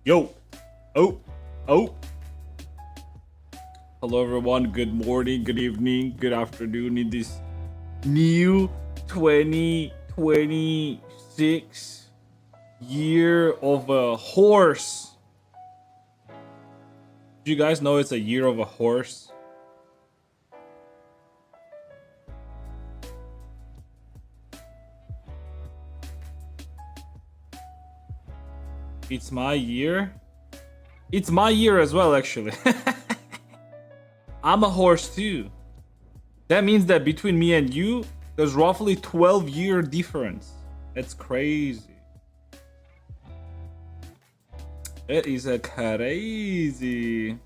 Yo. Oh. Hello, everyone. Good morning, good evening, good afternoon in this new 2026 year of a horse. Do you guys know it's a year of a horse? It's my year. It's my year as well, actually. I'm a horse too. That means that between me and you, there's roughly 12-year difference. That's crazy. It is a crazy.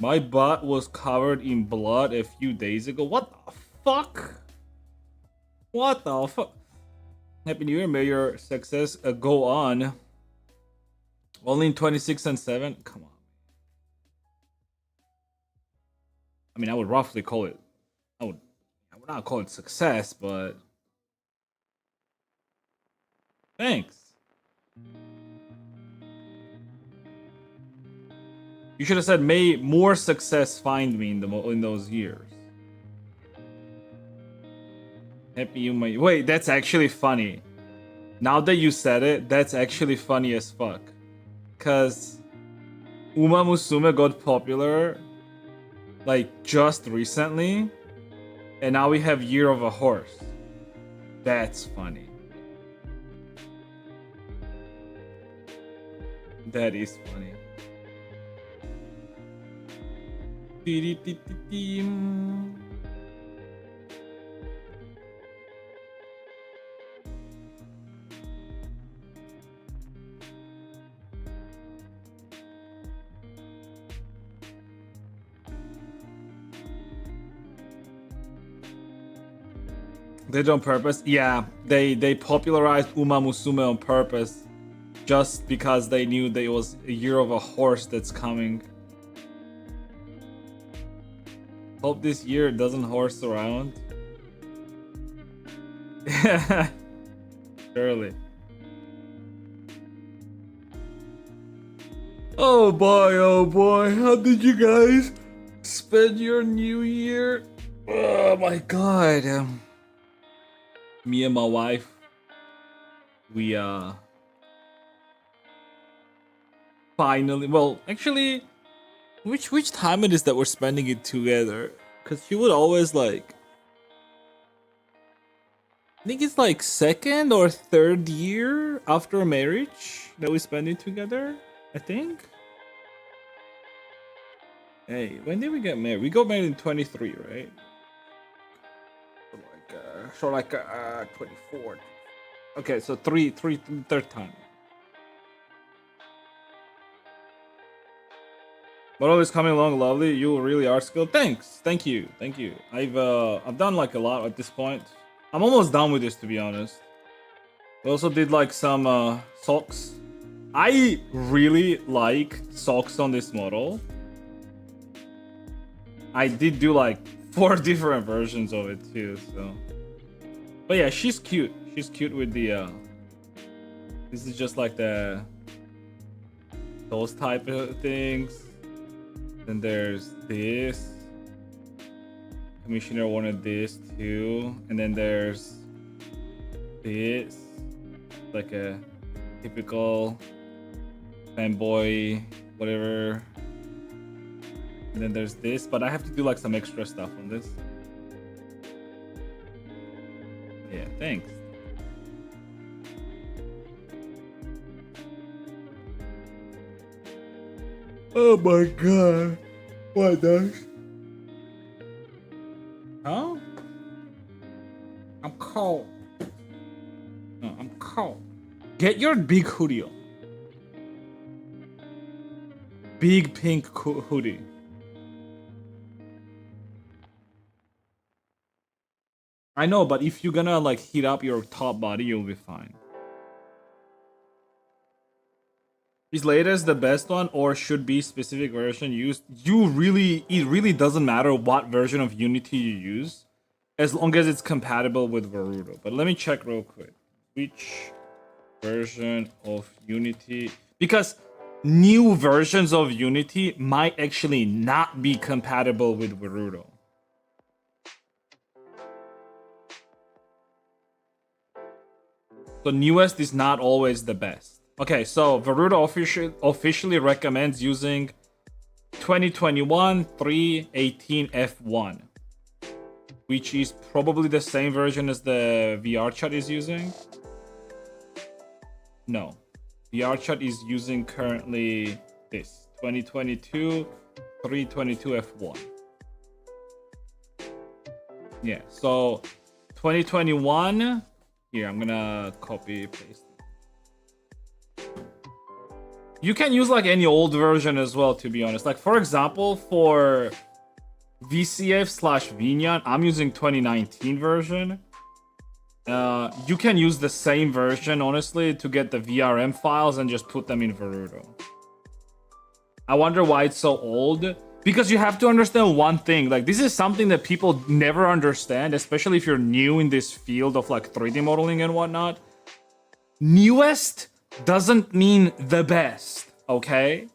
My butt was covered in blood a few days ago. What the fuck? What the fuck? Happy New Year. May your success go on. Only in 26 and 7? Come on. I mean, I would roughly call it. I would not call it success, but thanks. You should have said, "May more success find me in those years." Happy you may. Wait, that's actually funny. Now that you said it, that's actually funny as fuck. Cause Uma Musume got popular like just recently, and now we have Year of a Horse. That's funny. That is funny. They did on purpose? Yeah, they popularized Uma Musume on purpose just because they knew there was a Year of a Horse that's coming. Hope this year it doesn't horse around. Surely. Oh boy, how did you guys spend your new year? Oh my god. Me and my wife, we finally, well, actually, which time it is that we're spending it together? Because she would always like, I think it's like second or third year after marriage that we spend it together, I think. Hey, when did we get married? We got married in 23, right? So like 24. Okay, so third time. But always coming along lovely. You really are skilled. Thanks. Thank you. I've done like a lot at this point. I'm almost done with this, to be honest. We also did like some socks. I really like socks on this model. I did do like 4 different versions of it too, so. But yeah, she's cute. She's cute with the this is just like those type of things. Then there's this. Commissioner wanted this too. And then there's this. Like a typical fanboy, whatever. And then there's this, but I have to do like some extra stuff on this. Yeah, thanks. Oh my god. What does? Huh? I'm cold. No, I'm cold. Get your big hoodie on. Big pink hoodie. I know, but if you're gonna like heat up your top body, you'll be fine. Is latest the best one, or should be specific version used? It really doesn't matter what version of Unity you use, as long as it's compatible with Varudo. But let me check real quick. Which version of Unity? Because new versions of Unity might actually not be compatible with Varudo. The newest is not always the best. Okay, so Varudo officially recommends using 2021 3.18 F1, which is probably the same version as the VRChat is using. No, VRChat is using currently this 2022 322 F1. Yeah, so 2021 here, I'm gonna copy paste. You can use like any old version as well, to be honest. Like for example, for VCF/Vinyan, I'm using 2019 version. You can use the same version, honestly, to get the VRM files and just put them in Verudo. I wonder why it's so old. Because you have to understand one thing. Like, this is something that people never understand, especially if you're new in this field of like 3D modeling and whatnot. Newest doesn't mean the best, okay?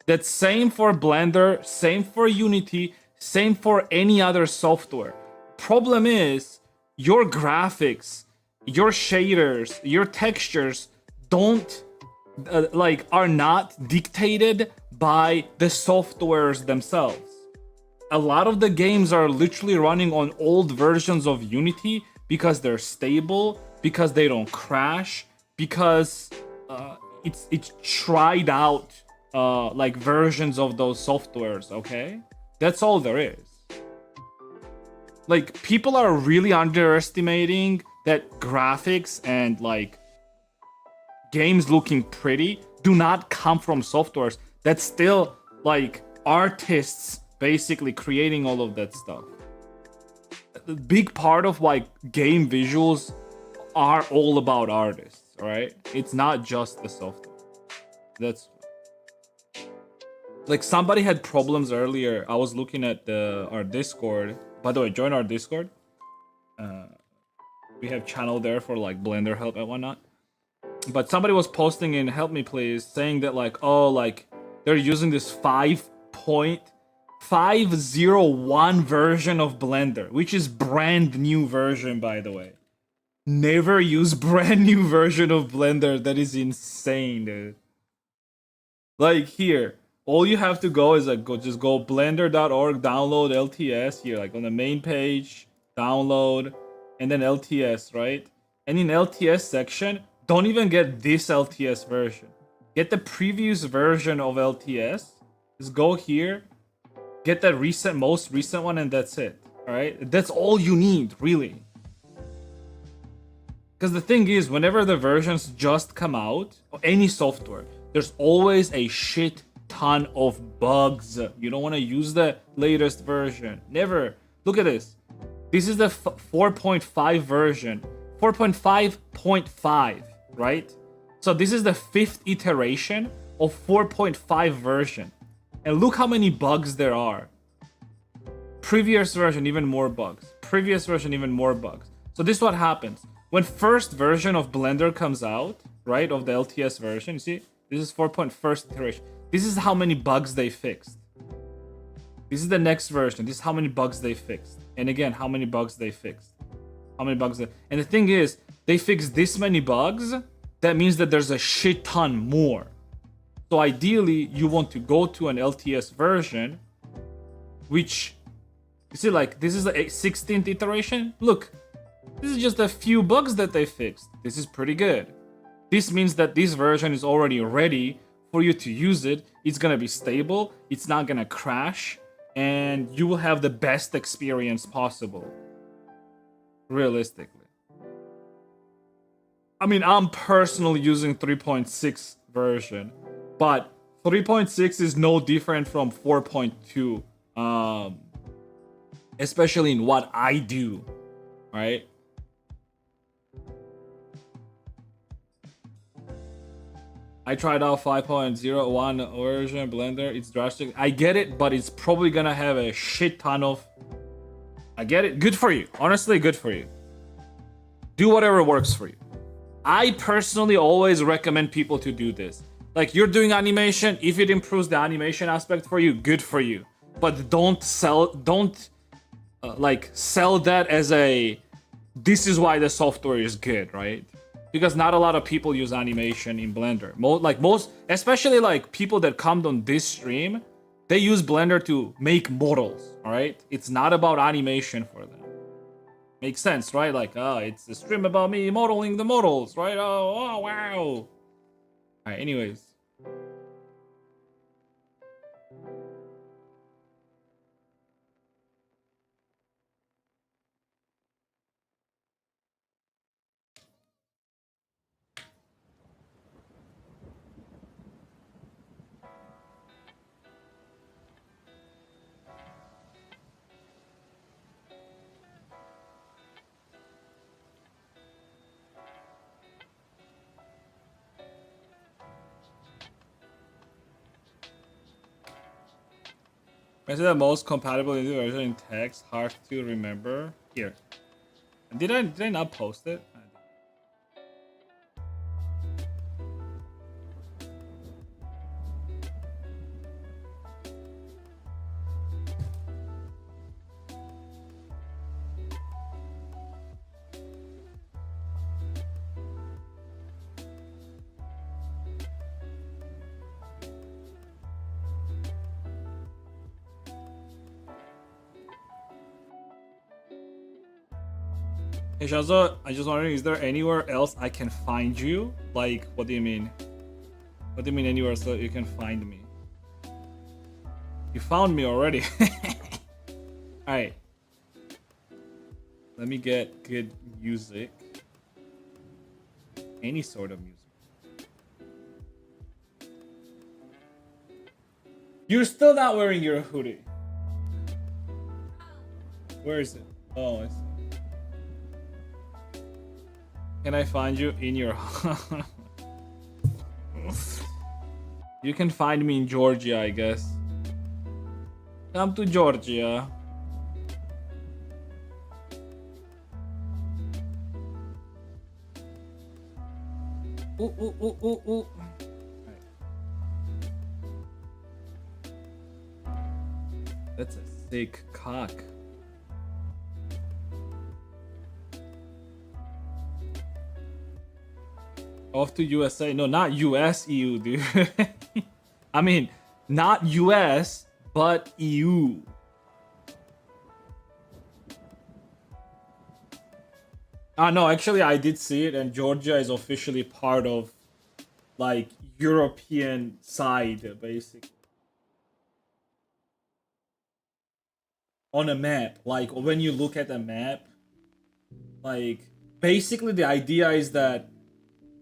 That's same for Blender, same for Unity, same for any other software. Problem is, your graphics, your shaders, your textures don't are not dictated by the softwares themselves. A lot of the games are literally running on old versions of Unity because they're stable, because they don't crash, because it's tried out like versions of those softwares, okay? That's all there is. Like, people are really underestimating that graphics and like games looking pretty do not come from softwares. That's still like artists basically creating all of that stuff. The big part of why game visuals are all about artists, right? It's not just the software. That's like, somebody had problems earlier. I was looking at our Discord. By the way, join our Discord. We have channel there for like Blender help and whatnot. But somebody was posting in Help Me Please saying that like, oh, like they're using this 5.501 version of Blender, which is brand new version, by the way. Never use brand new version of Blender. That is insane, dude. Like, here, all you have to go is like just go blender.org, download LTS here, like on the main page, download, and then LTS, right? And in LTS section, don't even get this LTS version. Get the previous version of LTS. Just go here, get the most recent one, and that's it. All right, that's all you need, really. Because the thing is, whenever the versions just come out, any software, there's always a shit ton of bugs. You don't want to use the latest version. Never. Look at this. This is the 4.5 version. 4.5.5, right? So this is the 5th iteration of 4.5 version. And look how many bugs there are. Previous version, even more bugs. Previous version, even more bugs. So this is what happens. When first version of Blender comes out, right, of the LTS version, you see, this is 4.1st iteration. This is how many bugs they fixed. This is the next version. This is how many bugs they fixed. And again, how many bugs they fixed. How many bugs and the thing is, they fixed this many bugs. That means that there's a shit ton more. So ideally, you want to go to an LTS version, which, you see, like, this is the 16th iteration. Look, this is just a few bugs that they fixed. This is pretty good. This means that this version is already ready for you to use it. It's gonna be stable, it's not gonna crash, and you will have the best experience possible. Realistically. I mean, I'm personally using 3.6 version, but 3.6 is no different from 4.2, especially in what I do, right? I tried out 5.01 version Blender. It's drastic. I get it, but it's probably gonna have a shit ton of... I get it. Good for you. Honestly, good for you. Do whatever works for you. I personally always recommend people to do this. Like, you're doing animation. If it improves the animation aspect for you, good for you. But don't sell that as a... This is why the software is good, right? Because not a lot of people use animation in Blender. Especially like people that come on this stream, they use Blender to make models, all right? It's not about animation for them. Makes sense, right? Like, it's a stream about me modeling the models, right? Oh wow. All right, anyways. I said the most compatible version in text. Hard to remember. Here. Did I not post it? Hey Shazo, I just wondering, is there anywhere else I can find you? Like, what do you mean? What do you mean anywhere else that you can find me? You found me already. Alright. Let me get good music. Any sort of music. You're still not wearing your hoodie. Where is it? Oh, I see. Can I find you in your... You can find me in Georgia, I guess. Come to Georgia. Ooh, ooh, ooh, ooh, ooh. That's a sick cock. Off to USA. No, not US, EU, dude. I mean, not US, but EU. No, actually, I did see it, and Georgia is officially part of, like, European side, basically. On a map, like, when you look at a map, like, basically the idea is that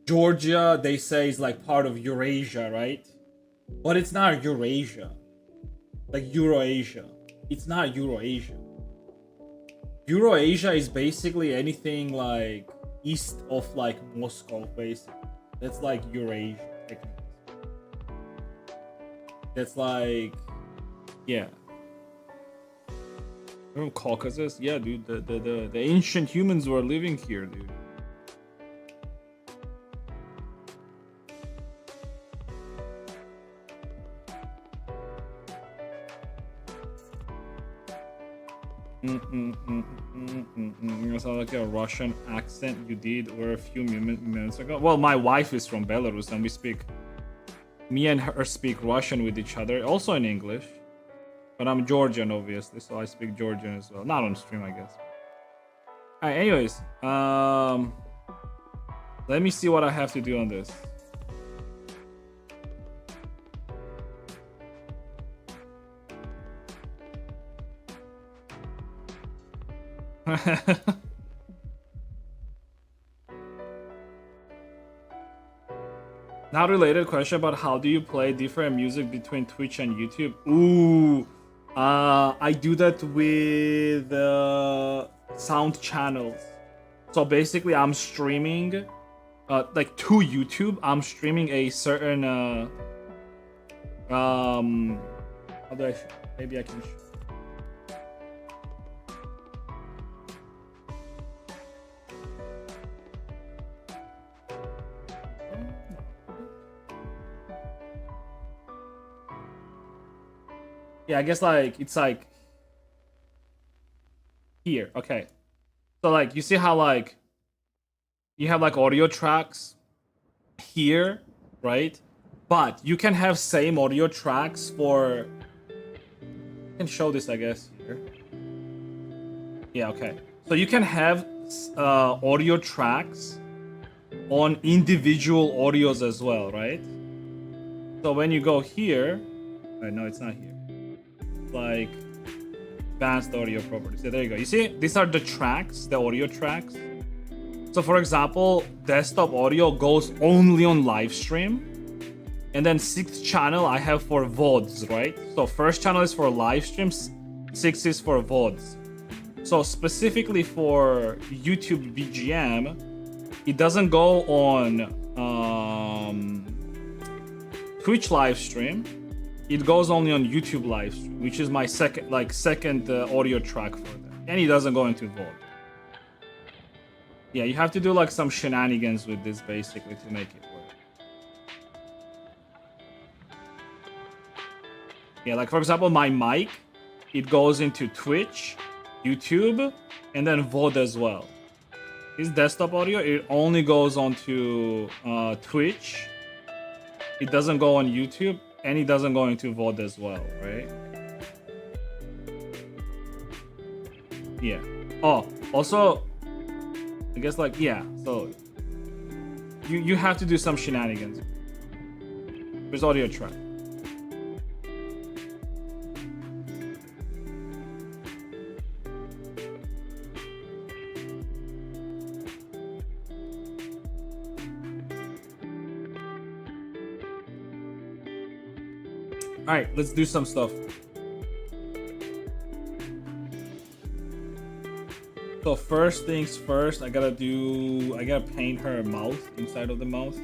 Georgia, they say, is like part of Eurasia, right? But it's not Eurasia. Like Eurasia. It's not Eurasia. Eurasia is basically anything like east of like Moscow, basically. That's like Eurasia, technically. That's like, yeah. Remember Caucasus? Yeah, dude. The ancient humans were living here, dude. You sound like a Russian accent you did or a few minutes ago. Well, my wife is from Belarus and me and her speak Russian with each other, also in English. But I'm Georgian, obviously, so I speak Georgian as well. Not on stream, I guess. Alright, anyways. Let me see what I have to do on this. Not related question, but how do you play different music between Twitch and YouTube? Ooh, I do that with sound channels. So basically, I'm streaming, like to YouTube. I'm streaming a certain how do I? Maybe I can. Yeah, I guess like it's like here. Okay. So like you see how like you have like audio tracks here, right? But you can have same audio tracks for I can show this, I guess, here. Yeah, okay. So you can have audio tracks on individual audios as well, right? So when you go here, right, no, it's not here. Like advanced audio properties. So there you go. You see, these are the tracks, the audio tracks. So for example, desktop audio goes only on live stream. And then 6th channel I have for VODs, right? So first channel is for live streams, 6 is for VODs. So specifically for YouTube BGM, it doesn't go on Twitch live stream. it goes only on YouTube live stream, which is my second audio track for that, and it doesn't go into VOD. Yeah, you have to do like some shenanigans with this basically to make it work. Yeah, like for example, my mic, it goes into Twitch, YouTube, and then VOD as well. This desktop audio, it only goes onto Twitch. It doesn't go on YouTube, and it doesn't go into VOD as well, right? Yeah. Oh, also, I guess like, yeah, so you have to do some shenanigans. There's audio track. All right, let's do some stuff. So first things first, I gotta paint her mouth, inside of the mouth.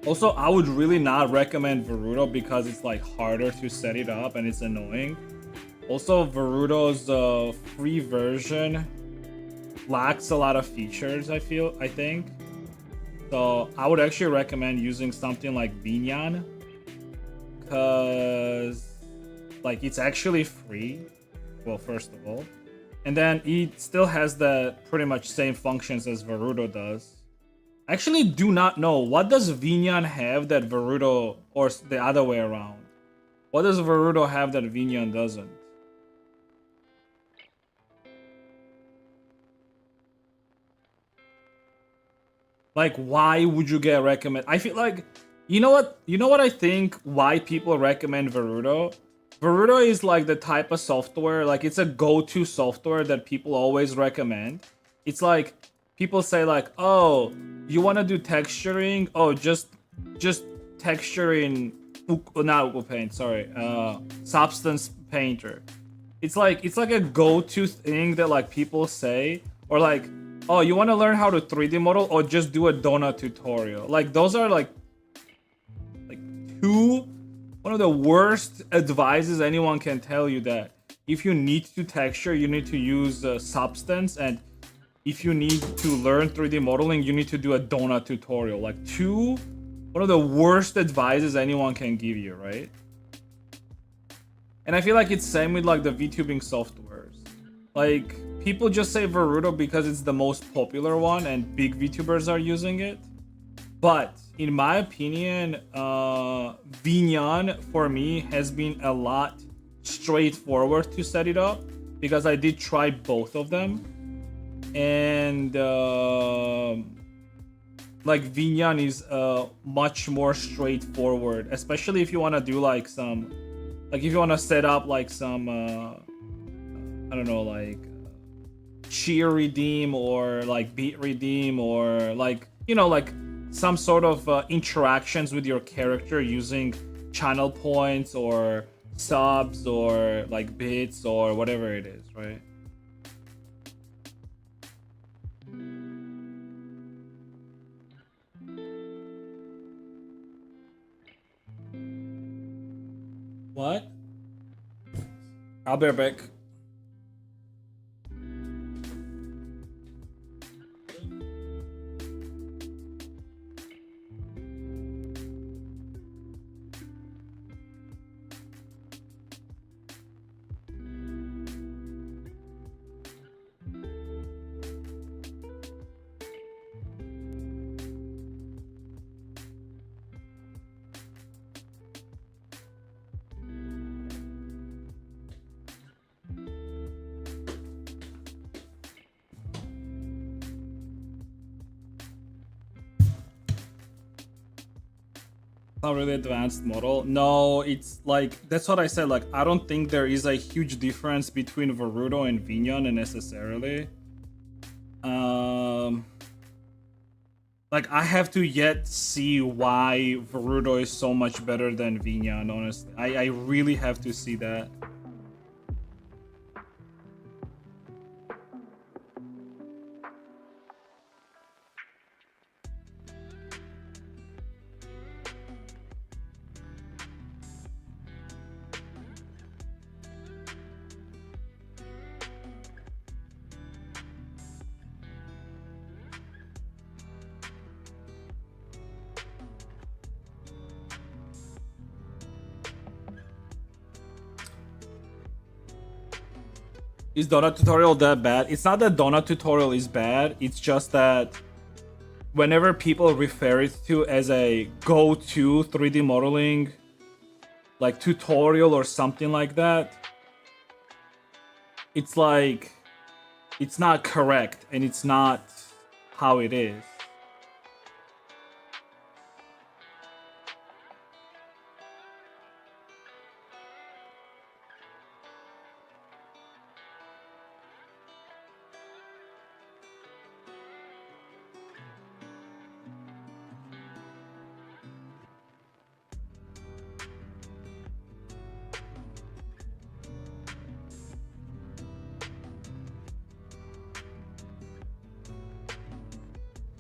Also, I would really not recommend Verudo because it's like harder to set it up and it's annoying. Also, Verudo's free version lacks a lot of features, I think. So I would actually recommend using something like Vinyan, because like it's actually free. Well, first of all, and then it still has the pretty much same functions as Verudo does. I actually do not know, what does Vinyan have that Verudo, or the other way around? What does Verudo have that Vinyan doesn't? Like, why would you get recommend? I feel like, you know what I think why people recommend Verudo? Verudo is like the type of software, like it's a go-to software that people always recommend. It's like, people say like, oh, you want to do texturing? Oh, just texture in not Uku Paint, sorry, Substance Painter. It's like a go-to thing that like people say, or like, oh, you want to learn how to 3D model, or just do a donut tutorial. Like those are like one of the worst advices anyone can tell you, that if you need to texture, you need to use Substance, and if you need to learn 3D modeling, you need to do a donut tutorial. Like one of the worst advices anyone can give you, right? And I feel like it's same with like the VTubing softwares. Like people just say Verudo because it's the most popular one and big VTubers are using it. But in my opinion, Vinyan for me has been a lot straightforward to set it up, because I did try both of them. And like Vinyan is much more straightforward, especially if you want to do like some, like if you want to set up like some I don't know, like cheer redeem or like beat redeem, or like, you know, like some sort of interactions with your character using channel points or subs or like bits or whatever it is, right? What? I'll be right back. Not really advanced model. No, it's like, that's what I said, like I don't think there is a huge difference between Verudo and Vinyan necessarily. Like, I have to yet see why Varudo is so much better than Vinyan, honestly. I really have to see that. Is Donut tutorial that bad? It's not that Donut tutorial is bad. It's just that whenever people refer it to as a go-to 3D modeling like tutorial or something like that, it's like it's not correct and it's not how it is.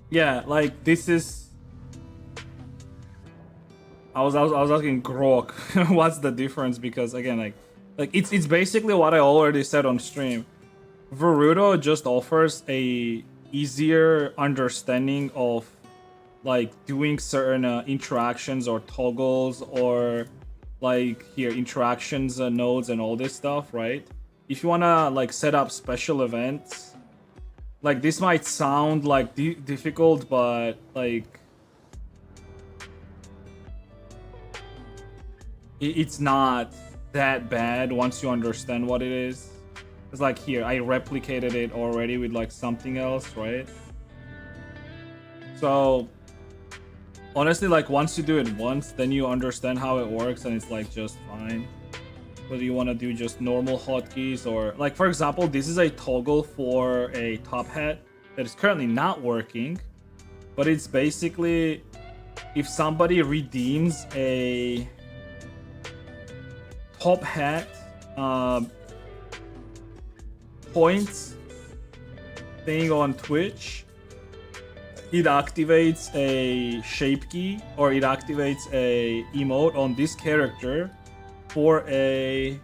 Yeah, like this is. I was asking Grok, what's the difference? Because again, like it's basically what I already said on stream. Varudo just offers a easier understanding of like doing certain interactions or toggles or like here interactions nodes and all this stuff, right? If you wanna like set up special events, like this might sound like difficult, but like it's not that bad once you understand what it is. It's like here, I replicated it already with like something else, right? So honestly, like once you do it once, then you understand how it works and it's like just fine. Whether you want to do just normal hotkeys or like, for example, this is a toggle for a top hat that is currently not working, but it's basically if somebody redeems a top hat points thing on Twitch, it activates a shape key or it activates a emote on this character for a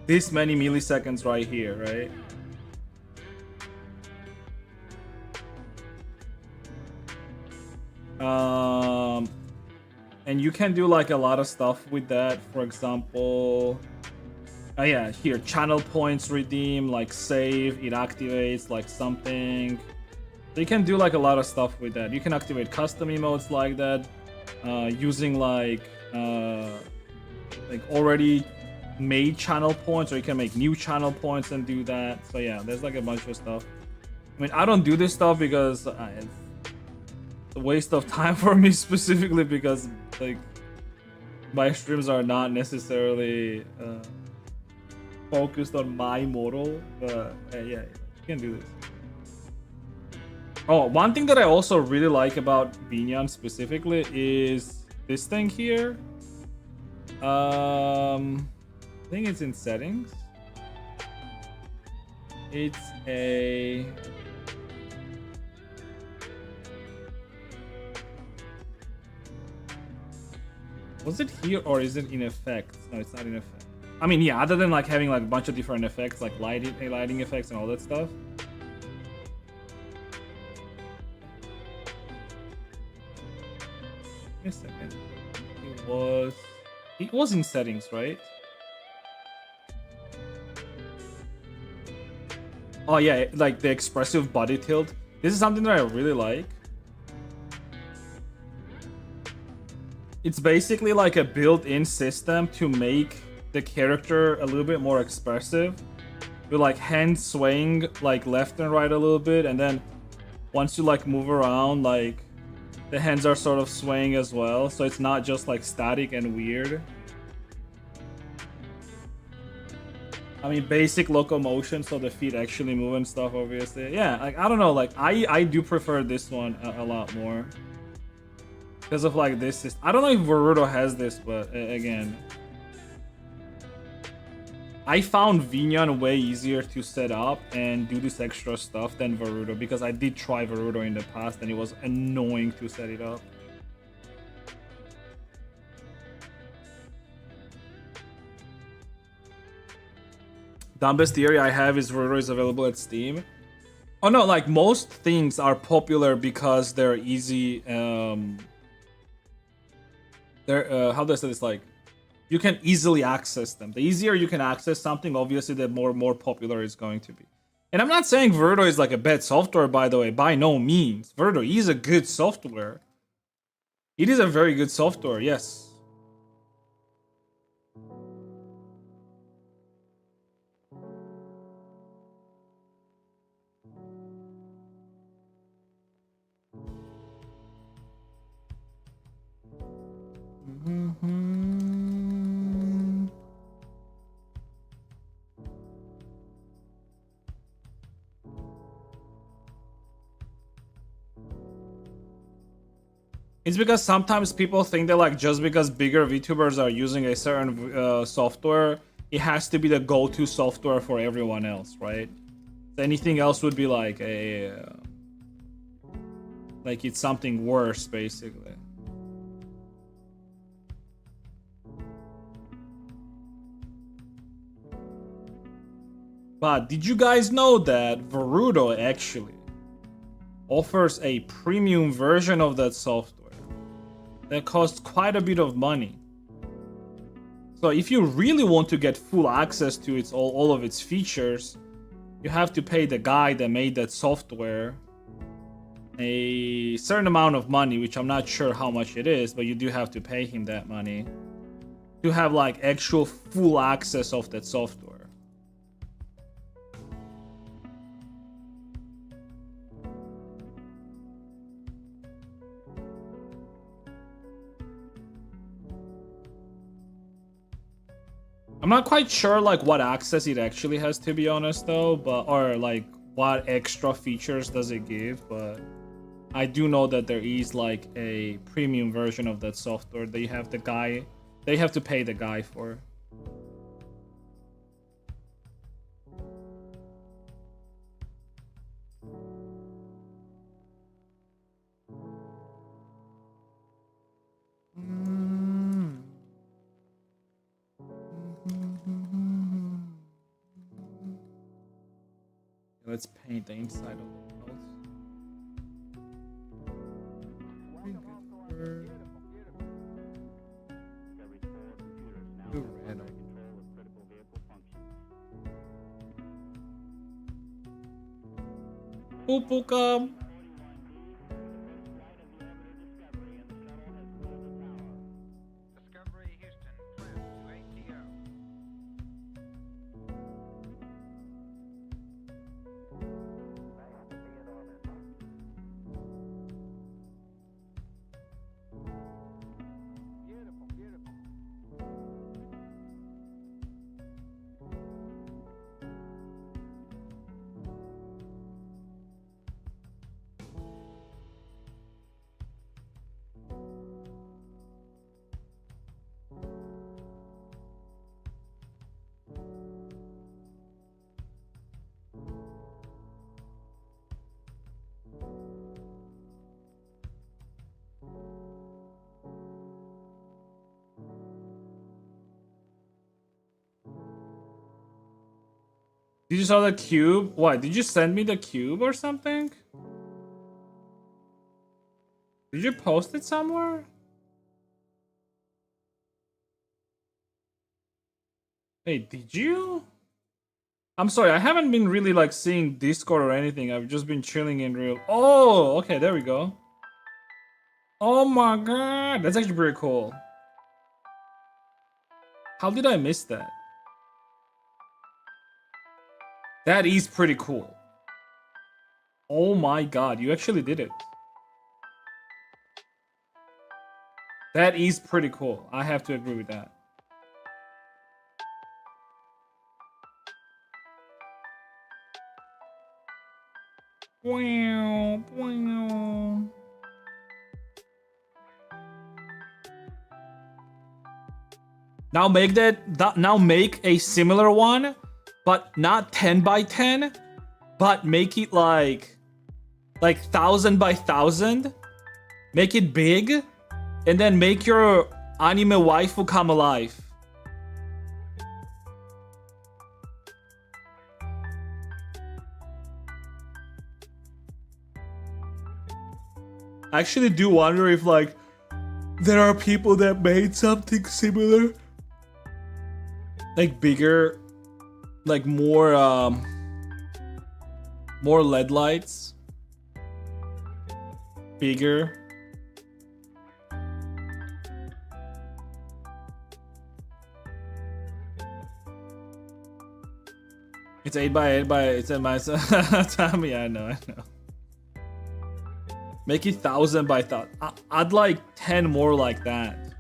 this many milliseconds right here, right? And you can do like a lot of stuff with that. For example, yeah, here channel points redeem, like save, it activates like something. So you can do like a lot of stuff with that. You can activate custom emotes like that, using like already made channel points, or you can make new channel points and do that. So yeah, there's like a bunch of stuff. I mean, I don't do this stuff because it's a waste of time for me specifically because like my streams are not necessarily focused on my model, but yeah, you can do this. Oh, one thing that I also really like about Binyan specifically is this thing here. I think it's in settings. It's a was it here or is it in effects? No, it's not in effects. I mean, yeah, other than like having like a bunch of different effects, like lighting effects and all that stuff. Wait a second. It was in settings, right? Oh yeah, like the expressive body tilt. This is something that I really like. It's basically like a built-in system to make the character a little bit more expressive. With like hands swaying like left and right a little bit, and then once you like move around, like the hands are sort of swaying as well, so it's not just like static and weird. I mean, basic locomotion, so the feet actually move and stuff. Obviously, yeah. Like I don't know. Like I do prefer this one a lot more because of like this. I don't know if Boruto has this, but again, I found Vinyan way easier to set up and do this extra stuff than Boruto because I did try Boruto in the past and it was annoying to set it up. Dumbest theory I have is Boruto is available at Steam. Oh no, like most things are popular because they're easy. They're how do I say this? Like you can easily access them. The easier you can access something, obviously, the more popular it's going to be. And I'm not saying Verdo is like a bad software, by the way. By no means, Verdo is a good software. It is a very good software. Yes. It's because sometimes people think that like just because bigger VTubers are using a certain software, it has to be the go-to software for everyone else, right? Anything else would be like a like it's something worse, basically. But did you guys know that Boruto actually offers a premium version of that software that costs quite a bit of money? So if you really want to get full access to its all of its features, you have to pay the guy that made that software a certain amount of money, which I'm not sure how much it is, but you do have to pay him that money to have like actual full access of that software. I'm not quite sure like what access it actually has, to be honest, though, but or like what extra features does it give, but I do know that there is like a premium version of that software that you have they have to pay the guy for. Let's paint the inside of the house. Pupukam. Did you saw the cube? What? Did you send me the cube or something? Did you post it somewhere? Hey, did you? I'm sorry, I haven't been really like seeing Discord or anything. I've just been chilling in real. Oh, okay, there we go. Oh my god, that's actually pretty cool. How did I miss that? That is pretty cool. Oh my god, you actually did it. That is pretty cool. I have to agree with that. Wow, wow. Now make now make a similar one, but not 10 by 10, but make it like 1000 by 1000. Make it big, and then make your anime waifu come alive. I actually do wonder if like there are people that made something similar, like bigger, like more LED lights, bigger. It's 8 by 8 by it's in my time. Yeah, I know. Make it 1000 by 1000. I'd like 10 more like that.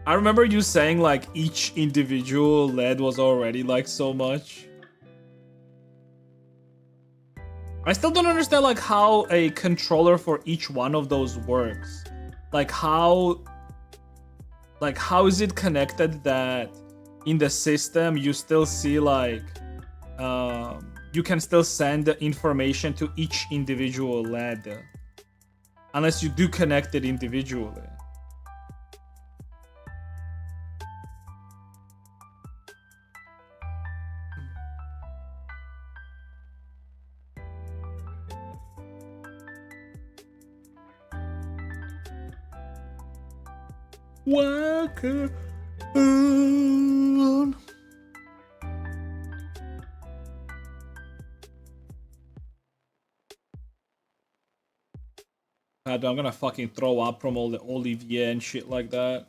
I remember you saying like each individual LED was already like so much. I still don't understand like how a controller for each one of those works. Like how is it connected that in the system you still see like you can still send the information to each individual LED unless you do connect it individually. Walker on. God, I'm gonna fucking throw up from all the Olivier and shit like that.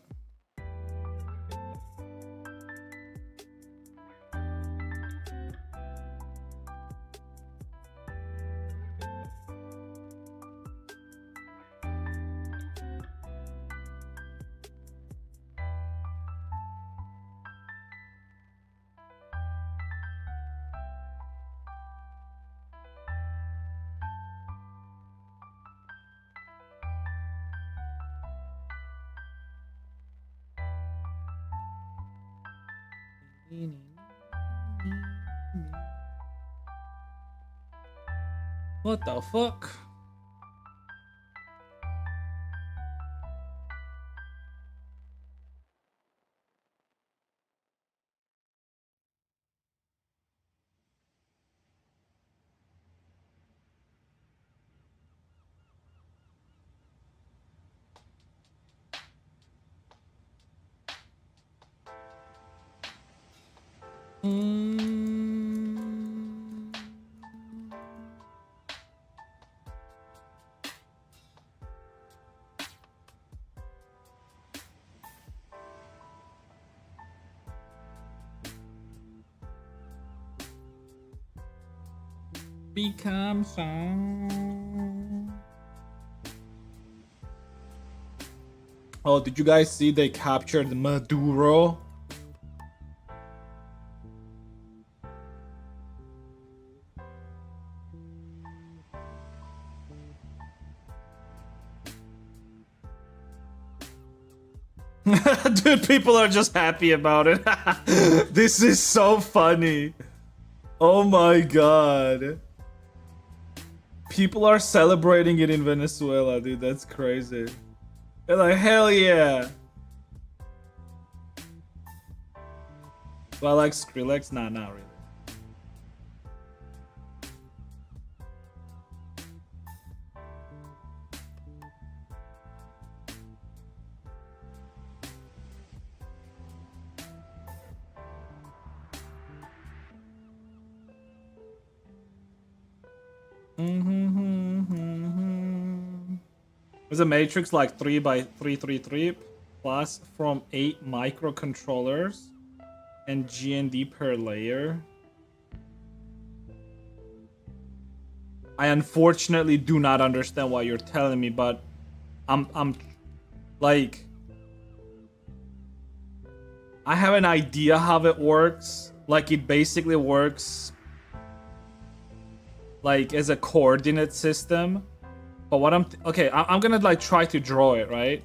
What the fuck? Become song. Oh, did you guys see they captured Maduro? Dude, people are just happy about it. This is so funny. Oh my god. People are celebrating it in Venezuela, dude. That's crazy. They're like, hell yeah. Do I like Skrillex? Nah, not really. Is a matrix like 3 by 333 plus from 8 microcontrollers and GND per layer? I unfortunately do not understand what you're telling me, but I'm like, I have an idea how it works. Like, it basically works like as a coordinate system. But what I'm gonna like try to draw it, right?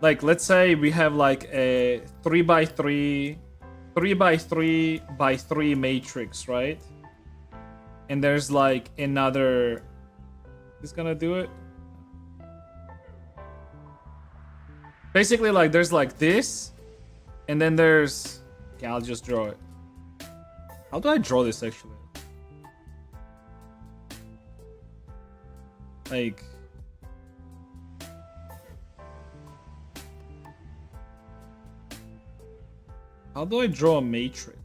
Like let's say we have like a 3x3 3x3 matrix, right? And there's like another. Is gonna do it. Basically, like there's like this, and then there's. Okay, I'll just draw it. How do I draw this actually? Like. How do I draw a matrix?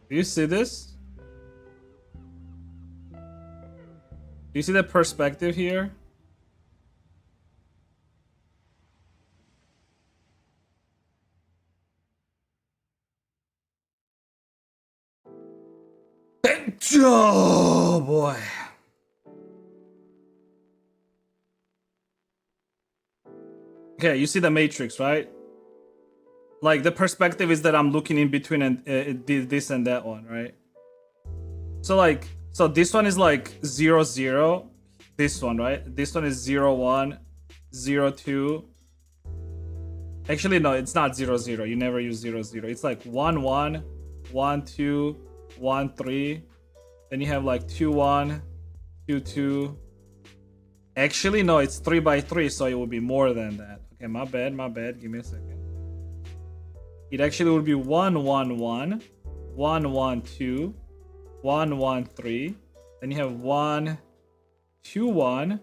Do you see this? Do you see the perspective here? Oh boy. Okay, you see the matrix, right? Like the perspective is that I'm looking in between and this and that one, right? So like, so this one is like 0, 0. This one, right? This one is 0, 1, 0, 2. Actually, no, it's not 0, 0. You never use 0, 0. It's like 1, 1, 1, 2, 1, 3. Then you have like 2, 1, 2, 2. Actually, no, it's 3x3, so it would be more than that. Okay, my bad, my bad. Give me a second. It actually would be 1, 1, 1, 1, 1, 2, 1, 1, 3. Then you have 1, 2, 1,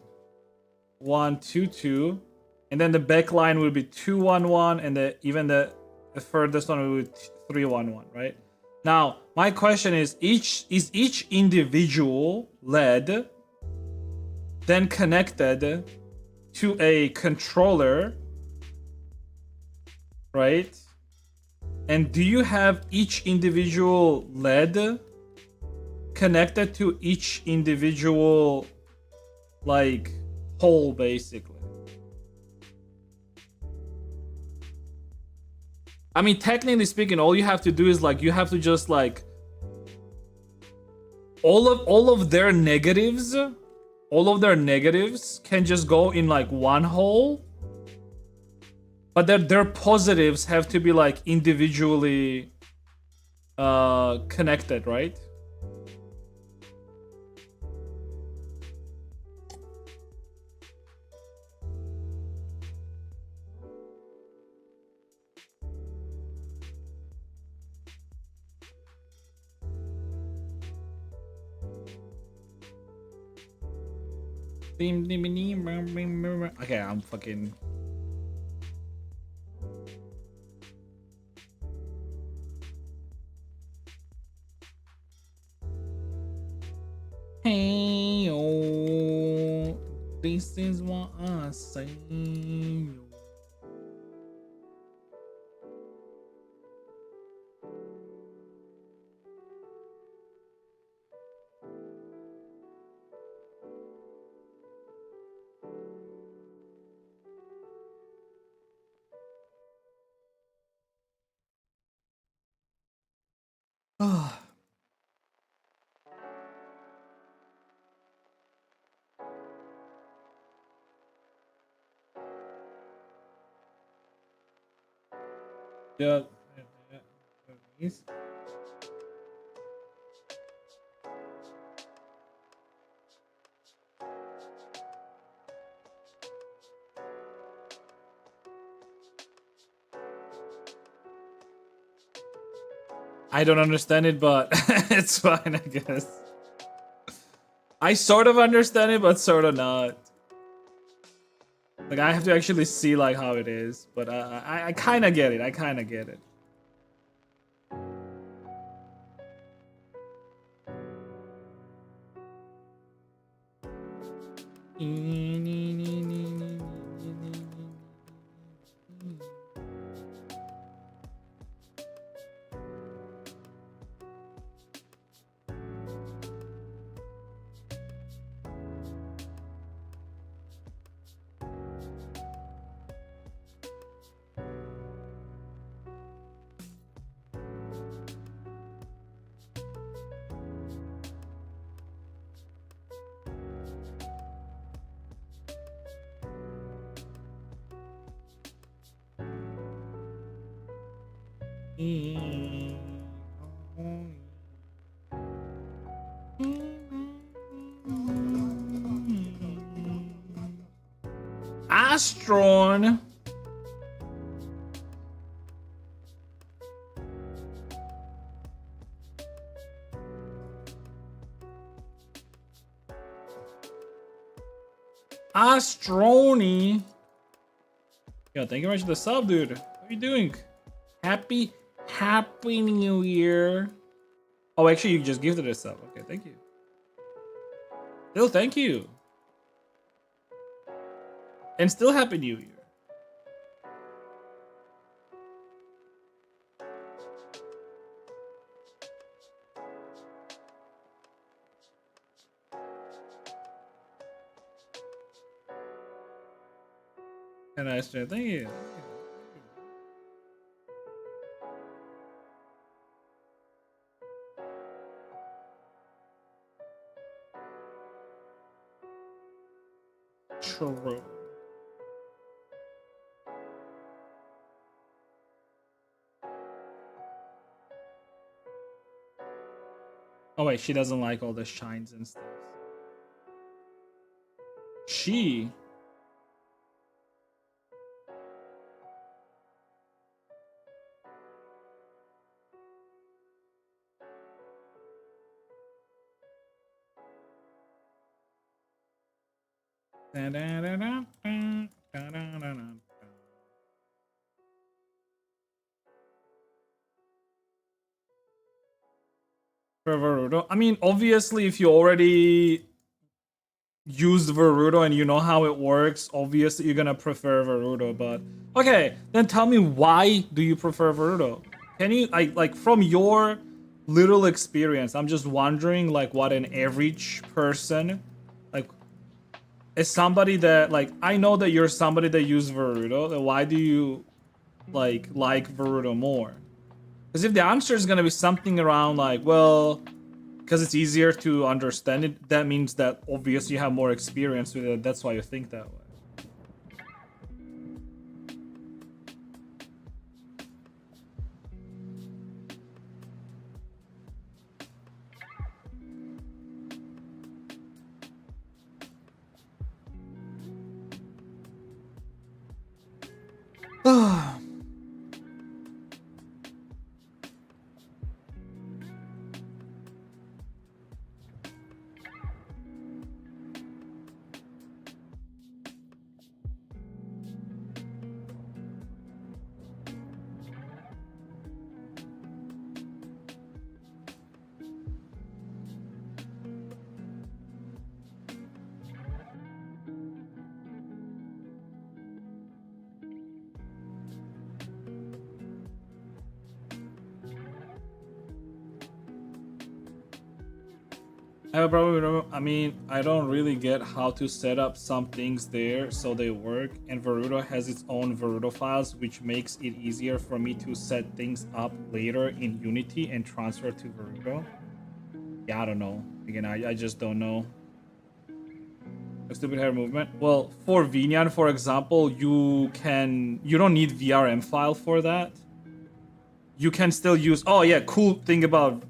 1, 2, 2. And then the back line will be 2, 1, 1. And even the furthest one will be 3, 1, 1, right? Now, my question is each individual LED then connected to a controller, right? And do you have each individual LED connected to each individual like hole basically? I mean, technically speaking, all you have to do is like you have to just like all of their negatives, can just go in like one hole, but their positives have to be like individually connected, right? Okay, I'm fucking. Hey, oh, this is what I say. Ah. Yeah. I don't understand it, but it's fine, I guess. I sort of understand it, but sort of not. Like I have to actually see like how it is, but I kind of get it. I kind of get it. Astron. Astroni. Yo, thank you very much for the sub, dude. How are you doing? Happy New Year. Oh, actually, you just gifted a sub. Okay, thank you. Still, thank you. And still Happy New Year. And I said, thank you. True. Oh wait, she doesn't like all the shines and stuff. She. For Verudo, I mean, obviously, if you already used Verudo and you know how it works, obviously you're gonna prefer Verudo. But okay, then tell me, why do you prefer Verudo? Can you like from your little experience? I'm just wondering, like, what an average person, like, is somebody that, like, I know that you're somebody that uses Verudo. Then why do you like Verudo more? Because if the answer is gonna be something around like, well, because it's easier to understand it, that means that obviously you have more experience with it. That's why you think that way. I have a problem with, I mean, I don't really get how to set up some things there so they work, and Verudo has its own Verudo files, which makes it easier for me to set things up later in Unity and transfer to Verudo. Yeah, I don't know. Again, I just don't know. A stupid hair movement. Well, for Vinyan, for example, you don't need VRM file for that. You can still use, oh yeah, cool thing about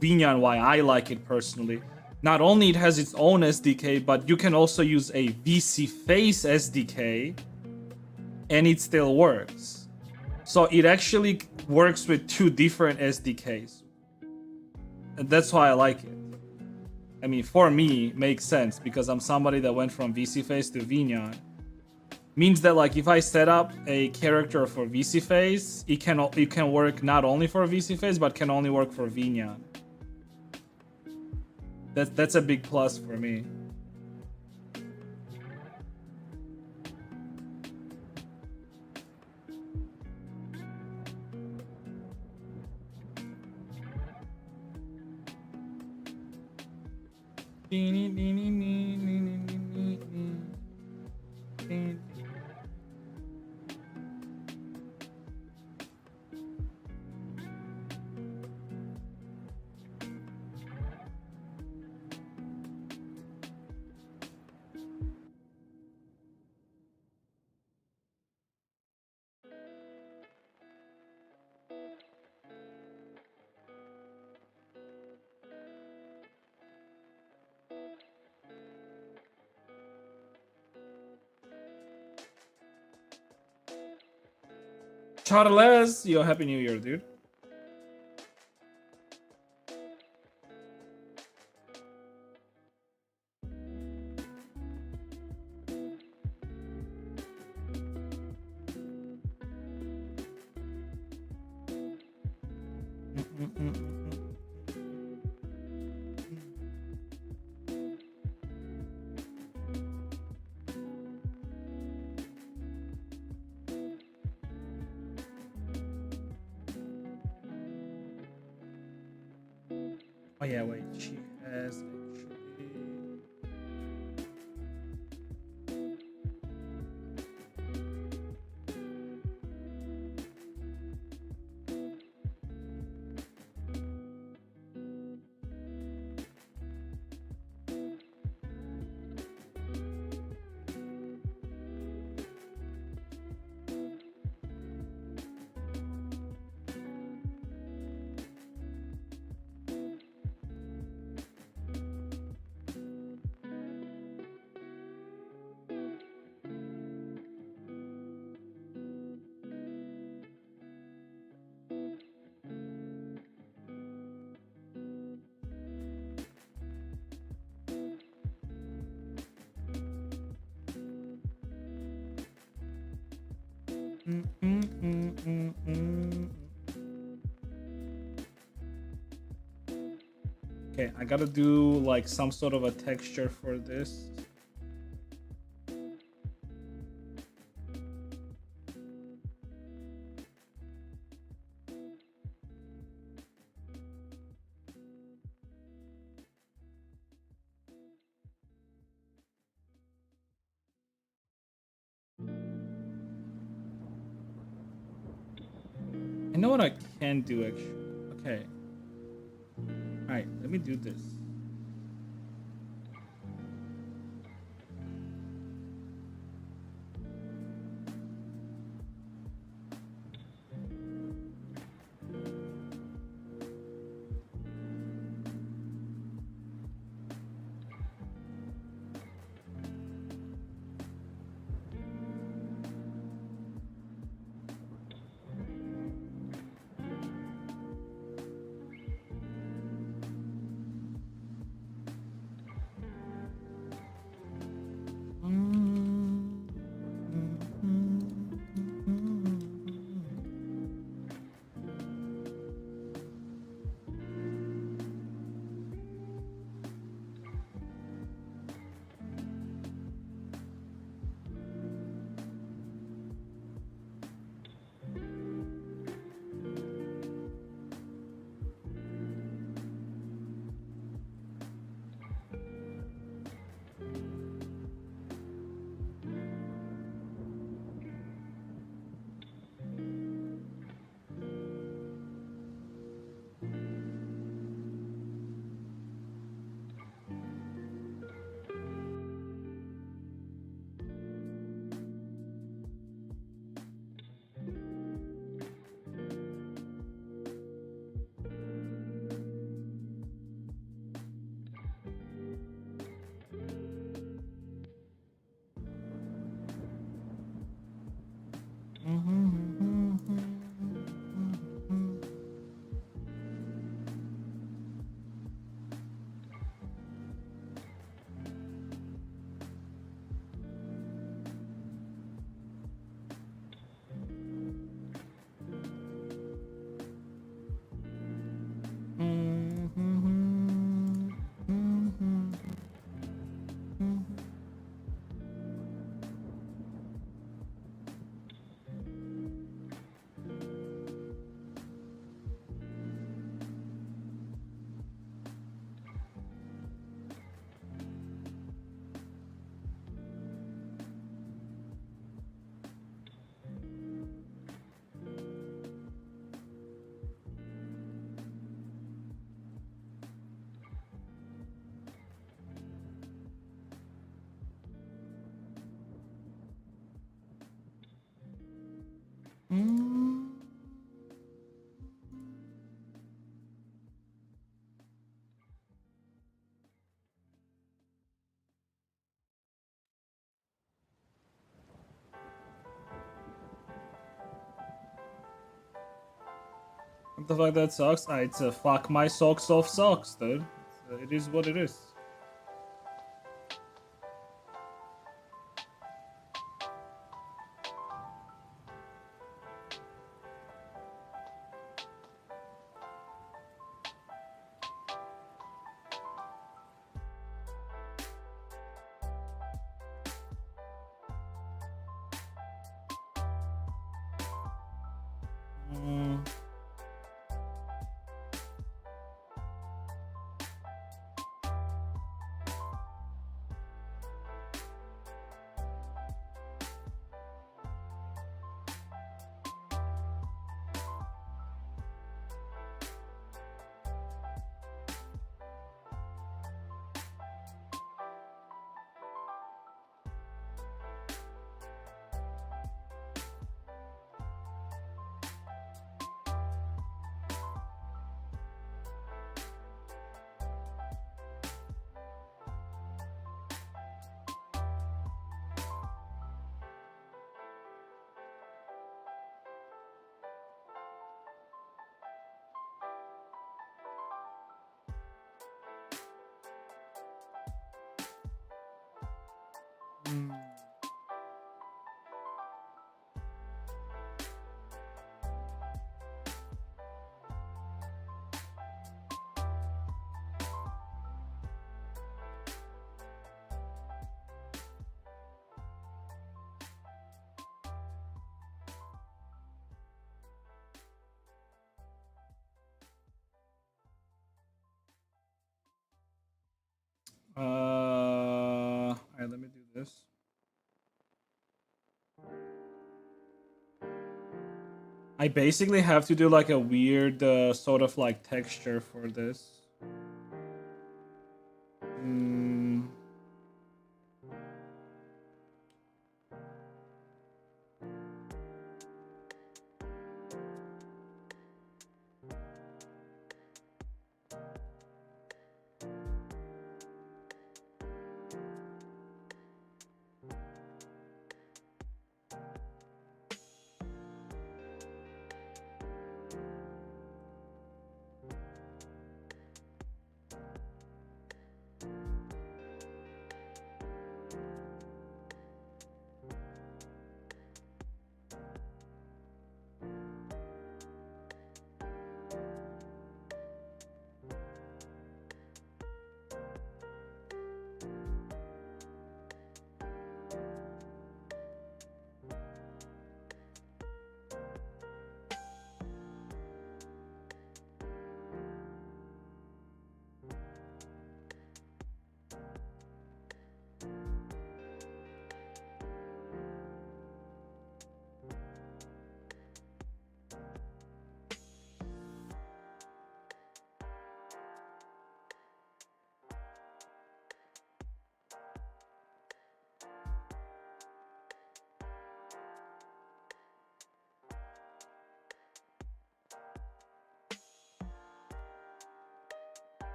Vinyan, why I like it personally. Not only it has its own SDK, but you can also use a VC Face SDK and it still works. So it actually works with two different SDKs. And that's why I like it. I mean, for me, makes sense because I'm somebody that went from VC Face to Vinyan. Means that, like, if I set up a character for VC Face, it can work not only for VC Face, but can only work for Vinyan. That's a big plus for me. Charles, yo, happy New Year, dude. Oh yeah, wait, she has actually. Okay, I gotta do like some sort of a texture for this. I know what I can do actually. Okay. Alright, let me do this. The fact that sucks. It's a fuck my socks off sucks, dude. It is what it is. Alright, let me do this. I basically have to do like a weird sort of like texture for this.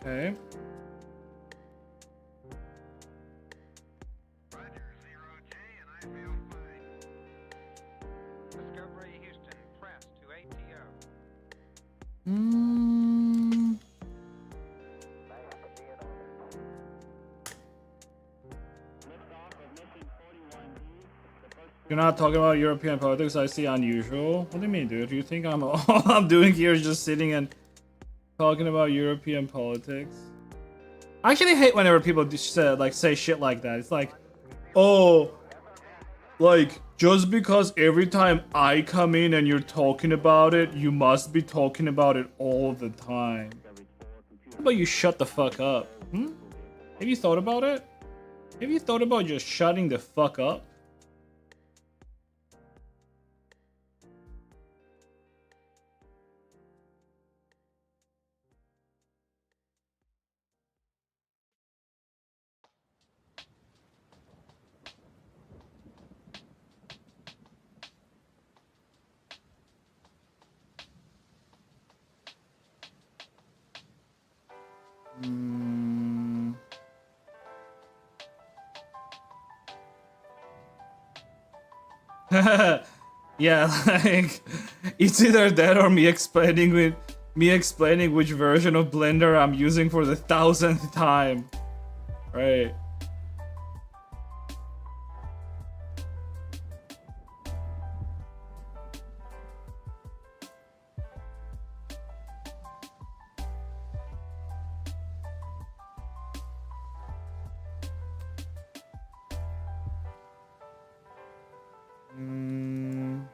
Okay. Roger, 0J, and I feel fine. Discovery Houston, press to ATO. You're not talking about European politics. I see unusual. What do you mean, dude? Do you think I'm all I'm doing here is just sitting and talking about European politics? I actually hate whenever people say shit like that. It's like, oh, like just because every time I come in and you're talking about it, you must be talking about it all the time. How about you shut the fuck up? Have you thought about it? Have you thought about just shutting the fuck up? Mm. Yeah, like it's either that or me explaining which version of Blender I'm using for the 1000th time. Right. Mm.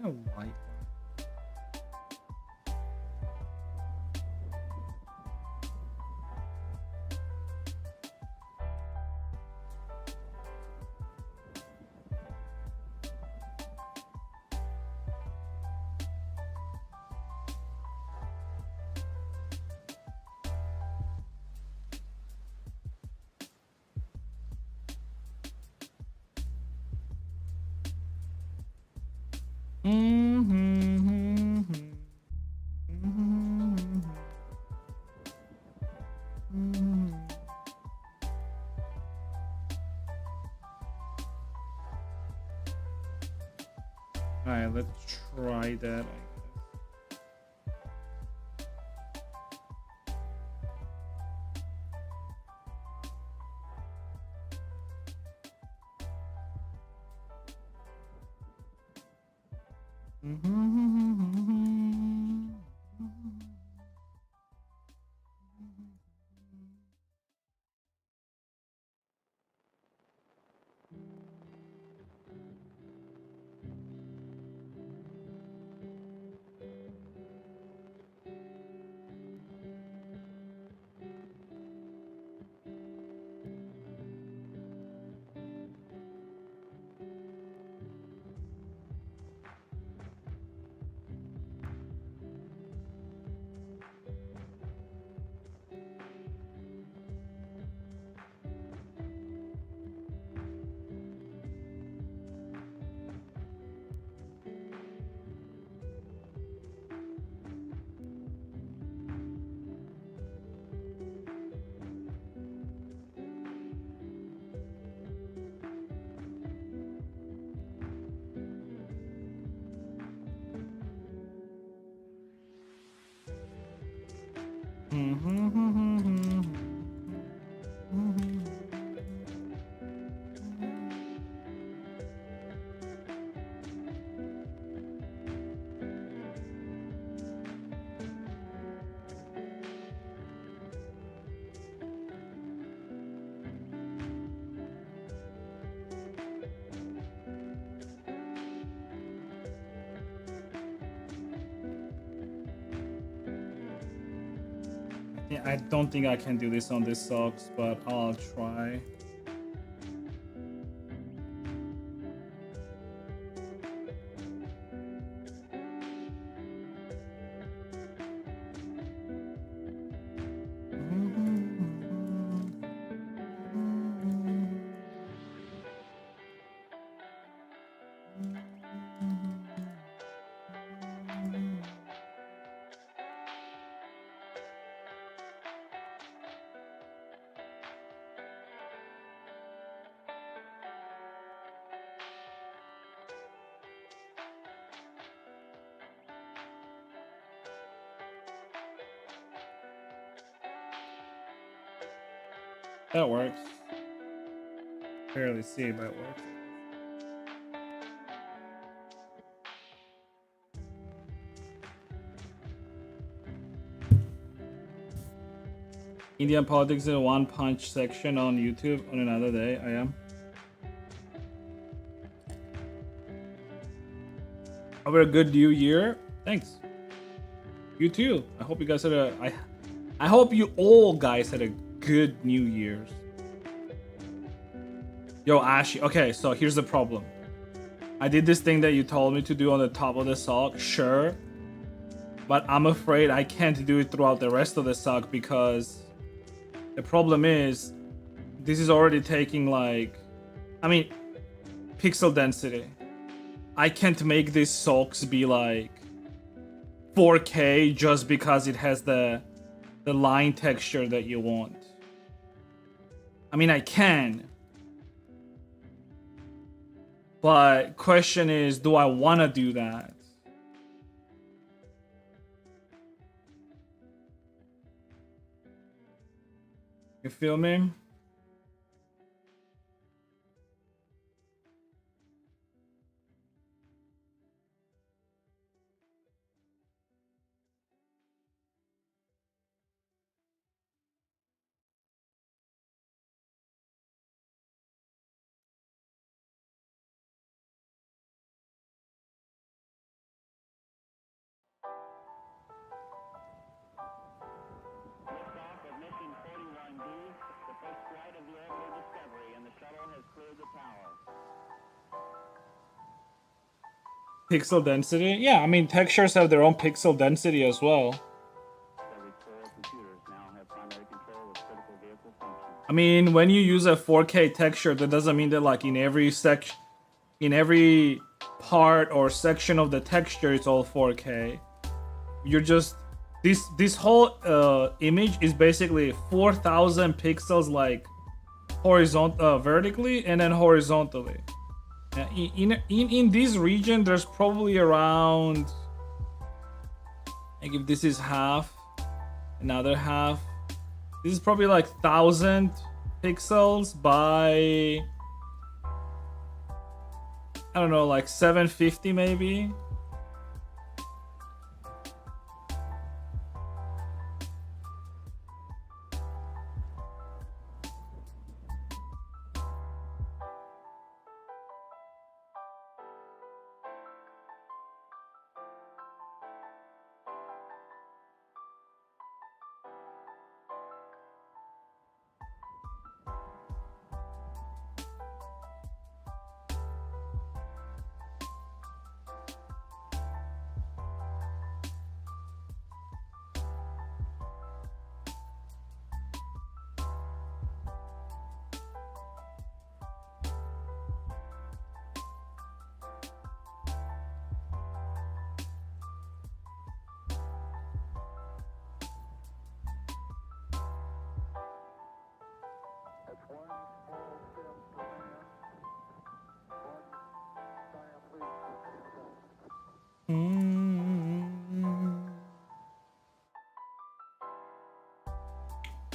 A white. Alright, let's try that, I guess. Yeah, I don't think I can do this on this socks, but I'll try. That works. Barely see it, but it works. Indian politics in a one punch section on YouTube on another day. I am. Have a good new year. Thanks. You too. I hope you guys had I hope you all guys had a good New Year's. Yo, Ashy. Okay, so here's the problem. I did this thing that you told me to do on the top of the sock, sure. But I'm afraid I can't do it throughout the rest of the sock because the problem is this is already taking like I mean, pixel density. I can't make these socks be like 4K just because it has the line texture that you want. I mean, I can. But question is, do I want to do that? You feel me? Liftoff of mission 41B, the first flight of the orbital Discovery, and the shuttle has cleared the tower. Pixel density? Yeah, I mean, textures have their own pixel density as well. Discovery's core computers now have primary control of critical vehicle functions. I mean, when you use a 4K texture, that doesn't mean that like in every part or section of the texture it's all 4K. You're just this whole image is basically 4,000 pixels like vertically and then horizontally. In this region, there's probably around, like if this is half, another half, this is probably like 1,000 pixels by, I don't know, like 750 maybe.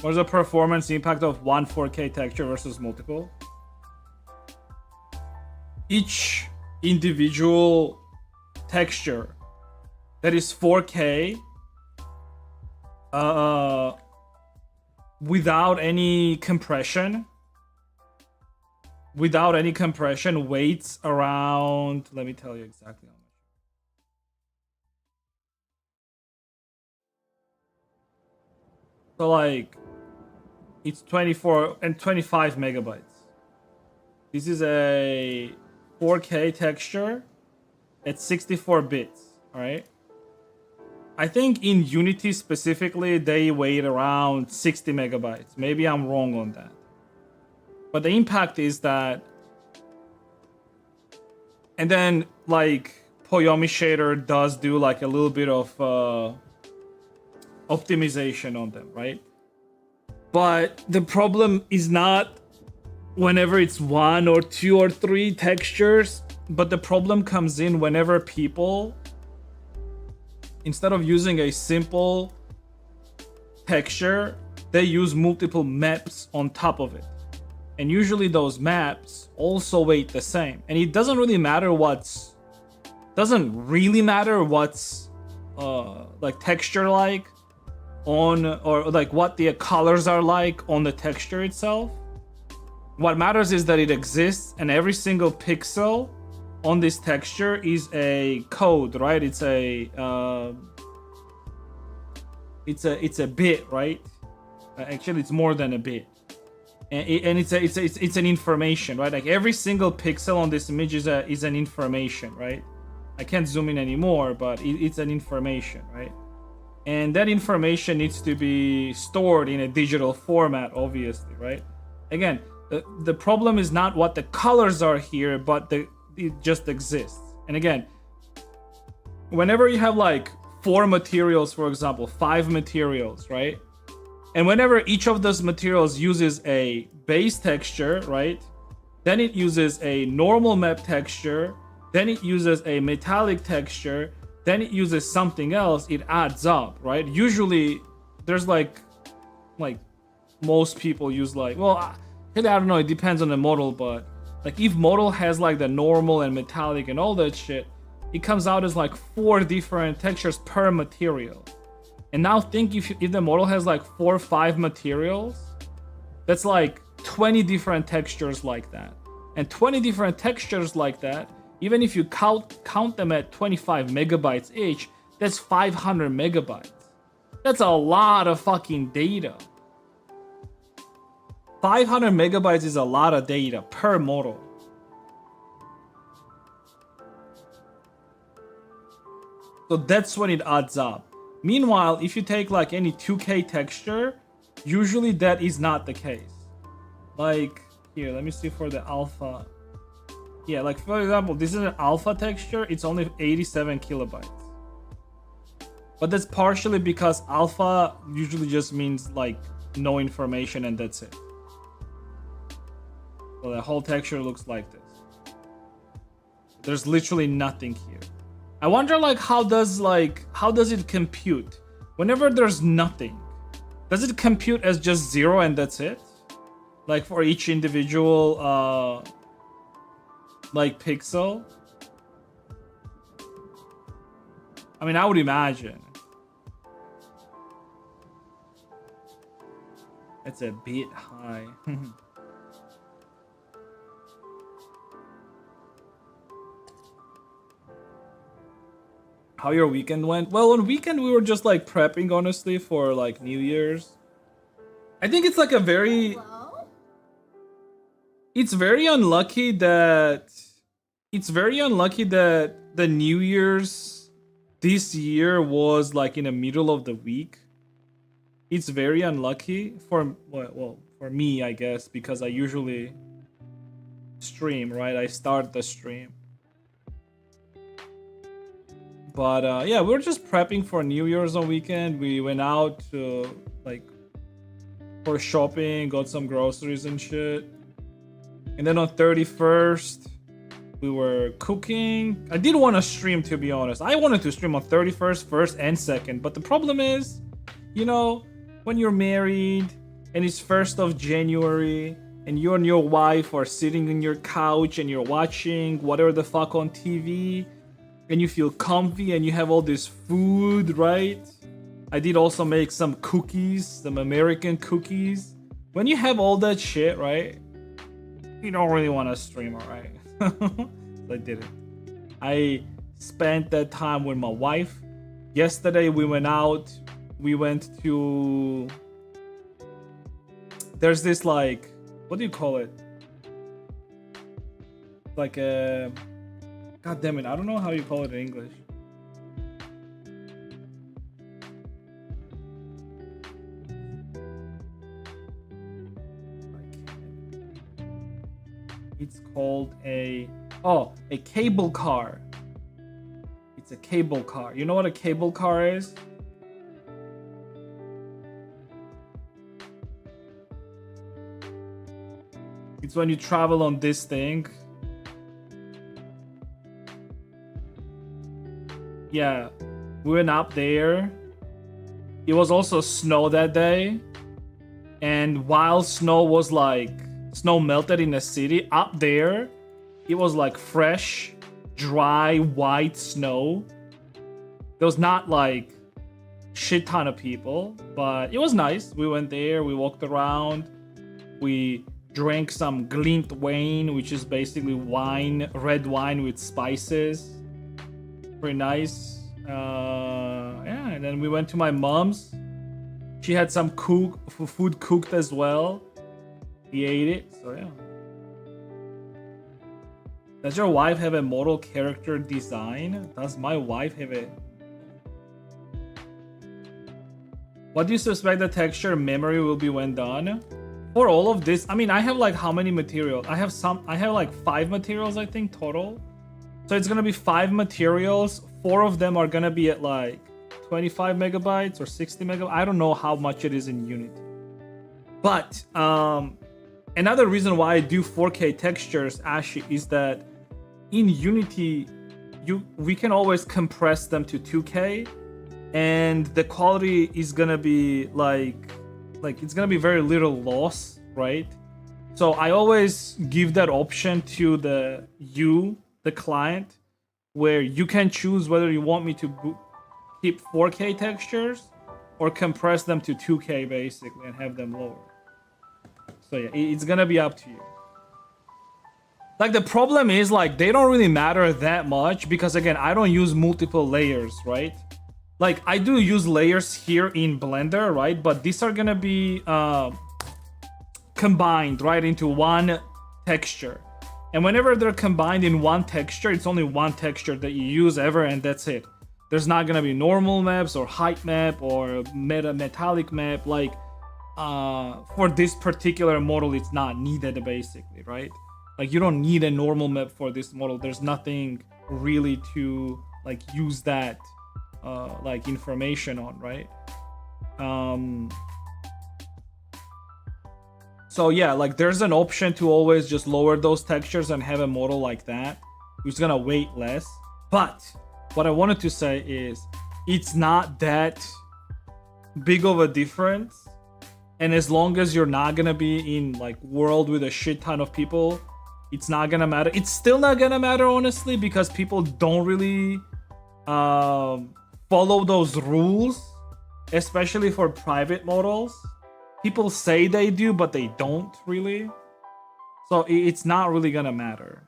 What's the performance impact of one 4K texture versus multiple? Each individual texture that is 4K without any compression weights around, let me tell you exactly how much. So like it's 24 and 25 megabytes. This is a 4K texture at 64 bits, all right? I think in Unity specifically, they weighed around 60 megabytes. Maybe I'm wrong on that. But the impact is that, and then like Poyomi Shader does do like a little bit of optimization on them, right? But the problem is not whenever it's 1 or 2 or 3 textures, but the problem comes in whenever people, instead of using a simple texture, they use multiple maps on top of it. And usually those maps also weight the same. And it doesn't really matter what's like texture like on, or like what the colors are like on the texture itself. What matters is that it exists, and every single pixel on this texture is a code, right? It's a bit, right? Actually, it's more than a bit, and it's an information, right? Like every single pixel on this image is an information, right? I can't zoom in anymore, but it's an information, right? And that information needs to be stored in a digital format, obviously, right? Again, The problem is not what the colors are here, but it just exists. And again, whenever you have like 4 materials, for example, 5 materials, right? And whenever each of those materials uses a base texture, right? Then it uses a normal map texture, then it uses a metallic texture, then it uses something else, it adds up, right? Usually there's like most people use like, well, I don't know, it depends on the model, but like if model has like the normal and metallic and all that shit, it comes out as like 4 different textures per material. And now think if the model has like 4 or 5 materials, that's like 20 different textures like that. And 20 different textures like that, even if you count them at 25 megabytes each, that's 500 megabytes. That's a lot of fucking data. 500 megabytes is a lot of data per model. So that's when it adds up. Meanwhile, if you take like any 2K texture, usually that is not the case. Like, here, let me see for the alpha. Yeah, like for example, this is an alpha texture, it's only 87 kilobytes. But that's partially because alpha usually just means like no information and that's it. So the whole texture looks like this. There's literally nothing here. I wonder like how does it compute? Whenever there's nothing, does it compute as just 0 and that's it? Like for each individual like pixel? I mean, I would imagine. It's a bit high. How your weekend went? Well, on weekend we were just like prepping honestly for like New Year's. I think it's like a very Hello? it's very unlucky that the New Year's this year was like in the middle of the week. It's very unlucky for for me, I guess, because I usually stream, right? I start the stream. But yeah, we were just prepping for New Year's on weekend. We went out to like for shopping, got some groceries and shit. And then on 31st, we were cooking. I did want to stream, to be honest. I wanted to stream on 31st, 1st, and 2nd. But the problem is, you know, when you're married and it's 1st of January and you and your wife are sitting on your couch and you're watching whatever the fuck on TV and you feel comfy and you have all this food, right? I did also make some cookies, some American cookies. When you have all that shit, right? You don't really want to stream, alright? So I did it. I spent that time with my wife. Yesterday we went out. We went to... There's this like... What do you call it? Like a... God damn it, I don't know how you call it in English. It's called a cable car. It's a cable car. You know what a cable car is? It's when you travel on this thing. Yeah, we went up there. It was also snow that day. And while snow melted in the city, up there, it was like fresh, dry, white snow. There was not like shit ton of people, but it was nice. We went there, we walked around, we drank some Glintwein, which is basically wine, red wine with spices. Pretty nice. Yeah, and then we went to my mom's. She had some food cooked as well. We ate it, so yeah. Does your wife have a model character design? Does my wife have a... What do you suspect the texture memory will be when done? For all of this, I mean, I have like how many materials? I have like 5 materials, I think, total. So it's gonna be 5 materials. 4 of them are gonna be at like 25 megabytes or 60 megabytes. I don't know how much it is in Unity. But another reason why I do 4K textures actually is that in Unity, we can always compress them to 2K, and the quality is gonna be like it's gonna be very little loss, right? So I always give that option to the client, where you can choose whether you want me to keep 4K textures or compress them to 2K basically and have them lower. So yeah, it's gonna be up to you. Like the problem is like they don't really matter that much because again, I don't use multiple layers, right? Like I do use layers here in Blender, right? But these are gonna be combined right into one texture. And whenever they're combined in one texture, it's only one texture that you use ever, and that's it. There's not gonna be normal maps or height map or metallic map. Like for this particular model, it's not needed basically, right? Like you don't need a normal map for this model. There's nothing really to like use that like information on, right? So yeah, like there's an option to always just lower those textures and have a model like that, which is gonna weight less. But what I wanted to say is it's not that big of a difference, and as long as you're not gonna be in like world with a shit ton of people, it's not gonna matter. It's still not gonna matter honestly, because people don't really follow those rules, especially for private models. People say they do, but they don't really. So it's not really gonna matter.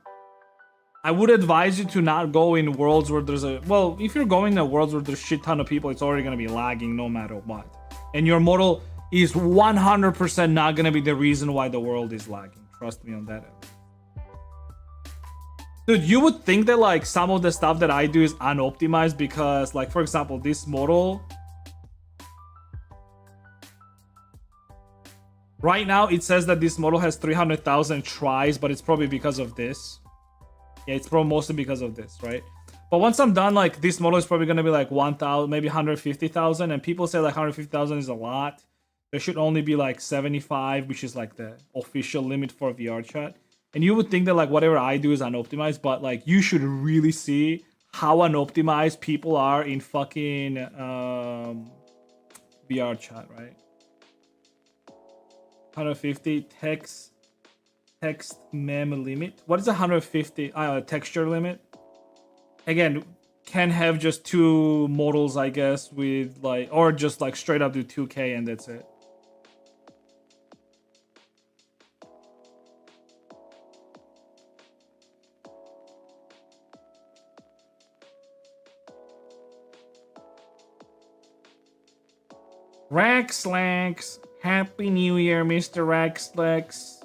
I would advise you to not go in worlds where there's well, if you're going in worlds where there's shit ton of people, it's already gonna be lagging no matter what. And your model is 100% not gonna be the reason why the world is lagging. Trust me on that. Dude, you would think that like some of the stuff that I do is unoptimized because like, for example, this model right now, it says that this model has 300,000 tries, but it's probably because of this. Yeah, it's probably mostly because of this, right? But once I'm done, like this model is probably gonna be like 1,000, maybe 150,000, and people say like 150,000 is a lot. There should only be like 75, which is like the official limit for VRChat. And you would think that like whatever I do is unoptimized, but like you should really see how unoptimized people are in fucking VRChat, right? 150 text mem limit. What is 150 texture limit? Again, can have just 2 models, I guess, with like, or just like straight up do 2K and that's it. Raxlax, Happy New Year, Mr. Raxlax.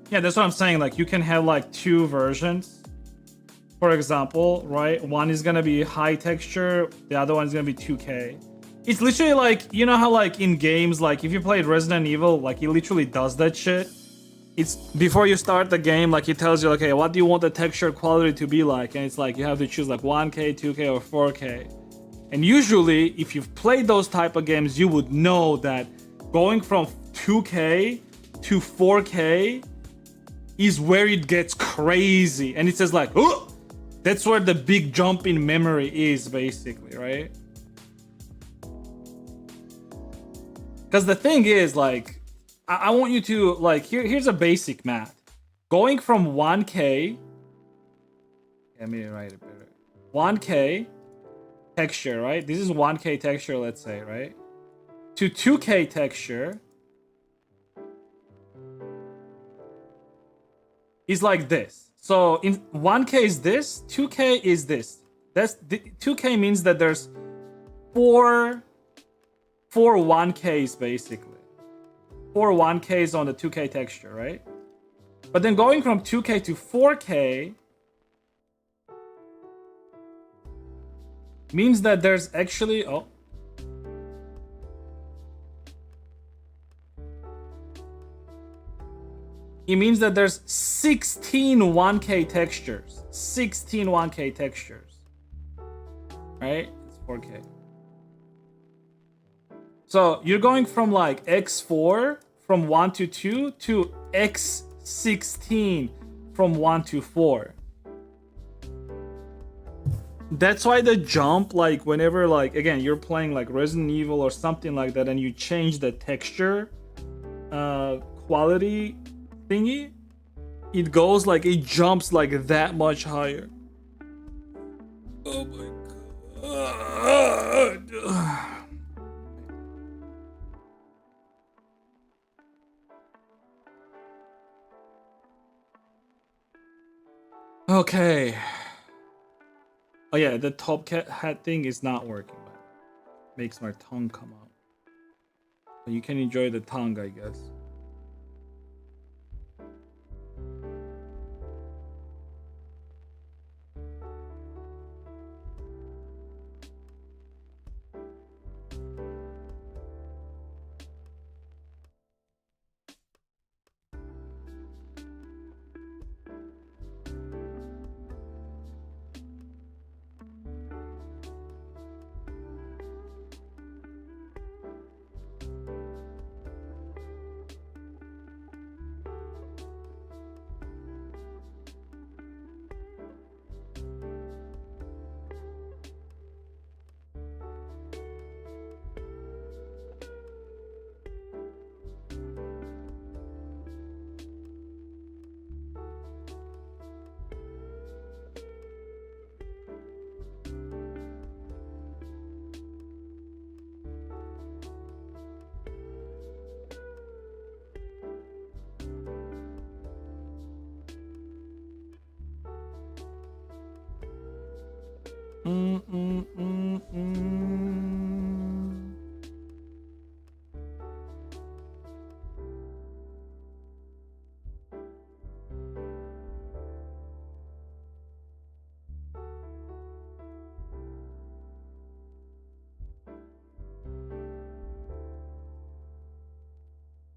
Yeah, that's what I'm saying. Like you can have like two versions. For example, right? One is gonna be high texture, the other one is gonna be 2K. It's literally like, you know how like in games, like if you played Resident Evil, like it literally does that shit. It's before you start the game, like it tells you, okay, what do you want the texture quality to be like? And it's like you have to choose like 1K, 2K, or 4K. And usually, if you've played those type of games, you would know that going from 2K to 4K is where it gets crazy. And it says like, oh, that's where the big jump in memory is, basically, right? Because the thing is, like, I want you to, like, here's a basic math. Going from 1K, let me write it better. 1K texture, right? This is 1K texture, let's say, right? To 2K texture is like this. So in 1K is this, 2K is this. That's 2K means that there's four 1Ks basically. 4 1Ks on the 2K texture, right? But then going from 2K to 4K means that there's actually, oh, it means that there's 16 1K textures. 16 1K textures. Right? It's 4K. So you're going from like X4 from 1 to 2 to X16 from 1 to 4. That's why the jump, like whenever, like, again, you're playing like Resident Evil or something like that and you change the texture quality thingy, it goes like, it jumps like that much higher. Oh my god. Okay. Oh yeah, the top hat thing is not working, but makes my tongue come out. But you can enjoy the tongue, I guess.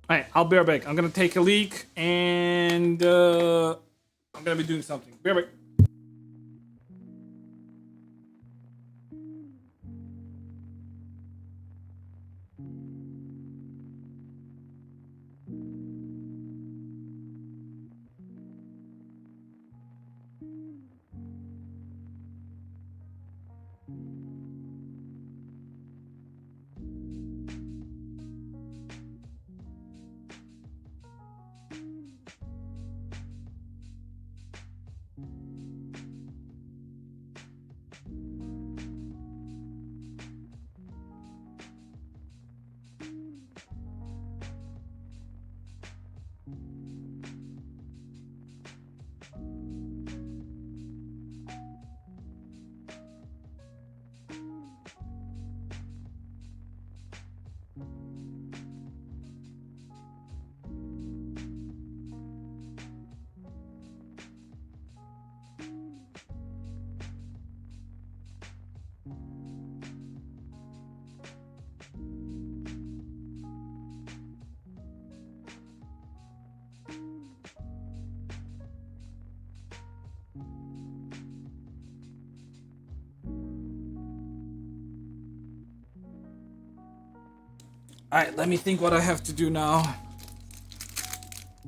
Alright, I'll be right back. I'm gonna take a leak and I'm gonna be doing something. Be right back. Alright, let me think what I have to do now.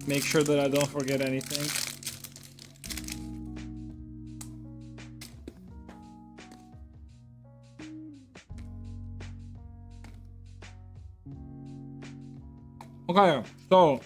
Make sure that I don't forget anything. Okay, so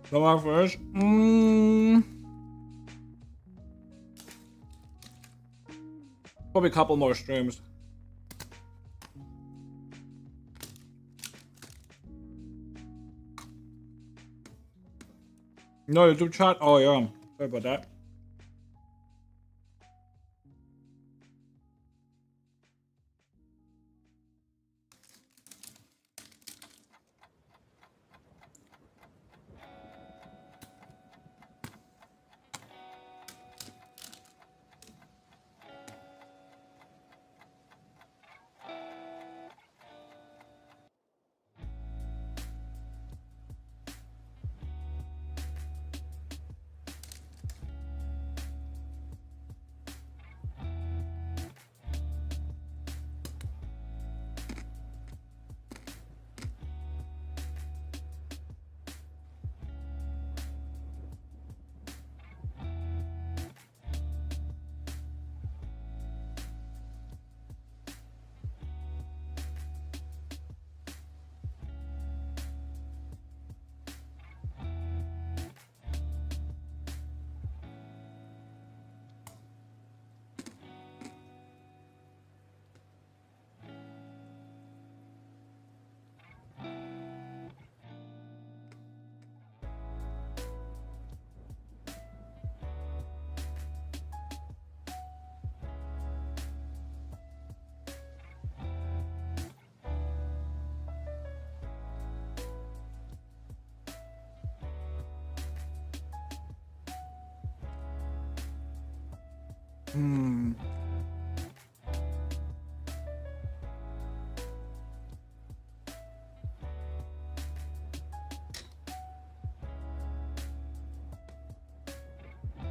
come on first. Probably a couple more streams. No YouTube chat? Oh yeah. Sorry about that.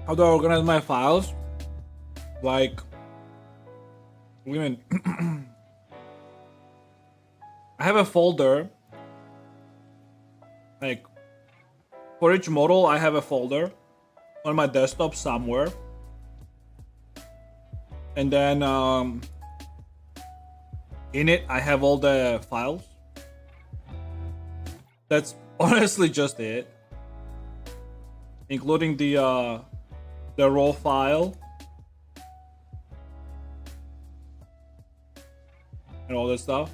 How do I organize my files? Like, women. I have a folder. Like, for each model, I have a folder on my desktop somewhere. And then in it, I have all the files. That's honestly just it, including the raw file and all that stuff.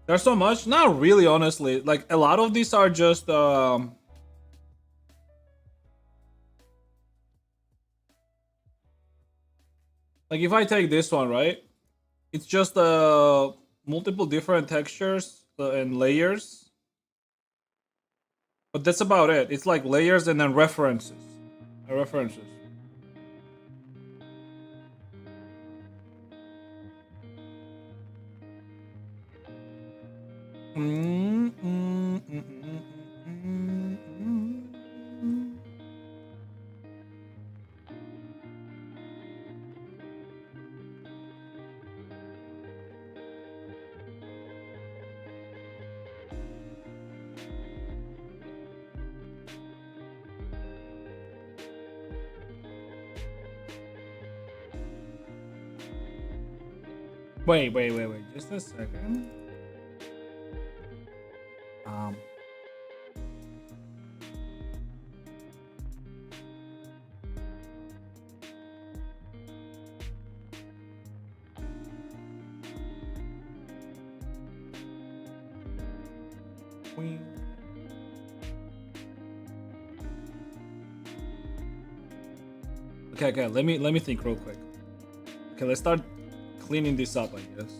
There's so much? Not really, honestly. Like, a lot of these are just like, if I take this one, right? It's just multiple different textures and layers. But that's about it. It's like layers and then references. References. Wait. Just a second. Queen. Okay. Let me think real quick. Okay, let's start cleaning this up, I guess.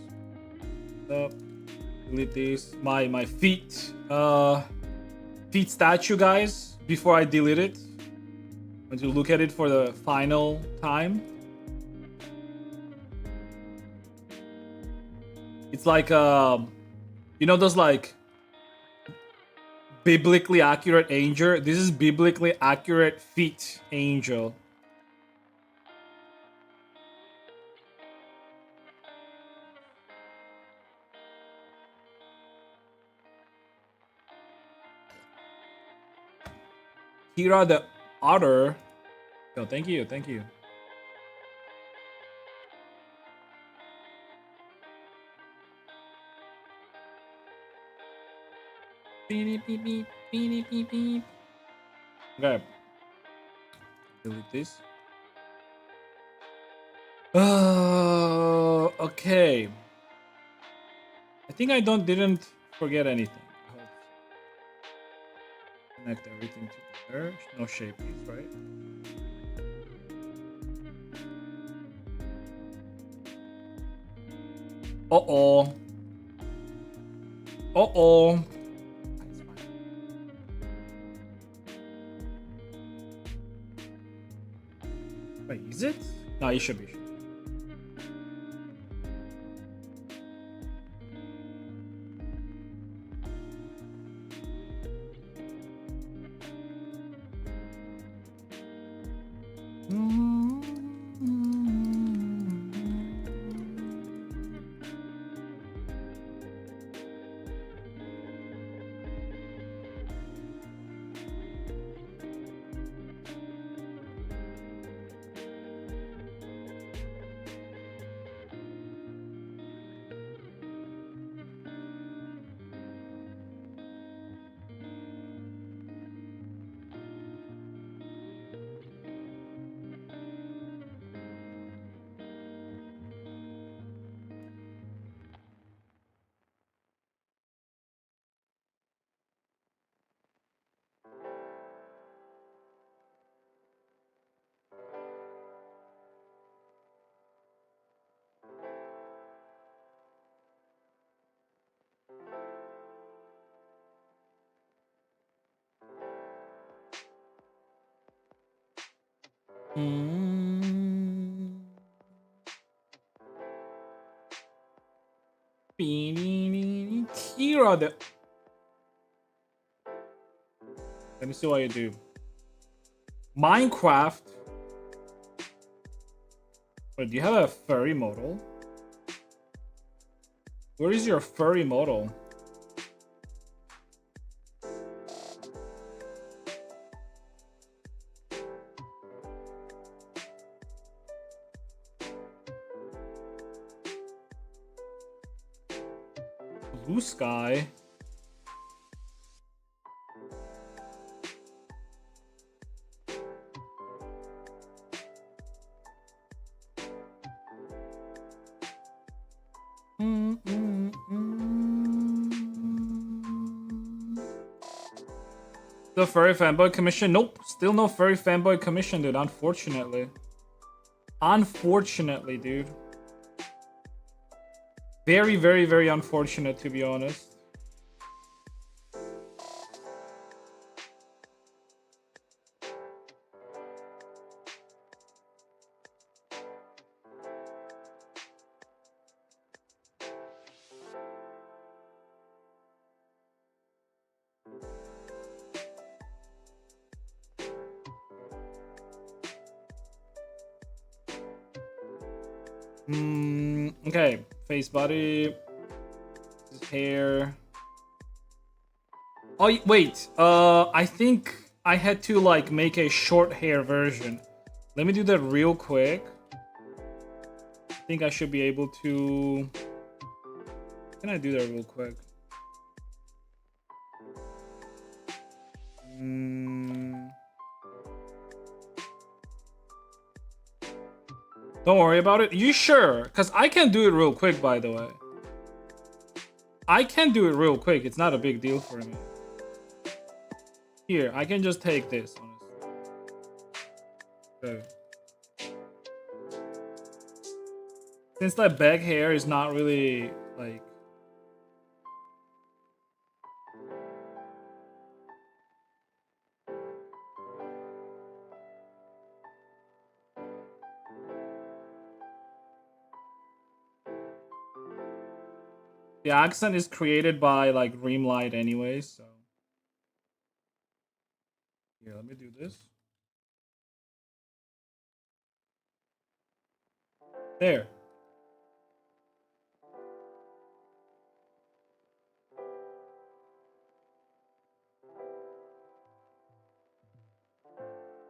Up. Delete this. My feet statue, guys. Before I delete it, I want to look at it for the final time. It's like you know those like biblically accurate angel. This is biblically accurate feet angel. Kira the otter. Oh, thank you. Beep, beep, beep, beep, beep, beep. Okay. Delete this. Okay. I think I didn't forget anything. Connect everything together. No shape piece, right? Uh-oh. Wait, is it? No, it should be. Kira the... Let me see what you do. Minecraft. Wait, do you have a furry model? Where is your furry model? Blue sky. The furry fanboy commission? Nope, still no furry fanboy commission, dude. Unfortunately, dude. Very unfortunate, to be honest. Okay, face, body, hair. Oh wait, I think I had to like make a short hair version. Let me do that real quick. think I should be able to. Can I do that real quick? Don't worry about it. You sure? Because I can do it real quick, by the way. I can do it real quick. It's not a big deal for me. Here, I can just take this, honestly. Okay. Since that back hair is not really, like... The accent is created by, like, Dreamlight anyway, so... Here, let me do this. There.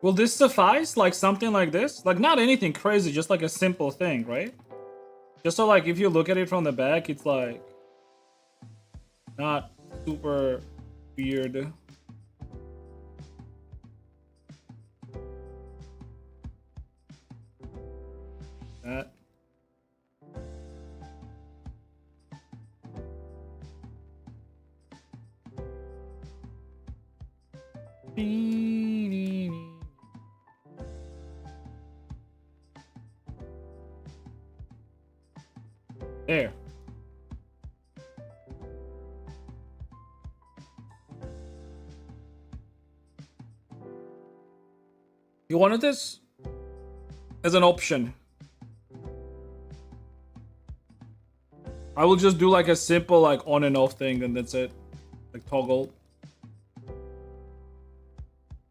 Will this suffice? Like something like this? Like not anything crazy, just like a simple thing, right? Just so like if you look at it from the back, it's like not super weird. That. There. You wanted this as an option. I will just do like a simple like on and off thing and that's it. Like toggle.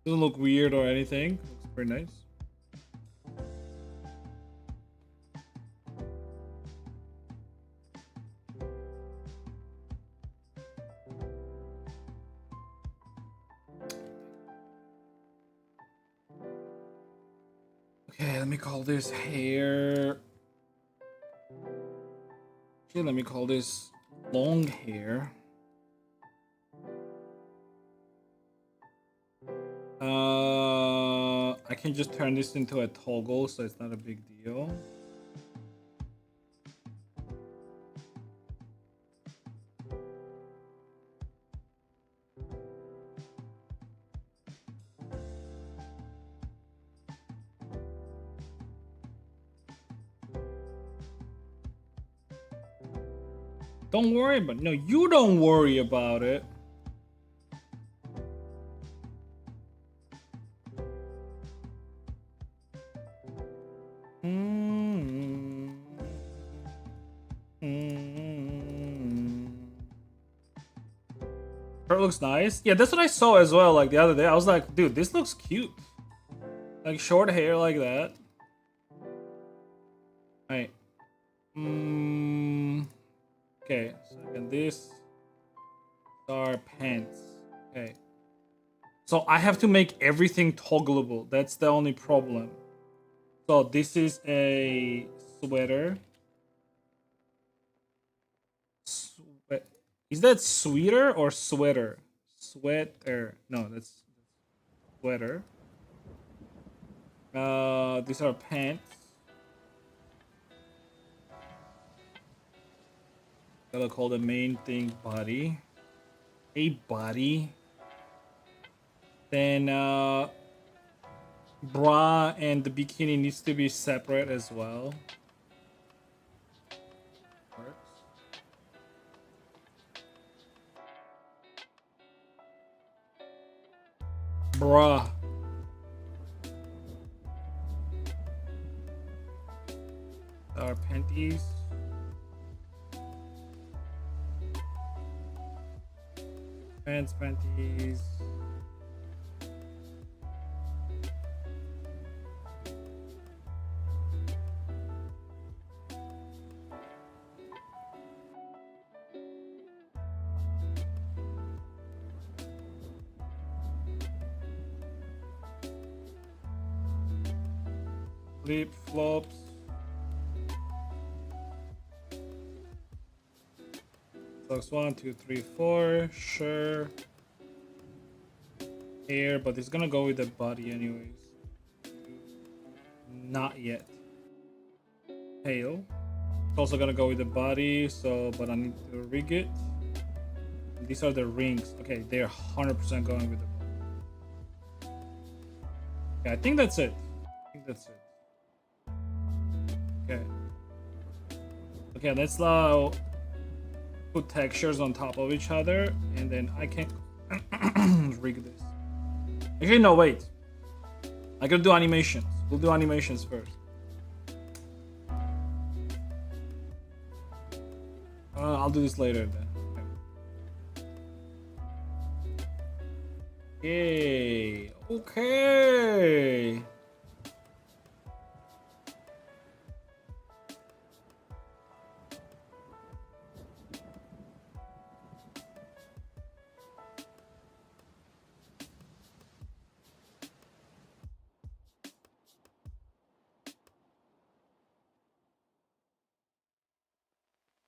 Doesn't look weird or anything. Looks pretty nice. Okay, let me call this hair. Okay, let me call this long hair. I can just turn this into a toggle, so it's not a big deal. Don't worry about it. No, you don't worry about it. It looks nice. Yeah, that's what I saw as well. Like the other day, I was like, dude, this looks cute. Like short hair like that. Right. Okay, so again, this are pants. Okay. So I have to make everything toggleable. That's the only problem. So this is a sweater. Is that sweater or sweater? Sweater. No, that's sweater. These are pants. Gotta call the main thing body. A body. Then bra and the bikini needs to be separate as well. Bra. Our panties. Pants, panties. Flip flops. Box 1, 2, 3, 4. Sure. Hair, but it's gonna go with the body anyways. Not yet. Tail. It's also gonna go with the body, so but I need to rig it. These are the rings. Okay, they're 100% going with the body. Okay, I think that's it. Okay. Okay, let's put textures on top of each other, and then I can rig this. Actually, no, wait. I gotta do animations. We'll do animations first. I'll do this later then. Okay. Okay.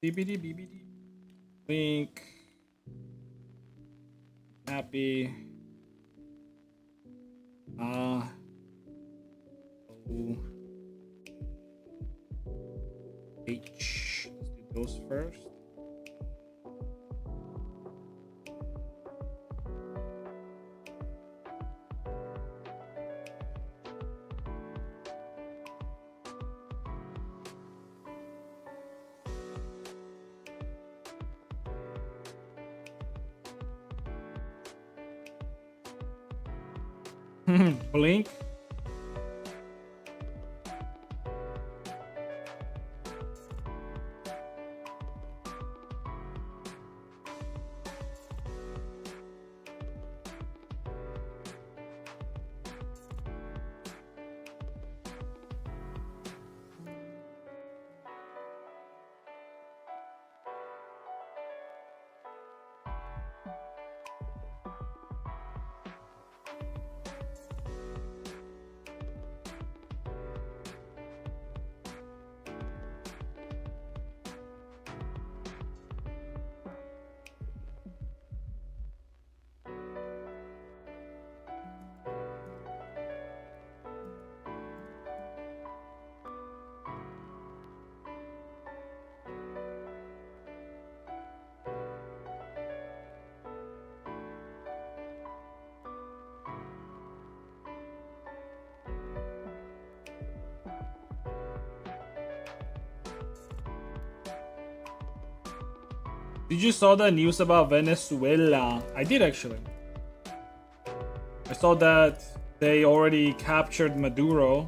BBD BBD. Link. Happy. O. H. Let's do those first. Blink. Did you saw the news about Venezuela? I did actually. I saw that they already captured Maduro,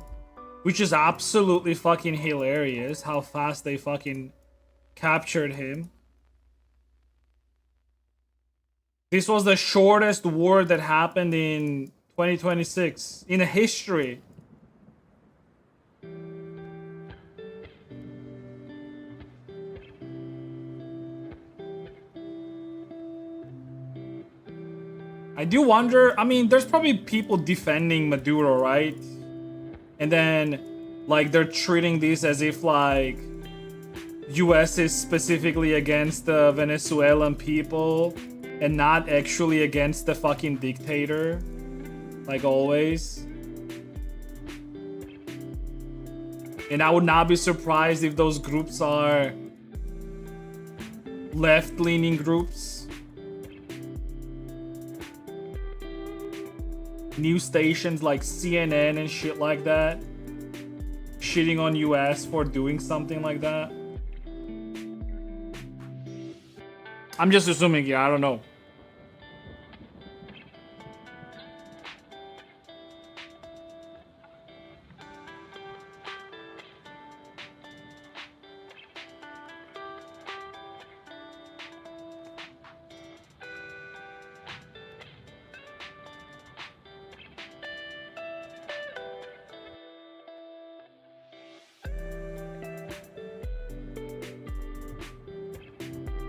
which is absolutely fucking hilarious how fast they fucking captured him. This was the shortest war that happened in 2026 in history. I do wonder, I mean, there's probably people defending Maduro, right? And then, like, they're treating this as if, like, US is specifically against the Venezuelan people and not actually against the fucking dictator, like always. And I would not be surprised if those groups are left-leaning groups. News stations like CNN and shit like that shitting on US for doing something like that. I'm just assuming here, I don't know.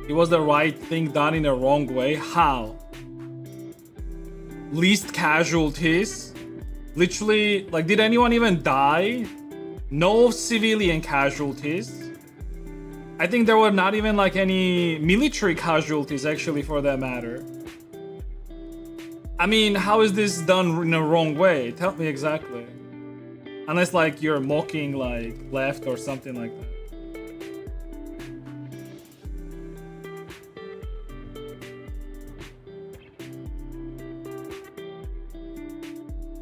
It was the right thing done in the wrong way. How? Least casualties? Literally, like, did anyone even die? No civilian casualties. I think there were not even like any military casualties actually for that matter. I mean, how is this done in a wrong way? Tell me exactly. Unless like you're mocking like left or something like that.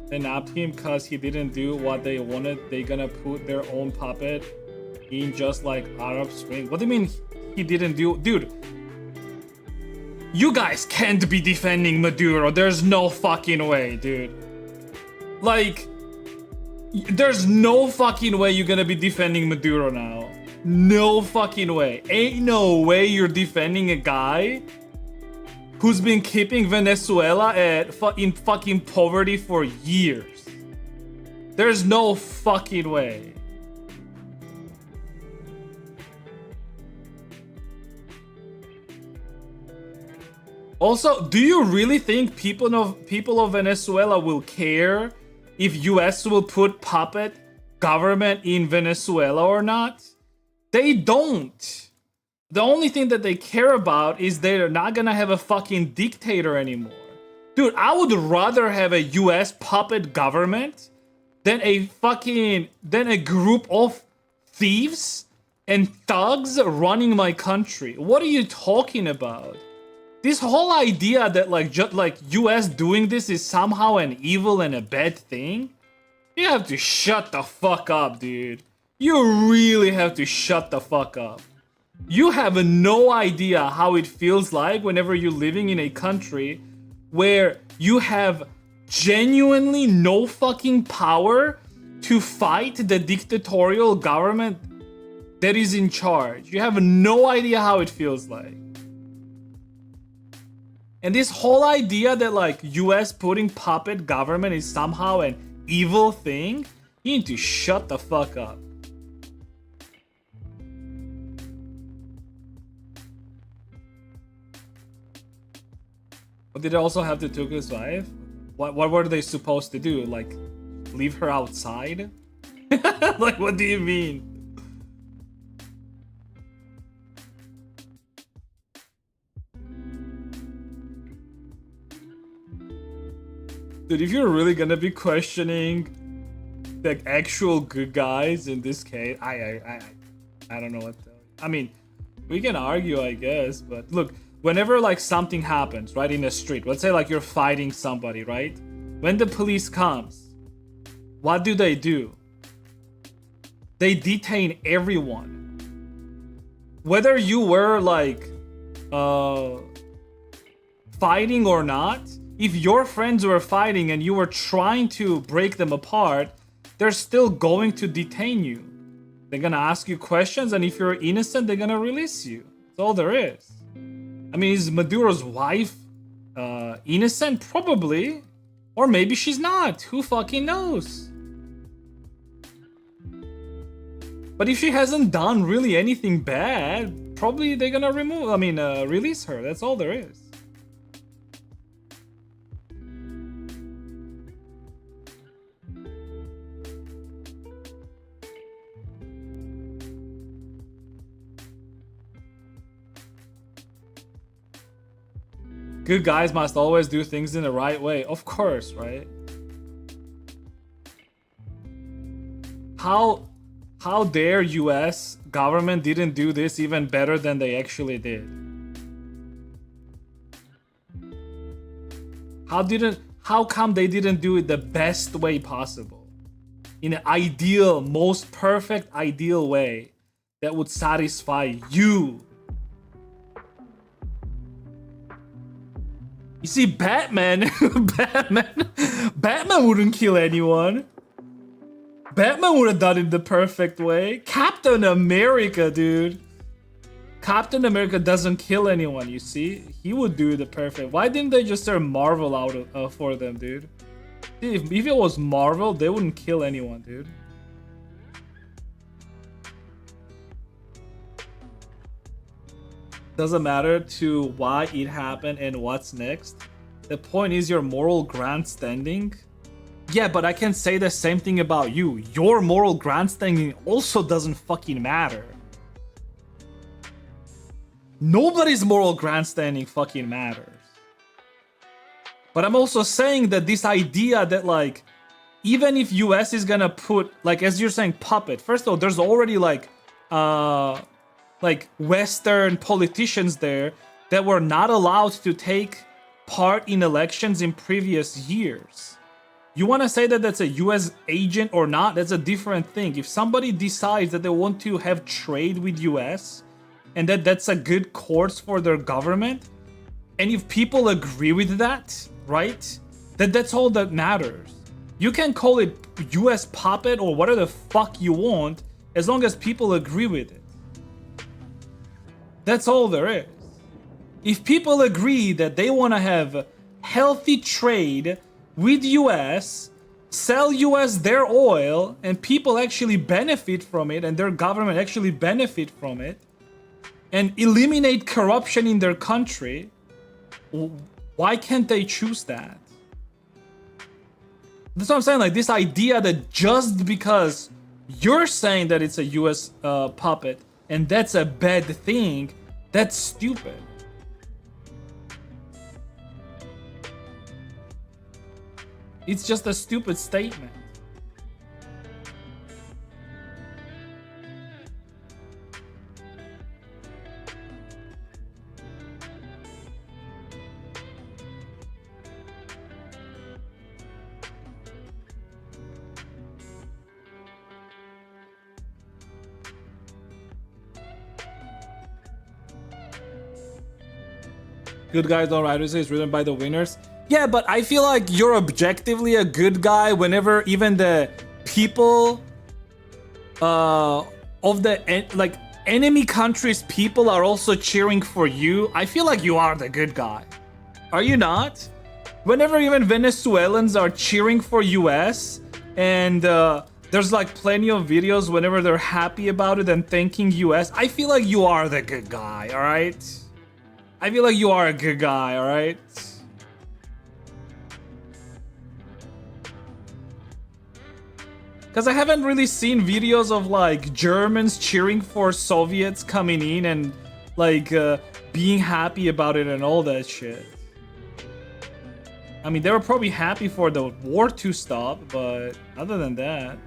They nabbed him cause he didn't do what they wanted. They gonna put their own puppet in just like Arab Spring. What do you mean he didn't do? Dude, you guys can't be defending Maduro. There's no fucking way, dude. Like, there's no fucking way you're gonna be defending Maduro now. No fucking way. Ain't no way you're defending a guy who's been keeping Venezuela in fucking poverty for years. There's no fucking way. Also, do you really think people of Venezuela will care if US will put puppet government in Venezuela or not? They don't. The only thing that they care about is they're not gonna have a fucking dictator anymore. Dude, I would rather have a US puppet government than a group of thieves and thugs running my country. What are you talking about? This whole idea that like US doing this is somehow an evil and a bad thing? You have to shut the fuck up, dude. You really have to shut the fuck up. You have no idea how it feels like whenever you're living in a country where you have genuinely no fucking power to fight the dictatorial government that is in charge. You have no idea how it feels like. And this whole idea that like US putting puppet government is somehow an evil thing, you need to shut the fuck up. But did they also have to take his wife? What were they supposed to do? Like, leave her outside? Like, what do you mean? Dude, if you're really gonna be questioning the actual good guys in this case, I don't know what to tell you. I mean, we can argue, I guess, but look, whenever like something happens, right, in the street, let's say like you're fighting somebody, right? When the police comes, what do? They detain everyone. Whether you were like fighting or not, if your friends were fighting and you were trying to break them apart, they're still going to detain you. They're gonna ask you questions, and if you're innocent, they're gonna release you. That's all there is. I mean, is Maduro's wife innocent? Probably. Or maybe she's not. Who fucking knows? But if she hasn't done really anything bad, probably they're gonna release her. That's all there is. Good guys must always do things in the right way. Of course, right? How dare US government didn't do this even better than they actually did? How come they didn't do it the best way possible? In an ideal, most perfect ideal way that would satisfy you. You see, Batman wouldn't kill anyone. Batman would have done it the perfect way. Captain America, dude. Captain America doesn't kill anyone, you see? He would do the perfect. Why didn't they just start Marvel out for them, dude? If it was Marvel, they wouldn't kill anyone, dude. Doesn't matter to why it happened and what's next. The point is your moral grandstanding. Yeah, but I can say the same thing about you. Your moral grandstanding also doesn't fucking matter. Nobody's moral grandstanding fucking matters. But I'm also saying that this idea that like, even if US is gonna put, like, as you're saying, puppet. First of all, there's already like Western politicians there that were not allowed to take part in elections in previous years. You want to say that that's a US agent or not? That's a different thing. If somebody decides that they want to have trade with US and that that's a good course for their government, and if people agree with that, right? That's all that matters. You can call it US puppet or whatever the fuck you want as long as people agree with it. That's all there is. If people agree that they want to have healthy trade with US, sell US their oil, and people actually benefit from it, and their government actually benefit from it, and eliminate corruption in their country, why can't they choose that? That's what I'm saying, like this idea that just because you're saying that it's a US puppet and that's a bad thing, that's stupid. It's just a stupid statement. Good guys don't write is written by the winners. Yeah, but I feel like you're objectively a good guy whenever even the people of the like enemy countries' people are also cheering for you. I feel like you are the good guy. Are you not? Whenever even Venezuelans are cheering for US and there's like plenty of videos whenever they're happy about it and thanking US, I feel like you are the good guy, all right? I feel like you are a good guy, all right? Because I haven't really seen videos of like Germans cheering for Soviets coming in and like being happy about it and all that shit. I mean, they were probably happy for the war to stop, but other than that,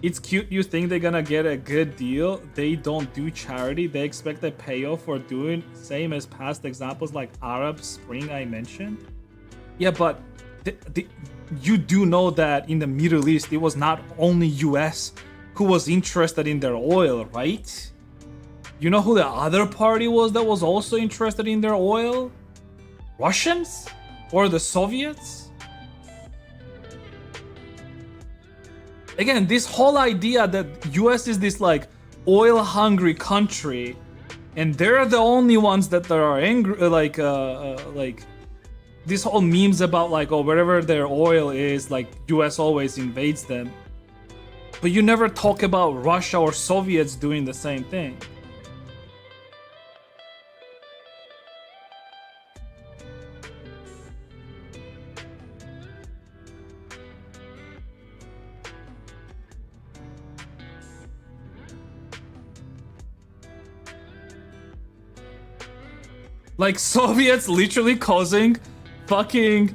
it's cute you think they're gonna get a good deal. They don't do charity. They expect a payoff for doing same as past examples like Arab Spring I mentioned. Yeah, but you do know that in the Middle East, it was not only US who was interested in their oil, right? You know who the other party was that was also interested in their oil? Russians? Or the Soviets? Again, this whole idea that US is this like oil-hungry country, and they're the only ones that are angry, like this whole memes about like, oh, wherever their oil is, like US always invades them. But you never talk about Russia or Soviets doing the same thing. Like Soviets literally causing fucking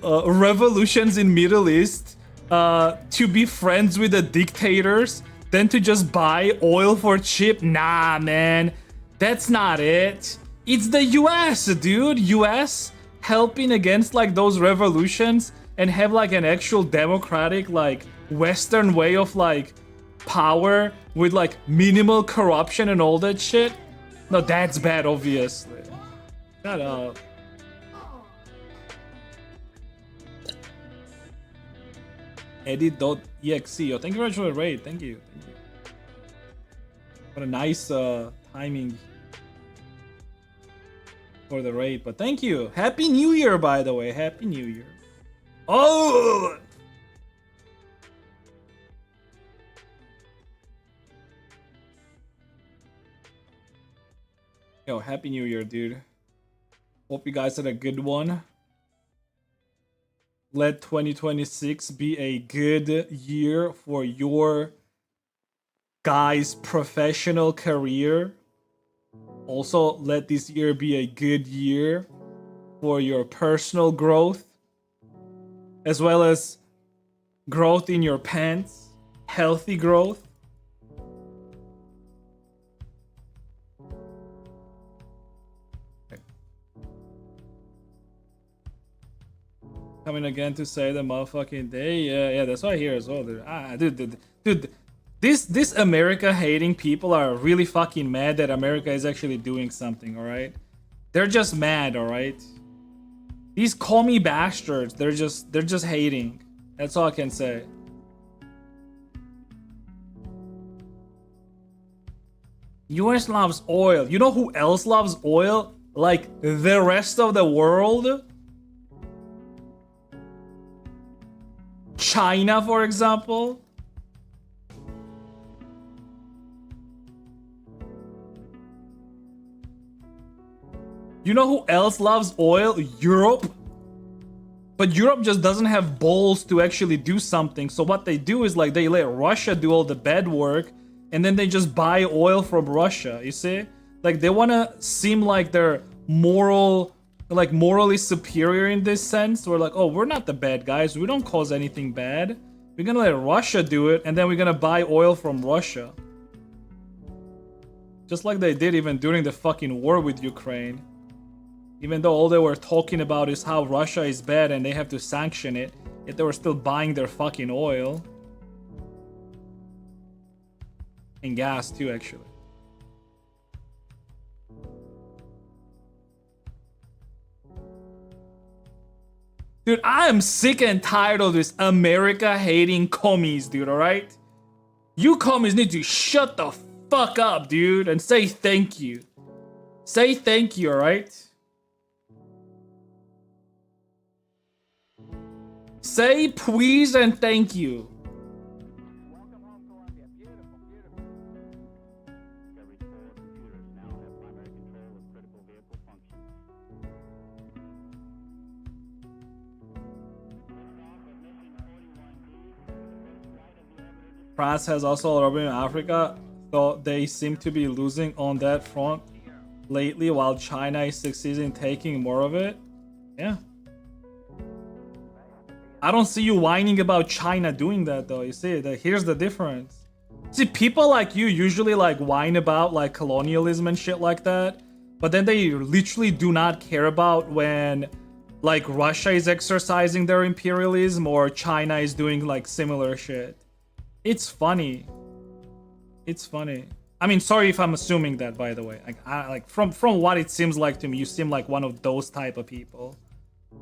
revolutions in Middle East to be friends with the dictators, then to just buy oil for cheap. Nah, man, that's not it. It's the US, dude. US helping against like those revolutions and have like an actual democratic like Western way of like power with like minimal corruption and all that shit. No, that's bad, obviously. Shut up. Edit.exe. Yo, thank you very much for the raid. Thank you. Thank you. What a nice timing for the raid. But thank you. Happy New Year, by the way. Happy New Year. Oh! Yo, Happy New Year, dude. Hope you guys had a good one. Let 2026 be a good year for your guy's professional career. Also, let this year be a good year for your personal growth, as well as growth in your pants, healthy growth. Coming again to say the motherfucking day. Yeah, that's what I hear as well, dude. Dude, this America hating people are really fucking mad that America is actually doing something, alright? They're just mad, alright? These commie bastards, they're just hating. That's all I can say. US loves oil. You know who else loves oil? Like the rest of the world? China, for example. You know who else loves oil? Europe. But Europe just doesn't have balls to actually do something. So what they do is like they let Russia do all the bad work, and then they just buy oil from Russia, you see? Like they want to seem like they're morally superior in this sense. We're like, oh, we're not the bad guys. We don't cause anything bad. We're gonna let Russia do it, and then we're gonna buy oil from Russia. Just like they did even during the fucking war with Ukraine. Even though all they were talking about is how Russia is bad and they have to sanction it, yet they were still buying their fucking oil. And gas too, actually. Dude, I am sick and tired of this America hating commies, dude, alright? You commies need to shut the fuck up, dude, and say thank you. Say thank you, alright? Say please and thank you. Welcome home, Columbia. Beautiful, beautiful. Discovery's 4 computers now have primary control of critical vehicle functions. Liftoff of mission 41D. France has also a robbery in Africa, though they seem to be losing on that front lately, while China is succeeding in taking more of it. Yeah. I don't see you whining about China doing that though. You see, here's the difference. See, people like you usually like whine about like colonialism and shit like that, but then they literally do not care about when like Russia is exercising their imperialism or China is doing like similar shit. It's funny. It's funny. I mean, sorry if I'm assuming that, by the way. Like from what it seems like to me, you seem like one of those type of people.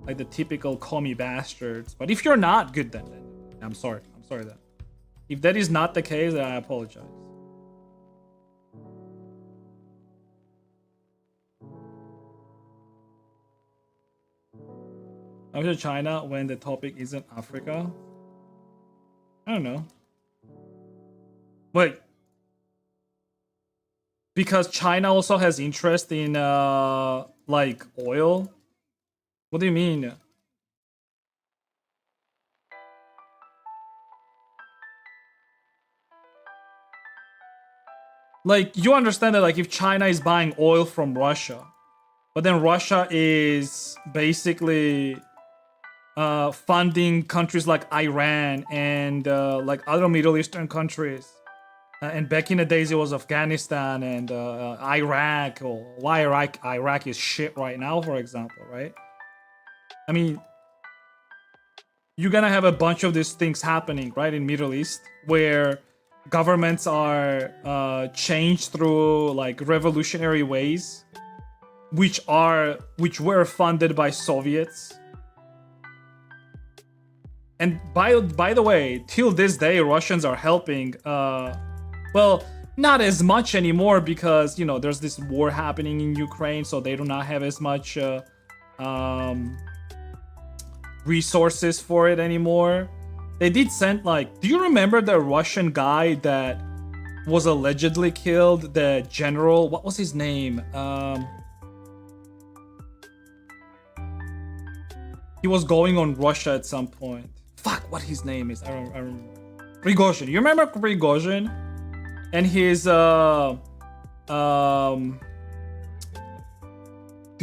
Like the typical commie bastards. But if you're not, good then. I'm sorry. I'm sorry then. If that is not the case, then I apologize. I'm to China when the topic isn't Africa. I don't know. Wait. Because China also has interest in like oil. What do you mean? Like, you understand that like if China is buying oil from Russia, but then Russia is basically funding countries like Iran and like other Middle Eastern countries. And back in the days, it was Afghanistan and Iraq, or why Iraq is shit right now, for example, right? I mean, you're gonna have a bunch of these things happening, right, in Middle East, where governments are changed through like revolutionary ways, which were funded by Soviets. And by the way, till this day, Russians are helping. Well, not as much anymore because, you know, there's this war happening in Ukraine, so they do not have as much resources for it anymore. They did send, like, do you remember the Russian guy that was allegedly killed? The general, what was his name? He was going on Russia at some point. Fuck, what his name is? I don't remember. Prigozhin. You remember Prigozhin? and his do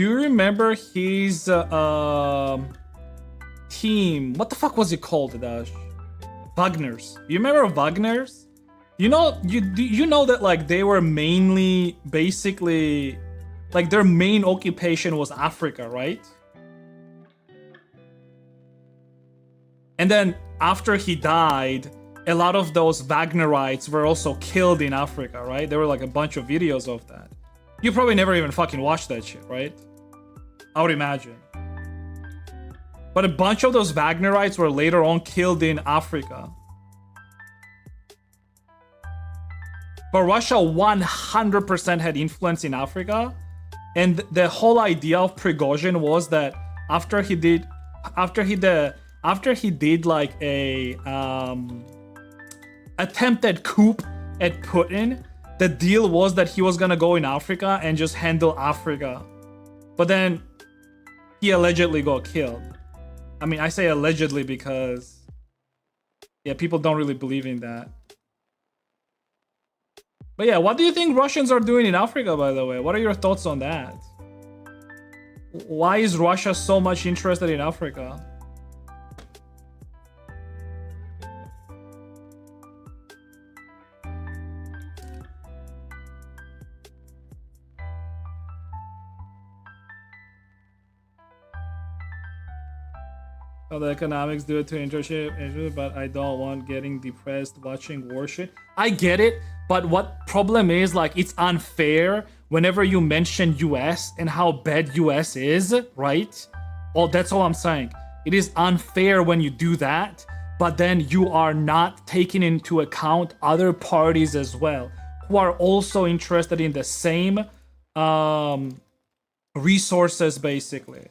you remember his team? What the fuck was it called, Dash? Wagner's. You remember Wagner's? You know that like they were mainly basically like their main occupation was Africa, right? And then after he died, a lot of those Wagnerites were also killed in Africa, right? There were like a bunch of videos of that. You probably never even fucking watched that shit, right? I would imagine. But a bunch of those Wagnerites were later on killed in Africa. But Russia 100% had influence in Africa. And the whole idea of Prigozhin was that after he did like a attempted coup at Putin, the deal was that he was gonna go in Africa and just handle Africa. But then he allegedly got killed. I mean, I say allegedly because yeah, people don't really believe in that. But yeah, what do you think Russians are doing in Africa, by the way? What are your thoughts on that? Why is Russia so much interested in Africa? Oh, the economics do it to internship, but I don't want getting depressed watching war shit. I get it, but what problem is like it's unfair whenever you mention US and how bad US is, right? Well, that's all I'm saying. It is unfair when you do that, but then you are not taking into account other parties as well who are also interested in the same resources, basically.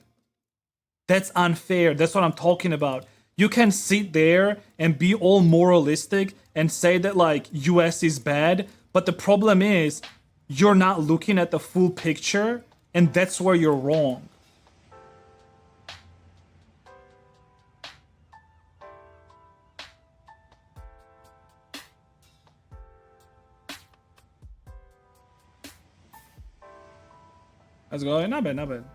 That's unfair. That's what I'm talking about. You can sit there and be all moralistic and say that like US is bad, but the problem is you're not looking at the full picture, and that's where you're wrong. Let's go. Not bad, not bad.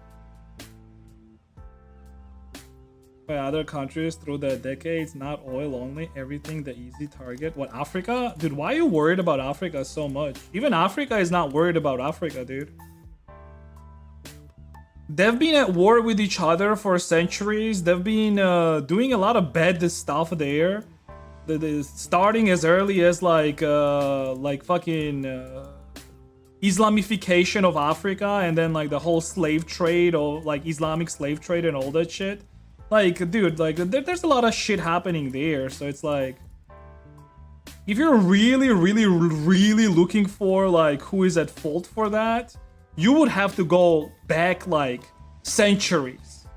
By other countries through the decades, not oil only, everything the easy target. What, Africa? Dude, why are you worried about Africa so much? Even Africa is not worried about Africa, dude. They've been at war with each other for centuries. They've been doing a lot of bad stuff there. Starting as early as like fucking Islamification of Africa, and then like the whole slave trade or like Islamic slave trade and all that shit. Like, dude, like, there's a lot of shit happening there, so it's like... If you're really, really, really looking for, like, who is at fault for that, you would have to go back, like, centuries.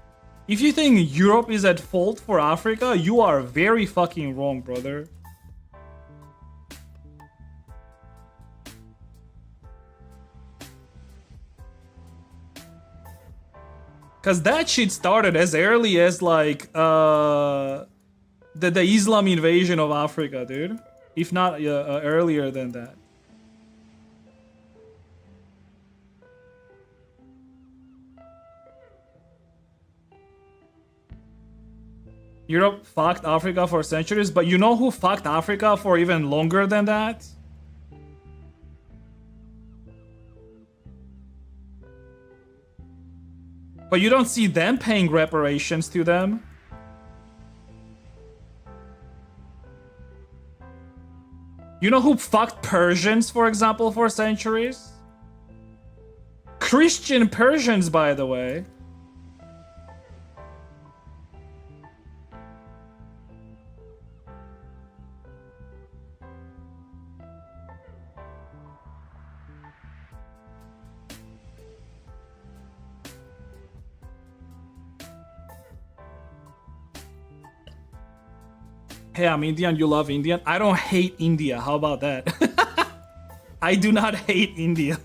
If you think Europe is at fault for Africa, you are very fucking wrong, brother. Cause that shit started as early as like the Islam invasion of Africa, dude. If not earlier than that. Europe fucked Africa for centuries, but you know who fucked Africa for even longer than that? But you don't see them paying reparations to them. You know who fucked Persians, for example, for centuries? Christian Persians, by the way. Hey, I'm Indian, you love Indian. I don't hate India. How about that? I do not hate India.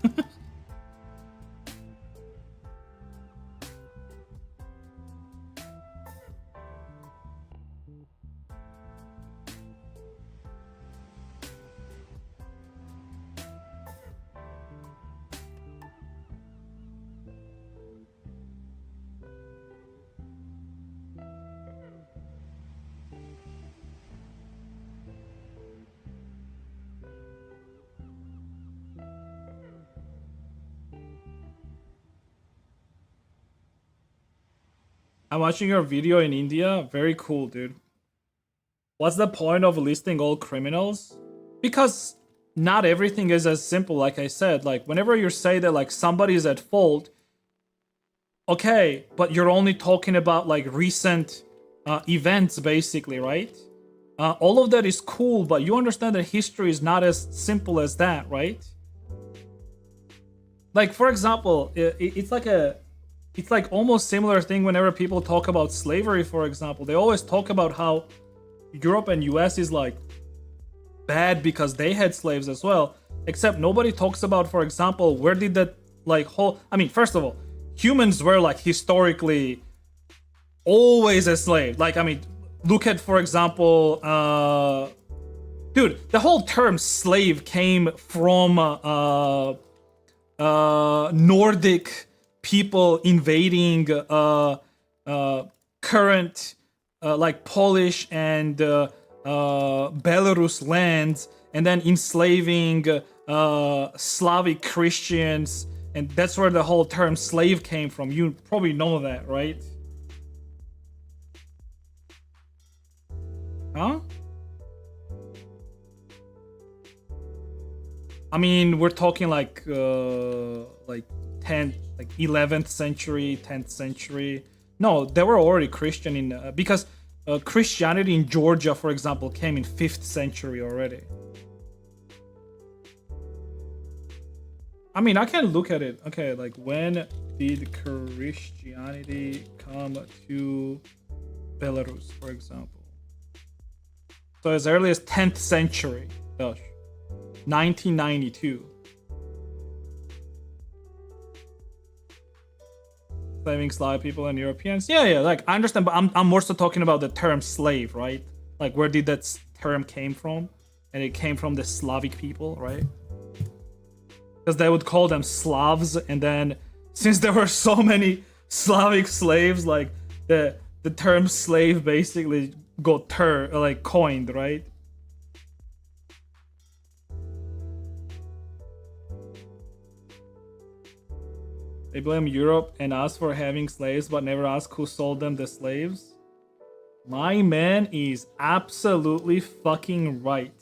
I'm watching your video in India. Very cool, dude. What's the point of listing all criminals? Because not everything is as simple, like I said. Like, whenever you say that, like, somebody is at fault, okay, but you're only talking about, like, recent events, basically, right? All of that is cool, but you understand that history is not as simple as that, right? Like, for example, it's like almost similar thing whenever people talk about slavery, for example. They always talk about how Europe and US is like bad because they had slaves as well. Except nobody talks about, for example, where did that like whole I mean, first of all, humans were like historically always a slave. Like, I mean, look at, for example, dude, the whole term slave came from Nordic people invading current like Polish and Belarus lands, and then enslaving Slavic Christians, and that's where the whole term slave came from. You probably know that, right? Huh? I mean, we're talking like 10th, like 11th century, 10th century. No, they were already Christian in because Christianity in Georgia, for example, came in 5th century already. I mean, I can look at it. Okay, like, when did Christianity come to Belarus, for example? So as early as 10th century, 1992. Slaving Slavic people and Europeans. Yeah, like, I understand, but I'm more so talking about the term slave, right? Like, where did that term came from? And it came from the Slavic people, right? Because they would call them Slavs, and then since there were so many Slavic slaves, like the term slave basically got coined, right? They blame Europe and us for having slaves, but never ask who sold them the slaves. My man is absolutely fucking right.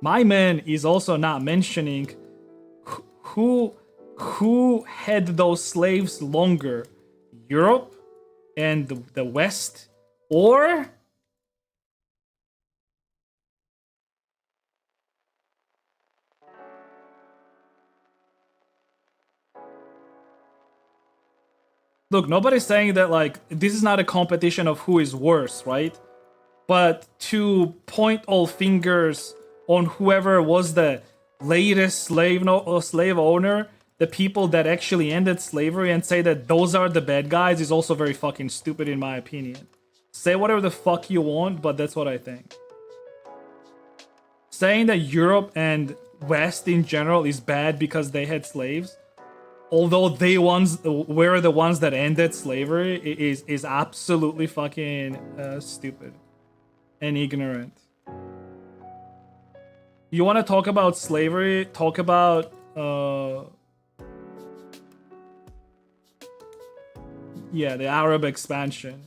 My man is also not mentioning who had those slaves longer, Europe and the West, or look, nobody's saying that, like, this is not a competition of who is worse, right? But to point all fingers on whoever was the latest slave owner, the people that actually ended slavery, and say that those are the bad guys is also very fucking stupid, in my opinion. Say whatever the fuck you want, but that's what I think. Saying that Europe and West in general is bad because they had slaves, although they were the ones that ended slavery, is absolutely fucking stupid and ignorant. You want to talk about slavery? Talk about yeah, the Arab expansion.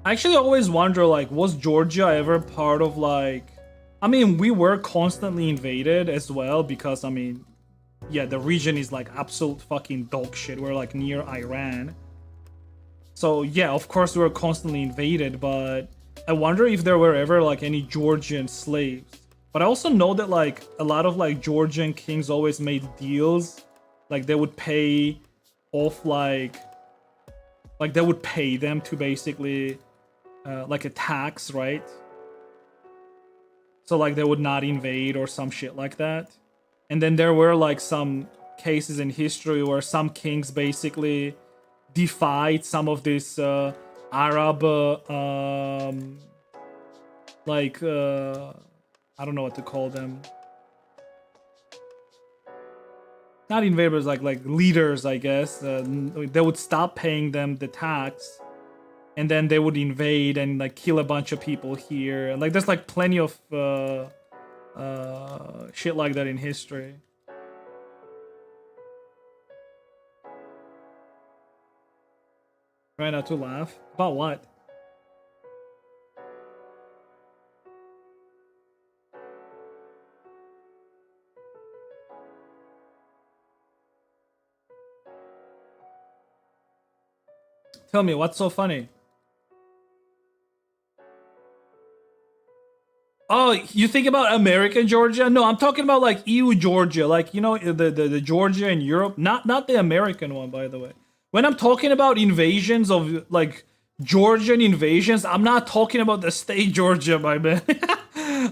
I actually always wonder, like, was Georgia ever part of, like, I mean, we were constantly invaded as well, because, I mean, yeah, the region is like absolute fucking dog shit. We're like near Iran. So yeah, of course we were constantly invaded, but I wonder if there were ever like any Georgian slaves. But I also know that like a lot of like Georgian kings always made deals, like they would pay off like they would pay them to basically like a tax, right? So like they would not invade or some shit like that. And then there were like some cases in history where some kings basically defied some of these Arab like I don't know what to call them. Not invaders, like leaders, I guess. They would stop paying them the tax, and then they would invade and like kill a bunch of people here. And like there's like plenty of shit like that in history. Try not to laugh. About what? Tell me, what's so funny? Oh, you think about American Georgia? No, I'm talking about like EU Georgia, like you know the Georgia in Europe, not the American one, by the way. When I'm talking about invasions of like Georgian invasions, I'm not talking about the state Georgia, my man.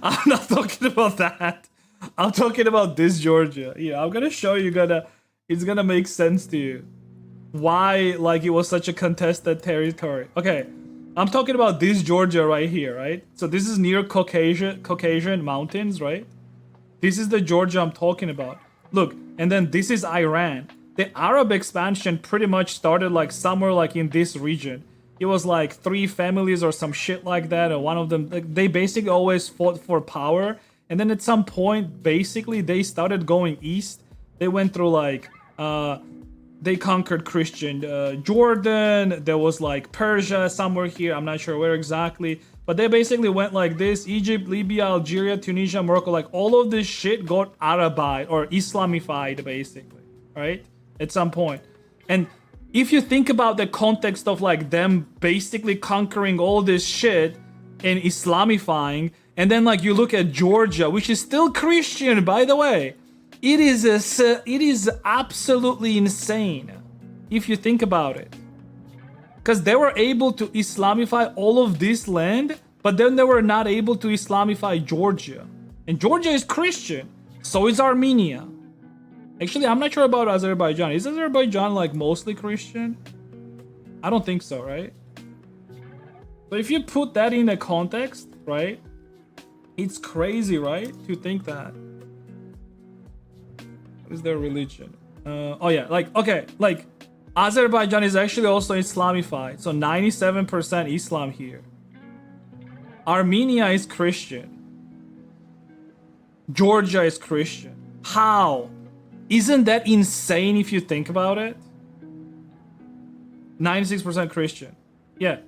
I'm not talking about that. I'm talking about this Georgia. Yeah, I'm gonna show you. It's gonna make sense to you why like it was such a contested territory. Okay, I'm talking about this Georgia right here, right? So this is near Caucasian mountains, right? This is the Georgia I'm talking about. Look, and then this is Iran. The Arab expansion pretty much started like somewhere like in this region. It was like 3 families or some shit like that, and one of them like, they basically always fought for power. And then at some point, basically they started going east. They went through like they conquered Christian Jordan. There was like Persia somewhere here. I'm not sure where exactly. But they basically went like this. Egypt, Libya, Algeria, Tunisia, Morocco. Like all of this shit got Arabized or Islamified basically. Right? At some point. And if you think about the context of like them basically conquering all this shit and Islamifying. And then like you look at Georgia, which is still Christian by the way. It is absolutely insane if you think about it. Because they were able to Islamify all of this land, but then they were not able to Islamify Georgia. And Georgia is Christian, so is Armenia. Actually, I'm not sure about Azerbaijan. Is Azerbaijan like mostly Christian? I don't think so, right? So if you put that in a context, right? It's crazy, right? To think that. Is their religion? Oh yeah, like okay, like Azerbaijan is actually also Islamified, so 97% Islam here. Armenia is Christian. Georgia is Christian. How? Isn't that insane if you think about it? 96% Christian. Yeah.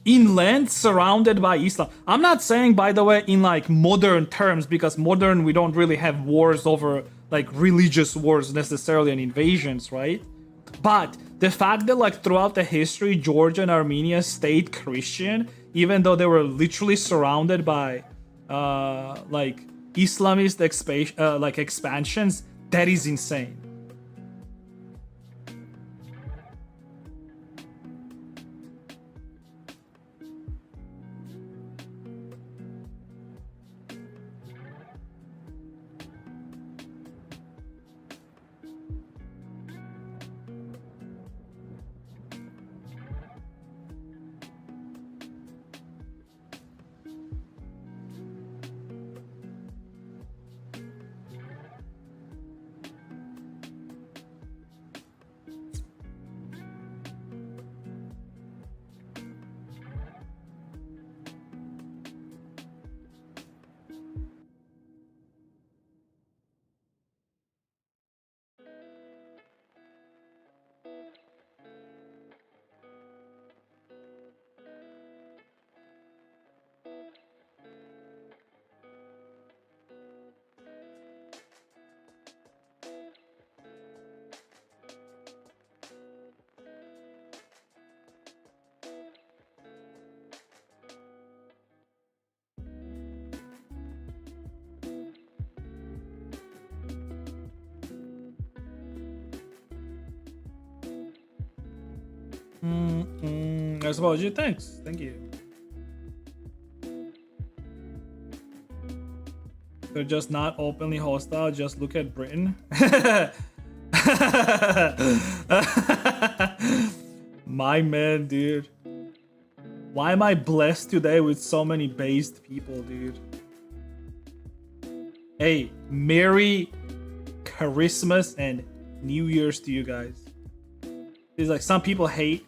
Inland surrounded by Islam. I'm not saying, by the way, in like modern terms, because modern we don't really have wars over like religious wars necessarily and invasions, right? But the fact that like throughout the history Georgia and Armenia stayed Christian, even though they were literally surrounded by like Islamist expansions, that is insane. I suppose you. Thanks. Thank you. They're just not openly hostile. Just look at Britain. My man, dude. Why am I blessed today with so many based people, dude? Hey, Merry Christmas and New Year's to you guys. It's like some people hate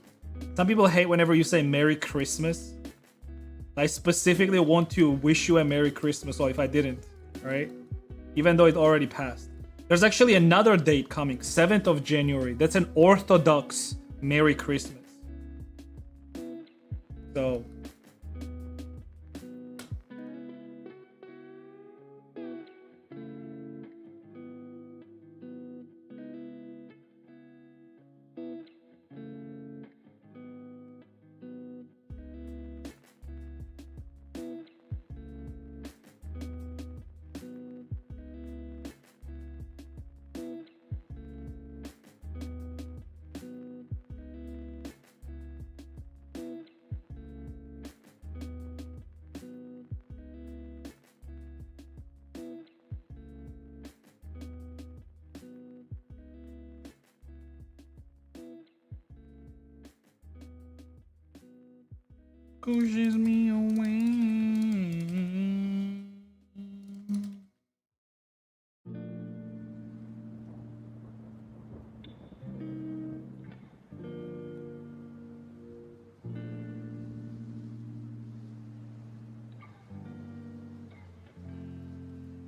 whenever you say Merry Christmas. I specifically want to wish you a Merry Christmas, or if I didn't, right? Even though it already passed. There's actually another date coming, 7th of January. That's an Orthodox Merry Christmas. So pushes me away.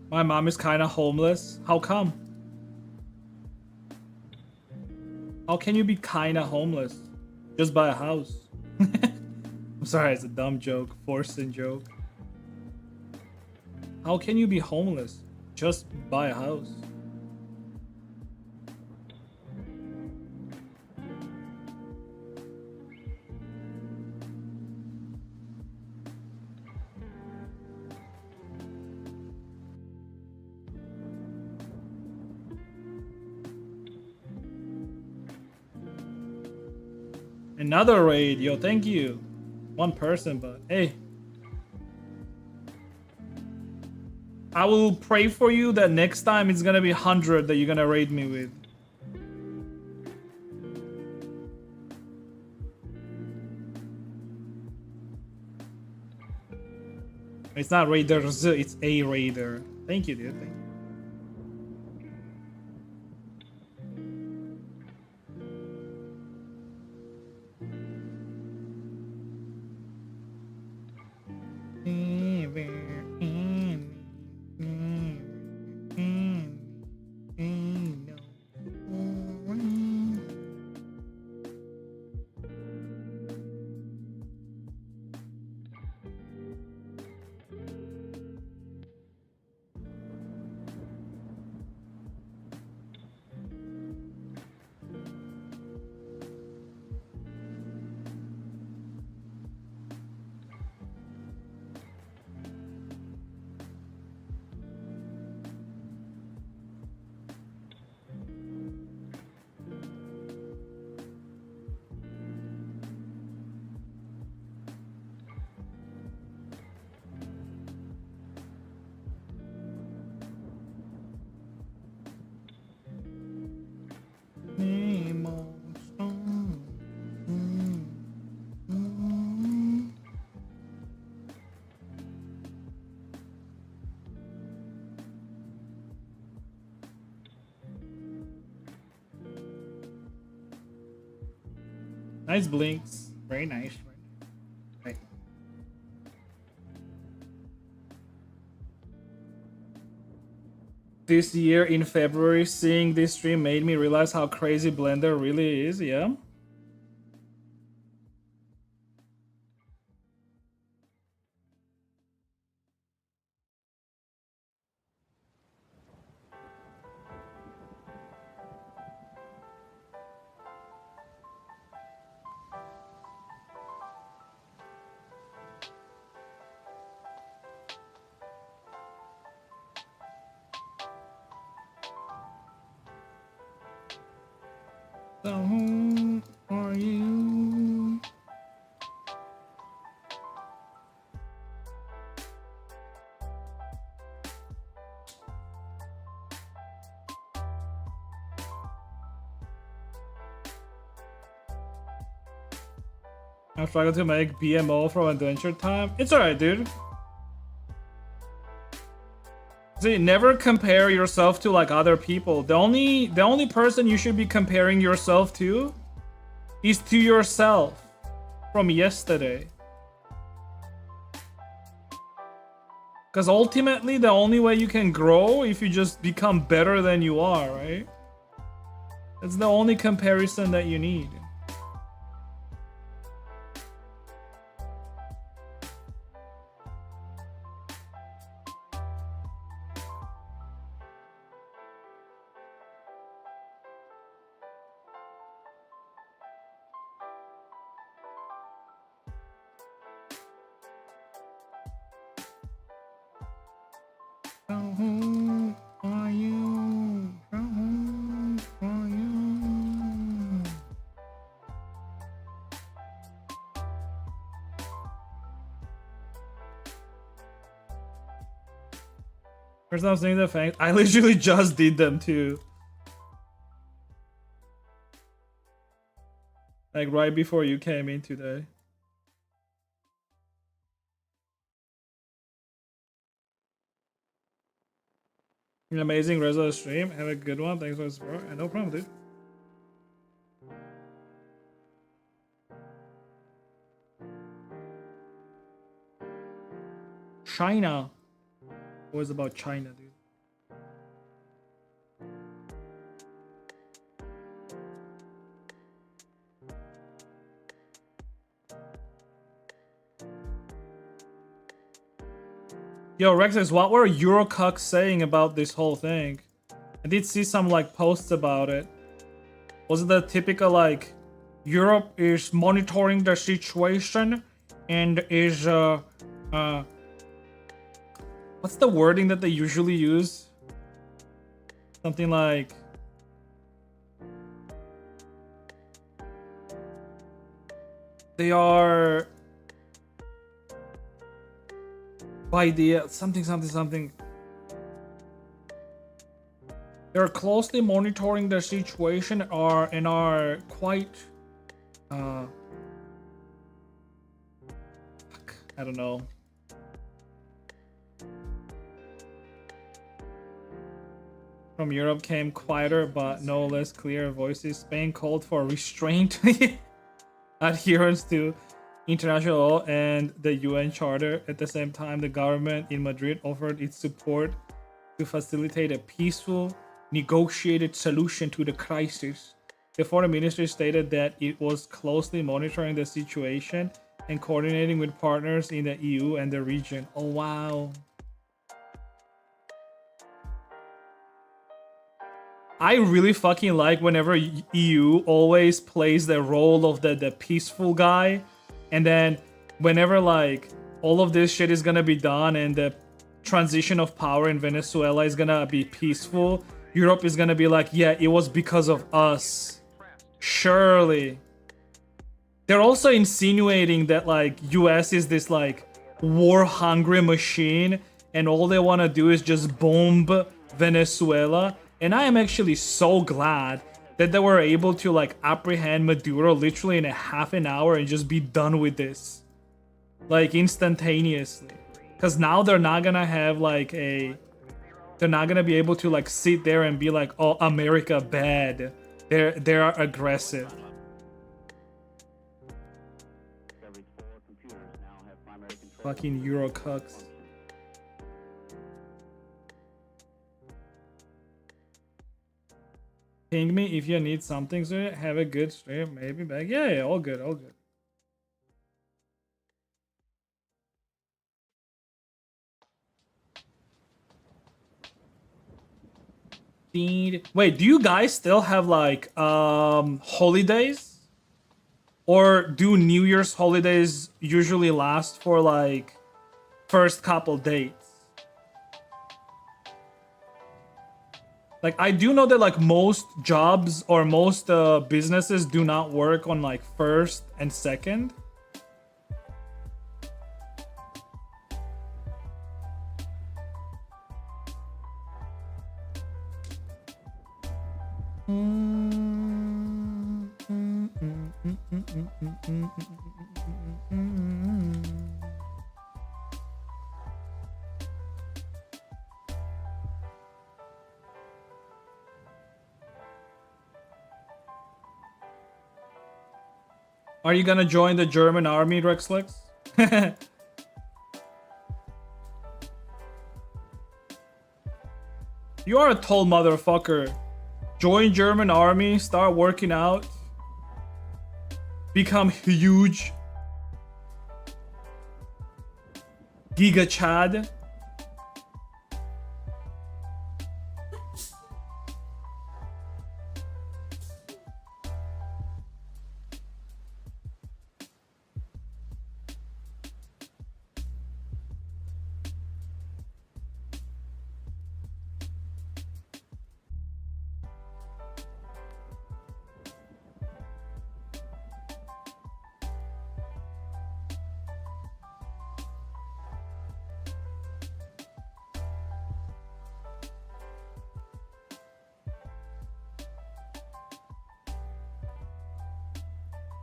My mom is kind of homeless. How come? How can you be kind of homeless? Just buy a house. I'm sorry, it's a dumb joke, forced joke. How can you be homeless? Just buy a house. Another raid, yo, thank you. One person, but hey. I will pray for you that next time it's gonna be 100 that you're gonna raid me with. It's not raiders, it's a raider. Thank you, dude. Thank you. Nice blinks. Very nice. Right. This year in February, seeing this stream made me realize how crazy Blender really is, yeah? So who are you? I struggled to make BMO from Adventure Time. It's alright, dude. See, never compare yourself to like other people. The only person you should be comparing yourself to is to yourself from yesterday. Because ultimately, the only way you can grow if you just become better than you are, right? That's the only comparison that you need. First time saying the thanks. I literally just did them too. Like right before you came in today. An amazing rest of the stream. Have a good one. Thanks for the support. No problem, dude. China. What was about China, dude? Yo, Rexes, what were Eurocucks saying about this whole thing? I did see some like posts about it. Was it the typical like Europe is monitoring the situation and is what's the wording that they usually use? Something like they are by the something. They're closely monitoring the situation and are quite fuck, I don't know. From Europe came quieter but no less clear voices. Spain called for restraint adherence to international law and the UN Charter. At the same time, the government in Madrid offered its support to facilitate a peaceful, negotiated solution to the crisis. The foreign ministry stated that it was closely monitoring the situation and coordinating with partners in the EU and the region. Oh, wow. I really fucking like whenever EU always plays the role of the peaceful guy, and then whenever like all of this shit is gonna be done and the transition of power in Venezuela is gonna be peaceful, Europe is gonna be like, yeah, it was because of us. Surely. They're also insinuating that like US is this like war-hungry machine and all they wanna do is just bomb Venezuela. And I am actually so glad that they were able to like apprehend Maduro literally in a half an hour and just be done with this. Like instantaneously. Because now they're not gonna have like they're not gonna be able to like sit there and be like, oh, America bad. They're aggressive. Fucking Eurocucks. Ping me if you need something, so have a good stream, maybe back. Yeah, all good, all good. Wait, do you guys still have like holidays? Or do New Year's holidays usually last for like first couple dates? Like I do know that like most jobs or most businesses do not work on like first and second. Are you gonna join the German army, Rexlex? You are a tall motherfucker. Join German army, start working out, become huge. Giga Chad.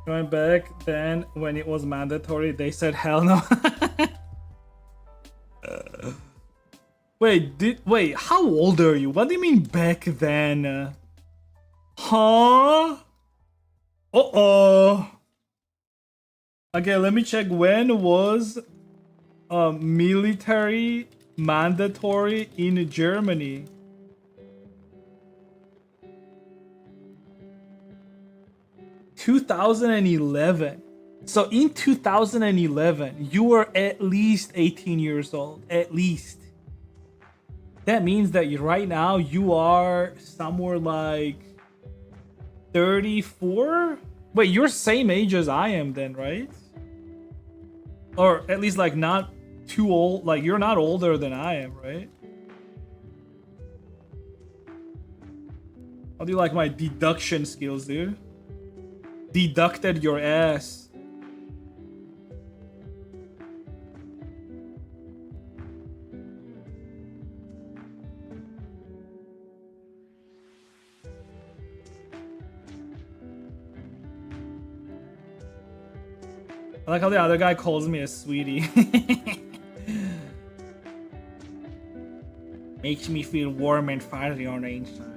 Going back then when it was mandatory, they said hell no. Wait, how old are you? What do you mean back then? Huh? Uh-oh. Okay, let me check. When was military mandatory in Germany? (2011). So in 2011, you were at least 18 years old. At least. That means that right now you are somewhere like 34? Wait, you're same age as I am then, right? Or at least like not too old. Like you're not older than I am, right? How do you like my deduction skills, dude? Deducted your ass. I like how the other guy calls me a sweetie. Makes me feel warm and fuzzy on the inside.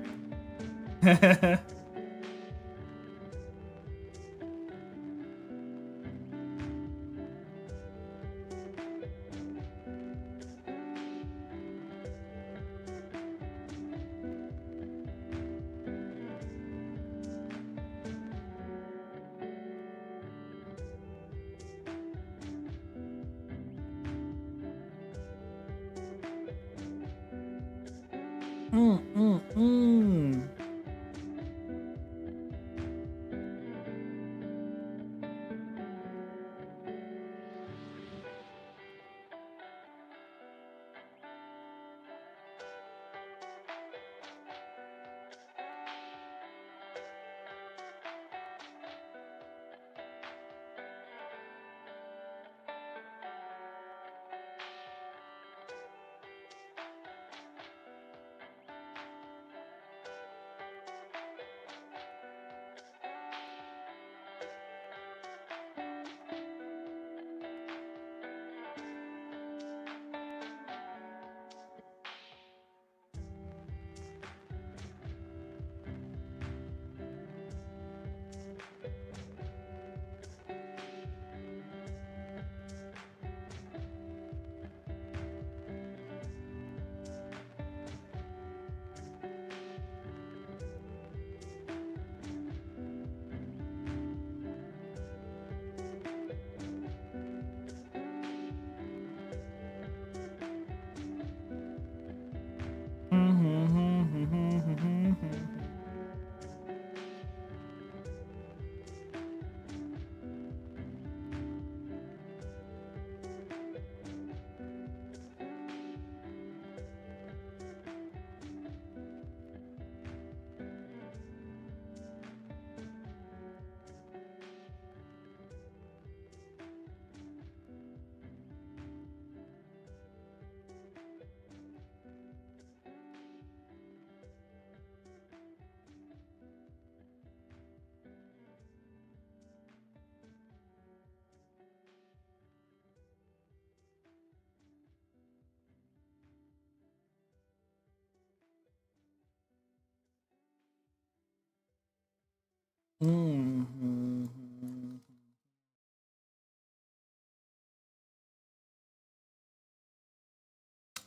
Mhm.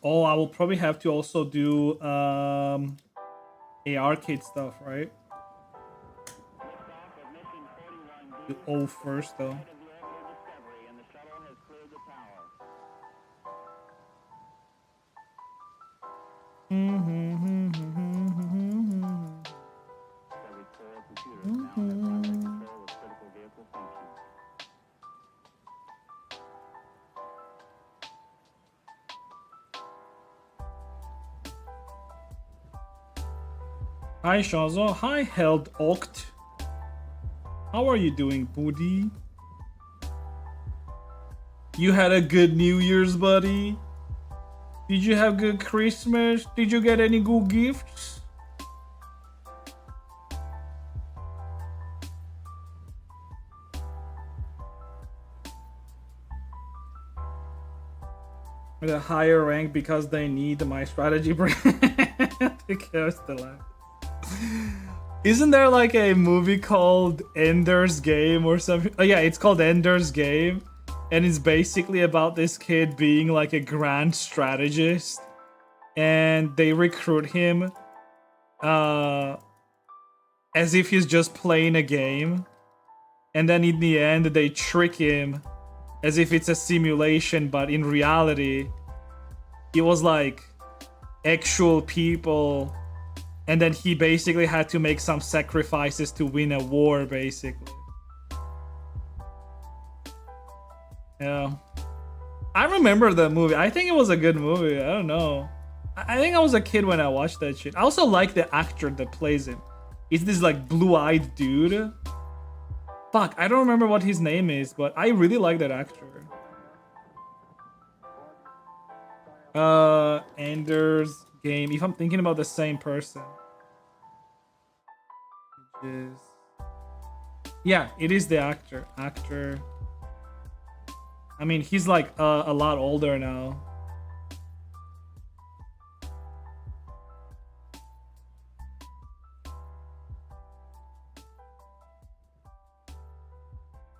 Oh, I will probably have to also do a arcade stuff, right? Liftoff of mission 41B. Do O first though. Site of the orbital discovery, and the shuttle has cleared the tower. Discovery's core computers now have primary control of critical vehicle functions. Hi Shazo. Hi Held Oct. How are you doing, buddy? You had a good New Year's, buddy? Did you have good Christmas? Did you get any good gifts? With a higher rank because they need my strategy brain. Because the laugh. Isn't there like a movie called Ender's Game or something? Oh yeah, it's called Ender's Game. And it's basically about this kid being like a grand strategist. And they recruit him as if he's just playing a game. And then in the end, they trick him as if it's a simulation, but in reality, it was like actual people. And then he basically had to make some sacrifices to win a war, basically. Yeah. I remember the movie. I think it was a good movie. I don't know. I think I was a kid when I watched that shit. I also like the actor that plays him. It's this like blue-eyed dude. Fuck, I don't remember what his name is, but I really like that actor. Ender's Game. If I'm thinking about the same person. Yeah, it is the actor. I mean, he's like a lot older now.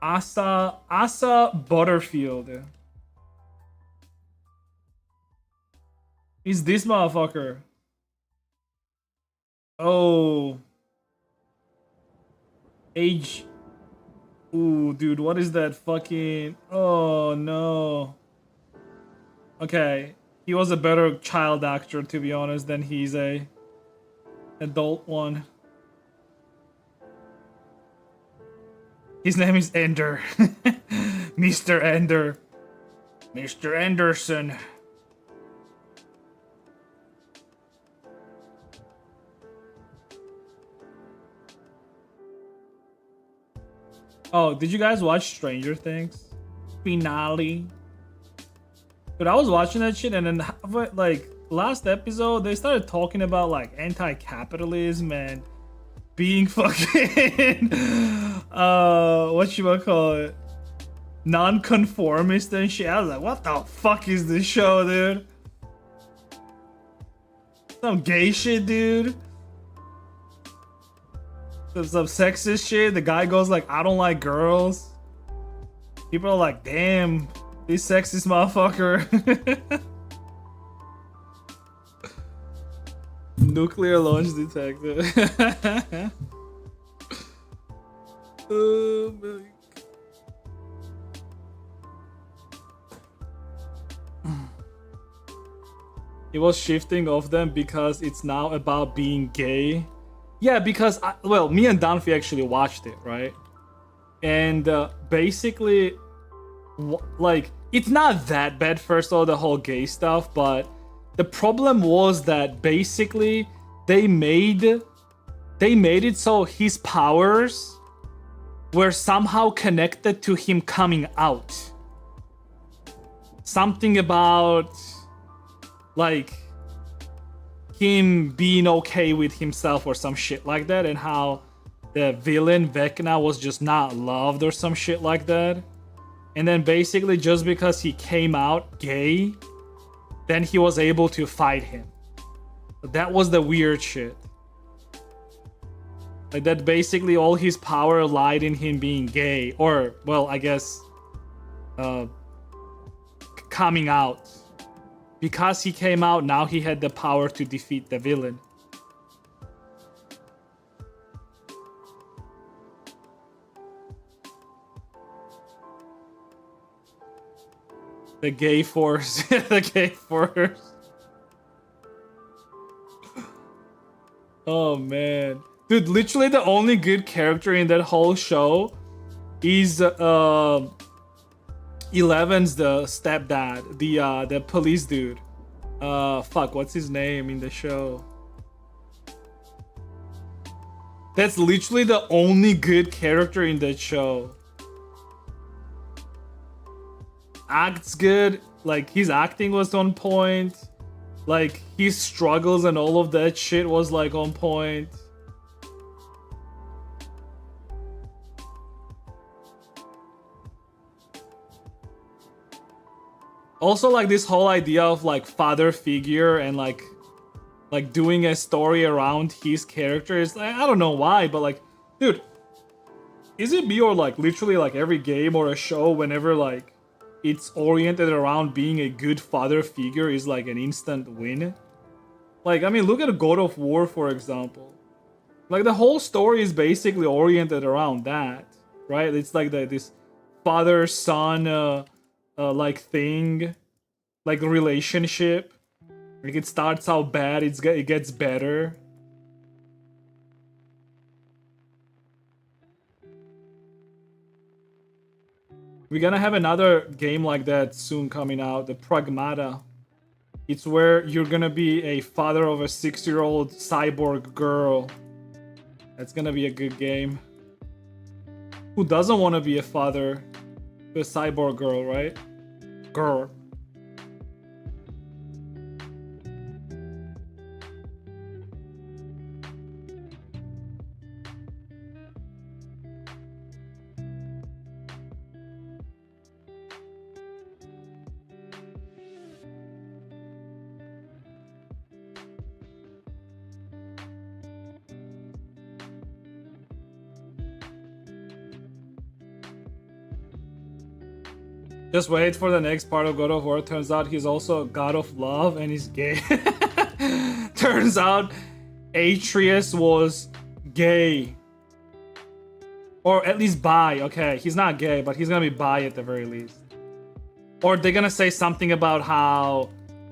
Asa Butterfield. Is this motherfucker? Oh. Age. Ooh, dude, what is that fucking... Oh, no. Okay. He was a better child actor, to be honest, than he's a adult one. His name is Ender. Mr. Ender. Mr. Anderson. Oh, did you guys watch Stranger Things? Finale. But I was watching that shit and then like last episode they started talking about like anti-capitalism and being fucking whatchamacallit, non-conformist and shit. I was like, what the fuck is this show, dude? Some gay shit, dude. Some sexist shit. The guy goes like, I don't like girls. People are like, damn, this sexist motherfucker. Nuclear launch detector. Oh my. It was shifting off them because it's now about being gay. Yeah, because well, me and Danfi actually watched it, right? And basically, like, it's not that bad. First of all, the whole gay stuff, but the problem was that basically they made it so his powers were somehow connected to him coming out. Something about like him being okay with himself or some shit like that, and how the villain Vecna was just not loved or some shit like that. And then basically just because he came out gay, then he was able to fight him. But that was the weird shit. Like that basically all his power lied in him being gay, or well, I guess coming out. Because he came out, now he had the power to defeat the villain. The gay force. The gay force. Oh man. Dude, literally the only good character in that whole show is Eleven's the stepdad, the police dude. Fuck, what's his name in the show? That's literally the only good character in that show. Acts good, like his acting was on point. Like his struggles and all of that shit was like on point. Also like this whole idea of like father figure and like doing a story around his character is like, I don't know why, but like, dude, is it me or like literally like every game or a show whenever like it's oriented around being a good father figure is like an instant win? Like, I mean, look at God of War, for example. Like the whole story is basically oriented around that, right? It's like this father-son like thing, like relationship. Like it starts out bad, it gets better. We're gonna have another game like that soon coming out, the Pragmata. It's where you're gonna be a father of a 6-year-old cyborg girl. That's gonna be a good game. Who doesn't want to be a father to a cyborg girl, right? Girl. Just wait for the next part of God of War. Turns out he's also a god of love and he's gay. Turns out Atreus was gay. Or at least bi. Okay, he's not gay, but he's gonna be bi at the very least. Or they're gonna say something about how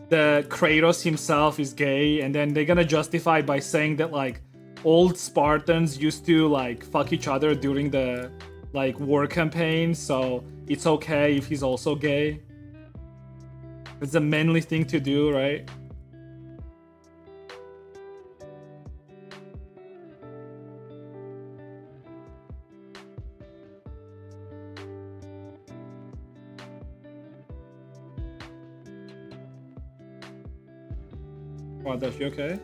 the Kratos himself is gay, and then they're gonna justify it by saying that like old Spartans used to like fuck each other during the like war campaign, so it's okay if he's also gay. It's a manly thing to do, right? What, is she okay?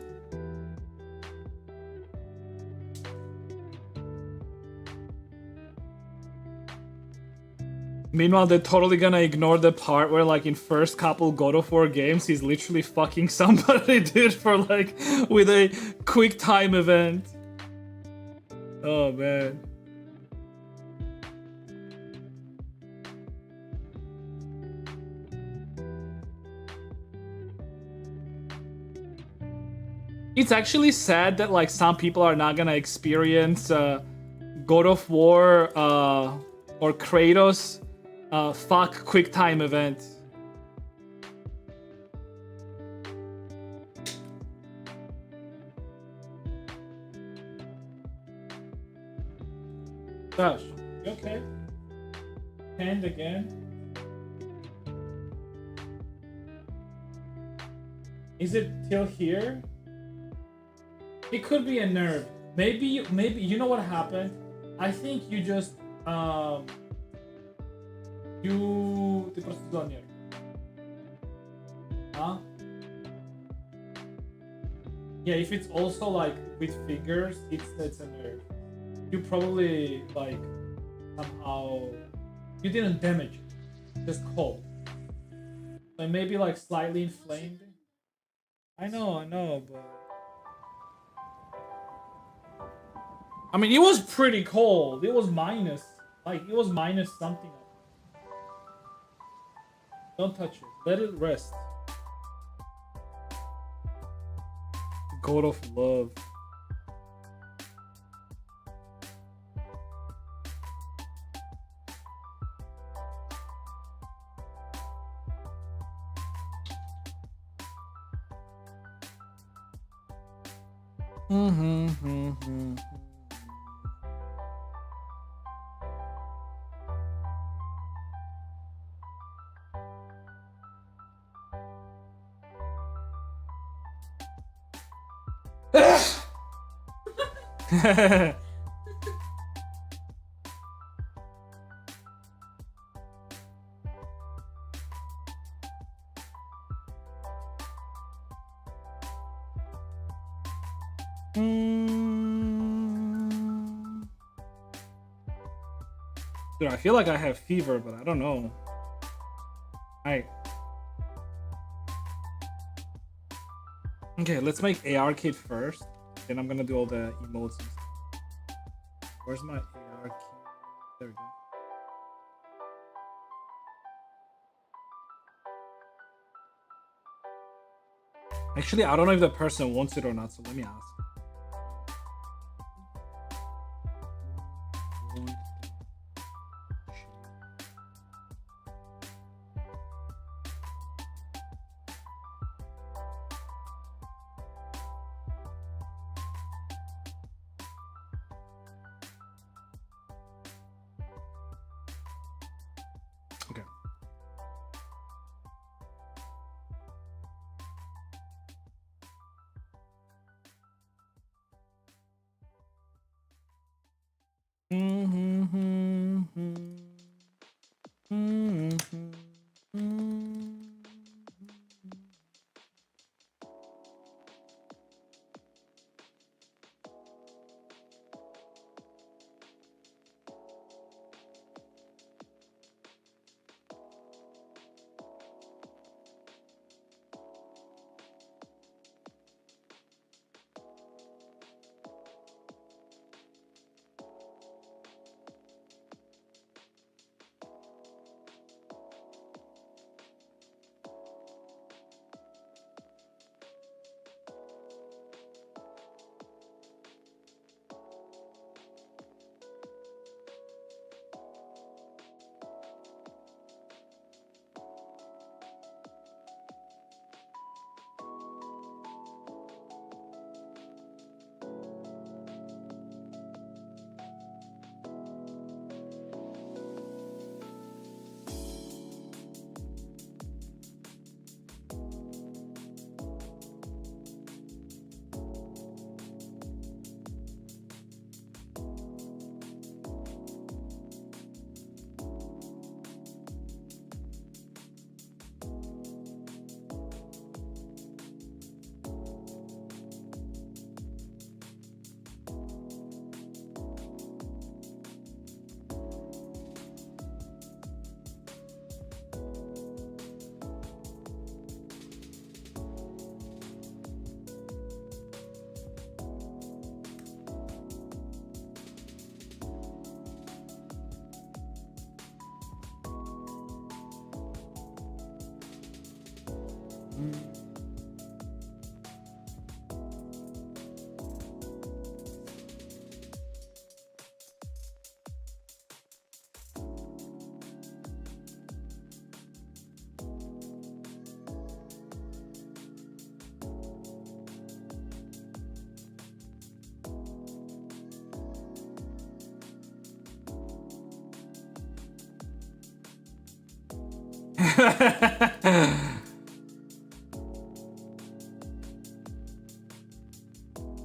Meanwhile, they're totally gonna ignore the part where, like, in first couple God of War games, he's literally fucking somebody, dude, for, like, with a quick time event. Oh, man. It's actually sad that, like, some people are not gonna experience God of War or Kratos fuck quick time event. Josh, you okay? Hand again? Is it till here? It could be a nerve. Maybe you know what happened? I think you just ты просто сделал нерв. Huh? Yeah, if it's also like with fingers, it's a nerve. You probably like somehow you didn't damage it, just cold. So maybe like slightly inflamed. I know, but I mean, it was pretty cold. It was minus, like it was minus something. Don't touch it. Let it rest. God of love. Dude, I feel like I have fever, but I don't know. Alright. Okay, let's make AR kit first. Then I'm gonna do all the emotes and stuff. Where's my AR kit? There we go. Actually, I don't know if the person wants it or not, so let me ask. Okay.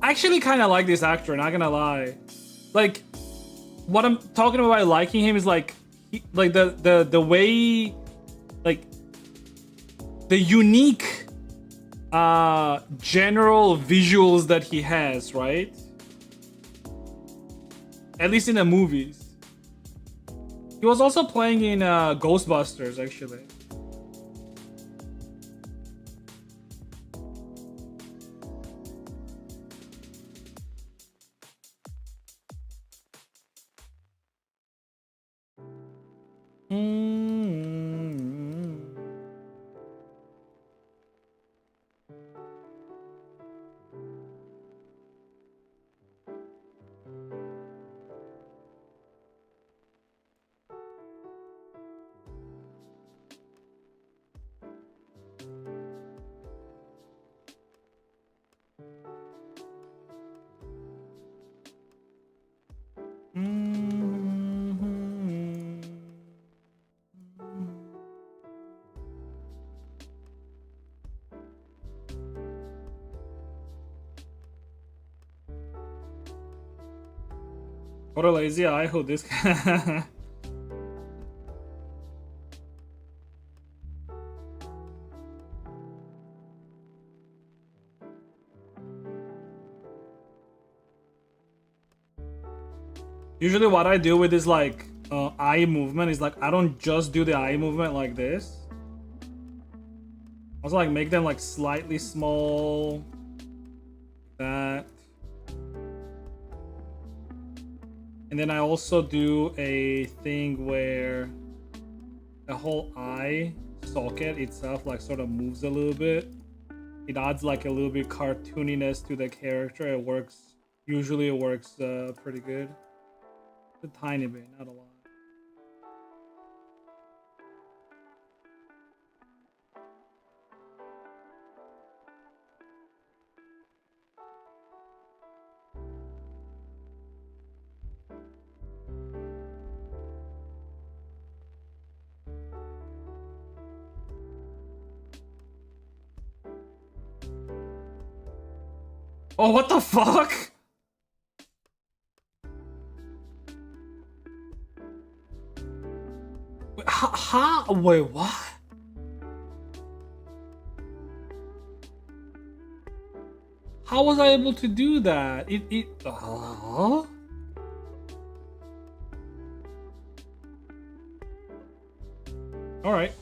I actually kind of like this actor, not gonna lie. Like, what I'm talking about liking him is like, like the way, like, the unique, general visuals that he has, right? At least in the movies. He was also playing in Ghostbusters, actually. Mm. What a lazy eye who this Usually what I do with this like eye movement is like I don't just do the eye movement like this. I also like make them like slightly small. That. And then I also do a thing where the whole eye socket itself like sort of moves a little bit. It adds like a little bit cartooniness to the character. It works. Usually it works pretty good. A tiny bit, not a lot. Oh, what the fuck? Wait, wait, what? How was I able to do that? All right.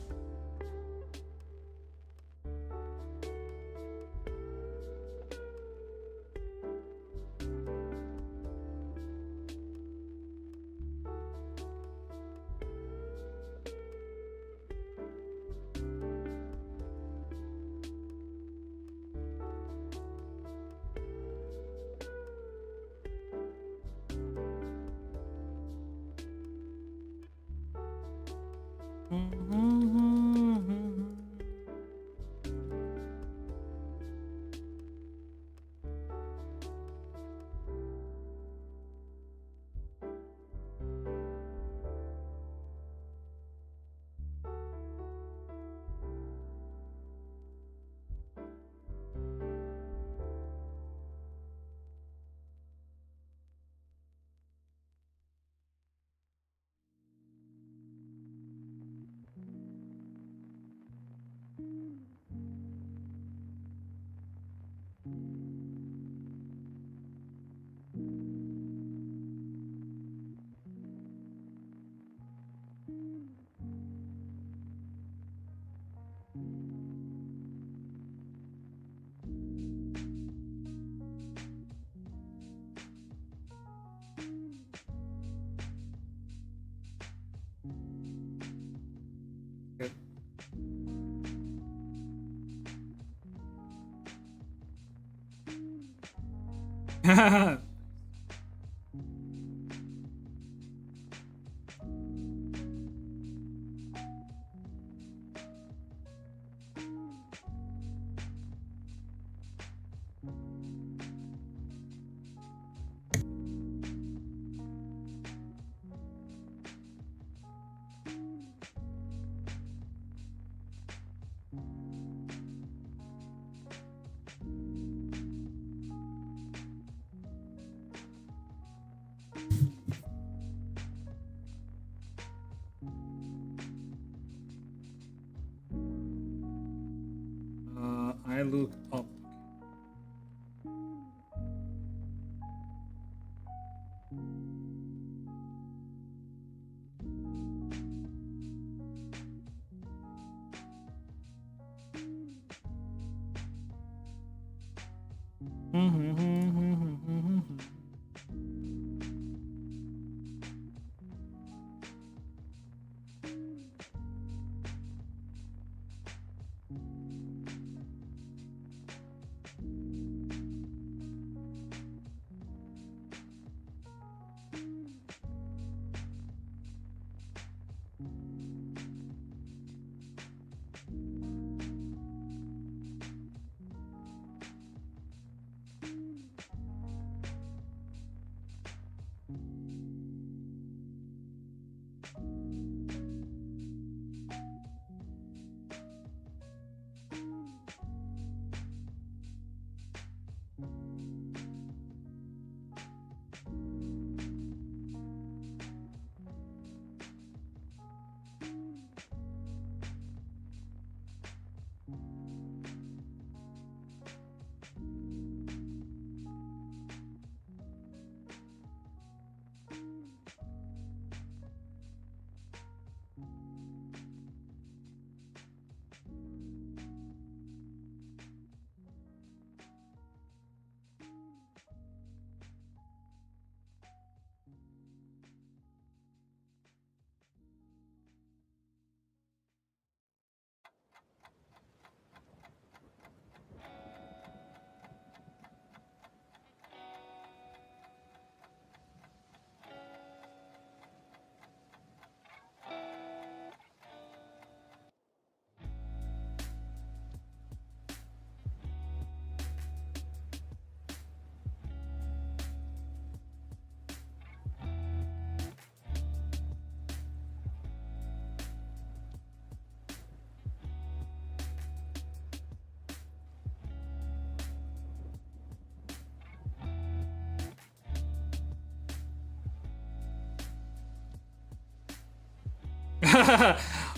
Good. I looked up.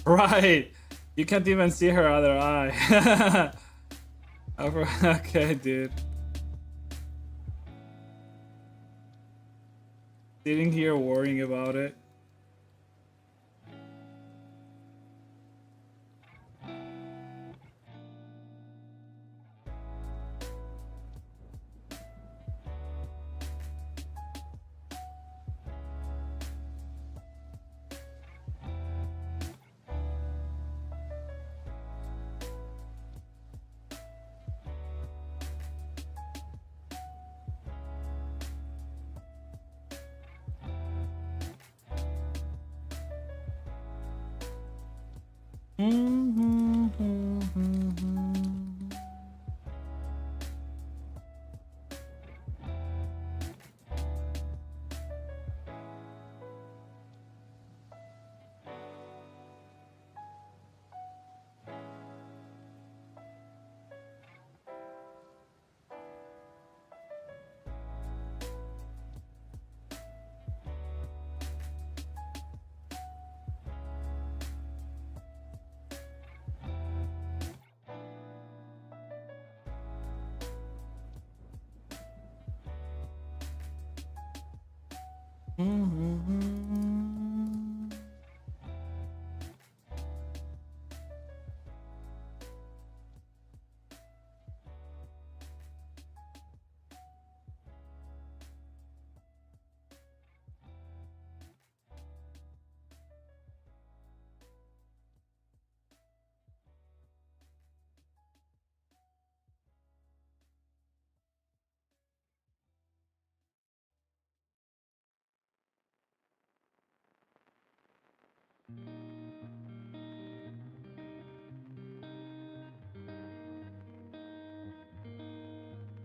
Right. You can't even see her other eye. Okay, dude. Sitting here worrying about it.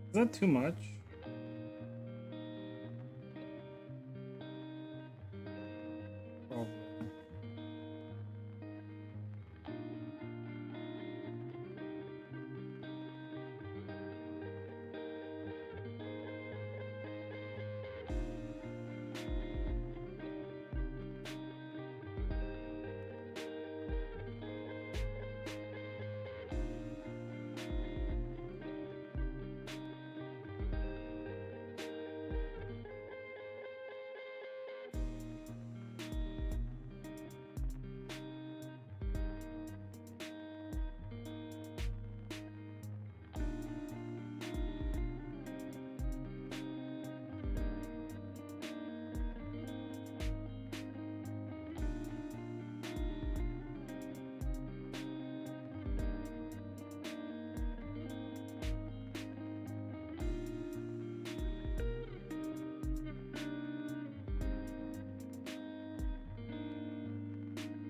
Is that too much? Probably.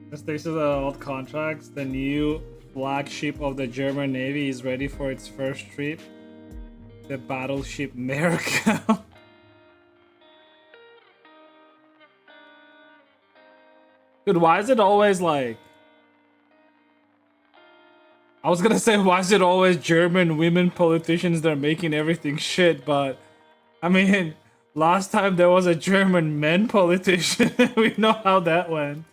The status of the old contracts, the new flagship of the German Navy is ready for its first trip. The battleship America. Dude, why is it always like... I was gonna say, why is it always German women politicians that are making everything shit, but... I mean, last time there was a German men politician. We know how that went.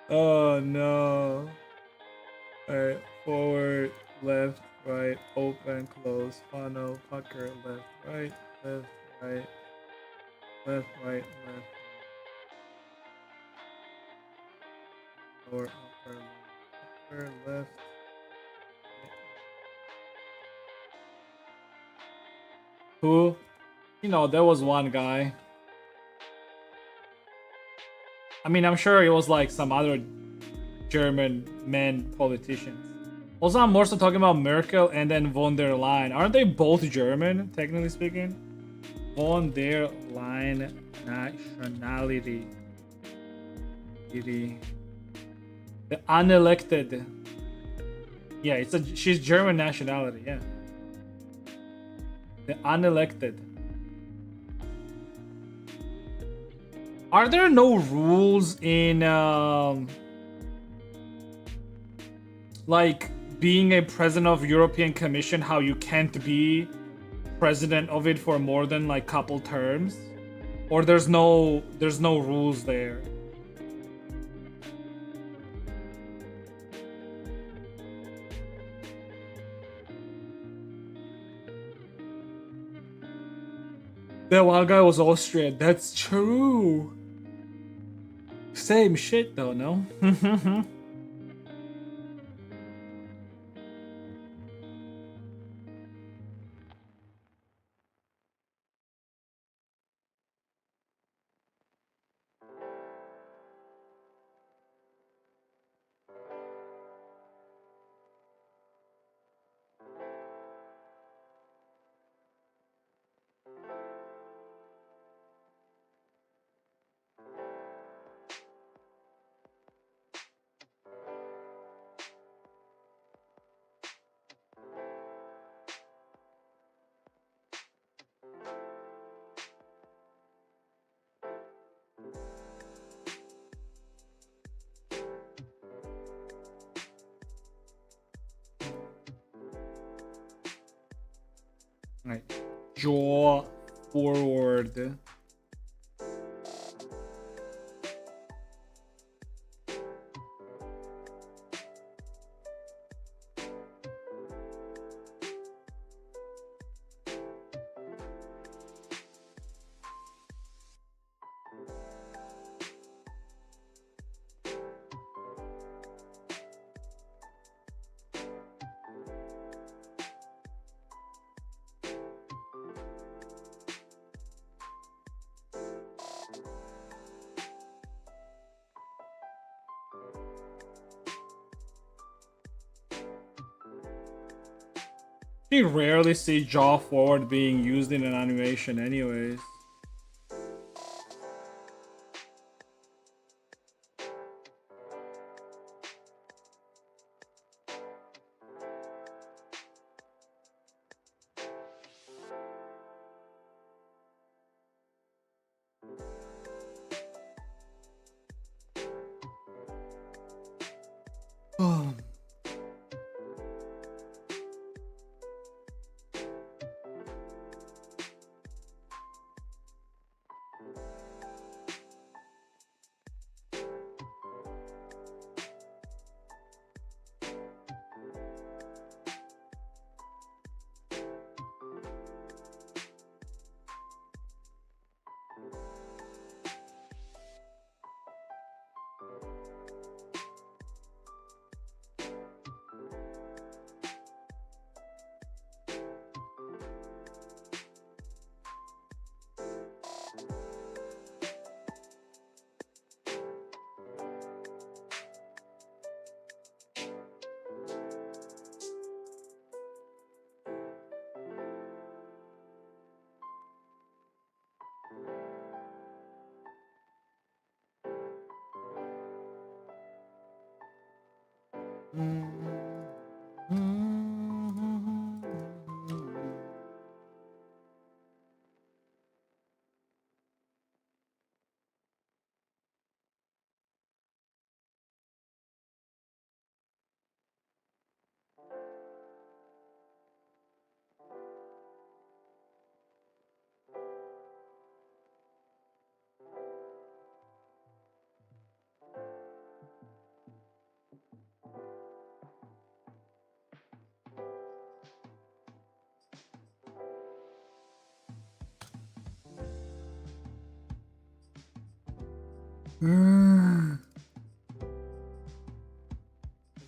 Oh no. Alright, forward, left, right, open, close, funnel, pucker, left, right, left, right, left, right, left. Lower, upper, left. Who? You know, there was one guy. I mean, I'm sure it was like some other German men politicians. Also, I'm more so talking about Merkel and then von der Leyen. Aren't they both German, technically speaking? Von der Leyen nationality. The unelected. Yeah, she's German nationality, yeah. The unelected. Are there no rules in like being a president of European Commission, how you can't be president of it for more than like couple terms? Or there's no rules there? That one guy was Austrian. That's true. Same shit though, no? Right. Jaw forward. You rarely see jaw forward being used in an animation anyways.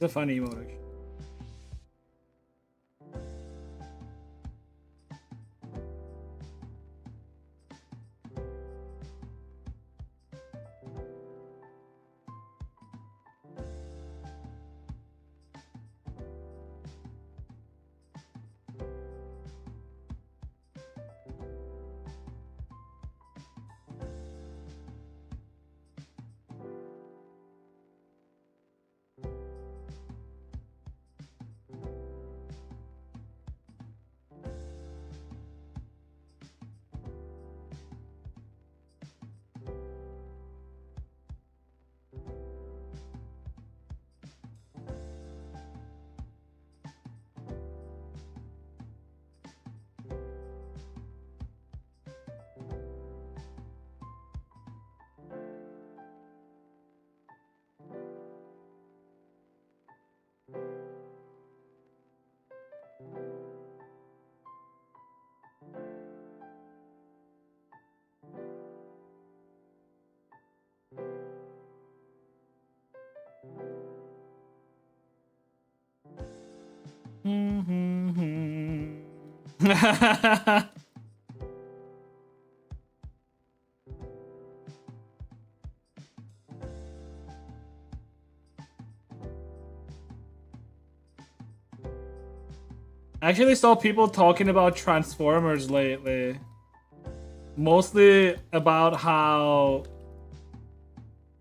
It's a funny emote actually. I actually saw people talking about Transformers lately. Mostly about how,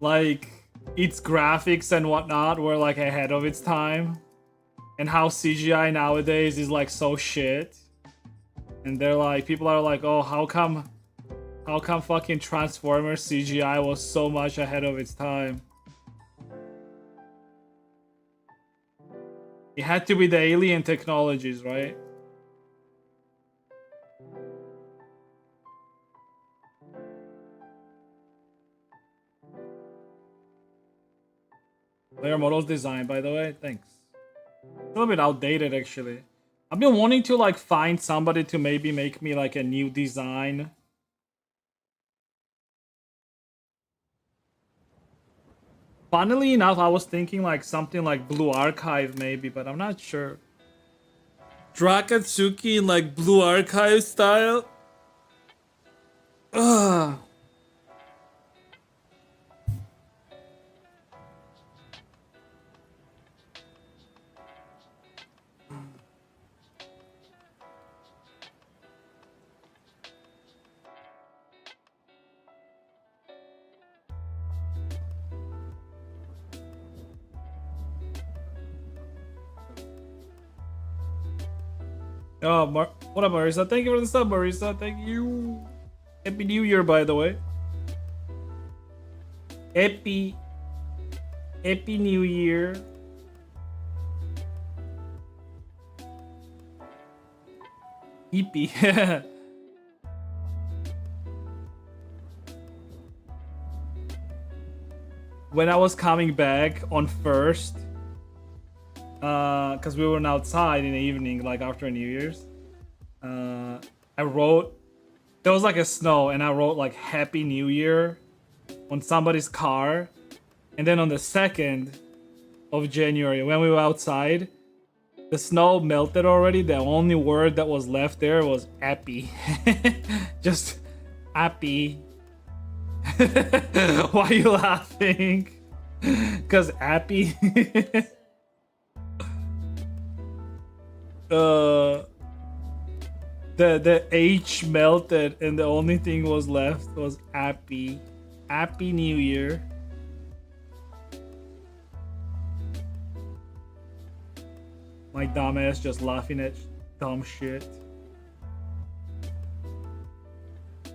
like, its graphics and whatnot were like ahead of its time. And how CGI nowadays is like so shit. And they're like, people are like, oh, how come fucking Transformers CGI was so much ahead of its time? It had to be the alien technologies, right? Player models design, by the way, thanks. A little bit outdated, actually. I've been wanting to like find somebody to maybe make me like a new design. Funnily enough, I was thinking like something like Blue Archive maybe, but I'm not sure. Drakatsuki in like Blue Archive style? Ugh. Oh, what up, Marisa? Thank you for the sub, Marisa. Thank you. Happy New Year, by the way. Happy New Year. Hippie. When I was coming back on first, because we were outside in the evening, like after New Year's, I wrote, there was like a snow, and I wrote like Happy New Year on somebody's car. And then on the 2nd of January, when we were outside, the snow melted already. The only word that was left there was happy. Just happy. Why are you laughing? Cause happy. The H melted and the only thing was left was happy. Happy New Year. My dumbass just laughing at dumb shit.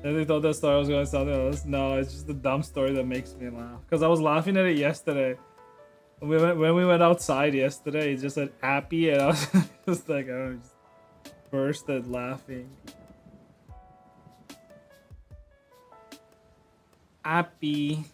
I thought that story was going to something else. No, it's just a dumb story that makes me laugh. Because I was laughing at it yesterday. When we went outside yesterday, it just said happy, and I was just like, I don't know, just bursted laughing. Happy.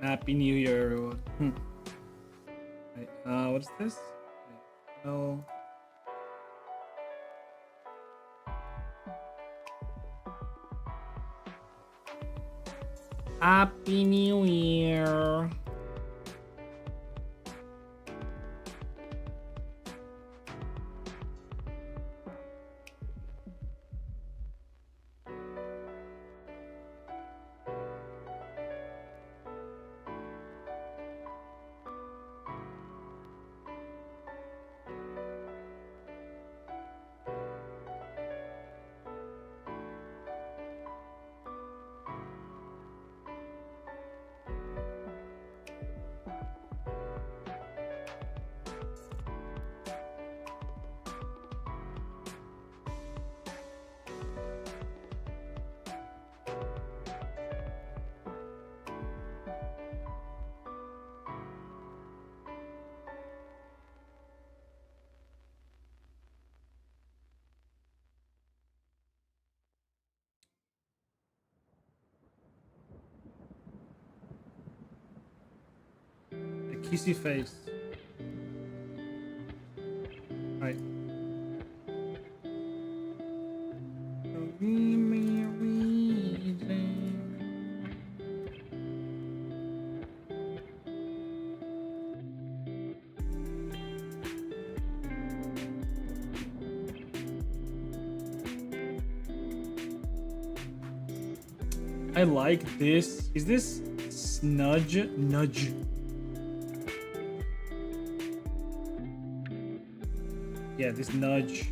Happy New Year, everyone. Right, what is this? No. Happy New Year. kissy face. Right. Give me a reason. I like this. Is this Snudge? Nudge. Yeah, this nudge.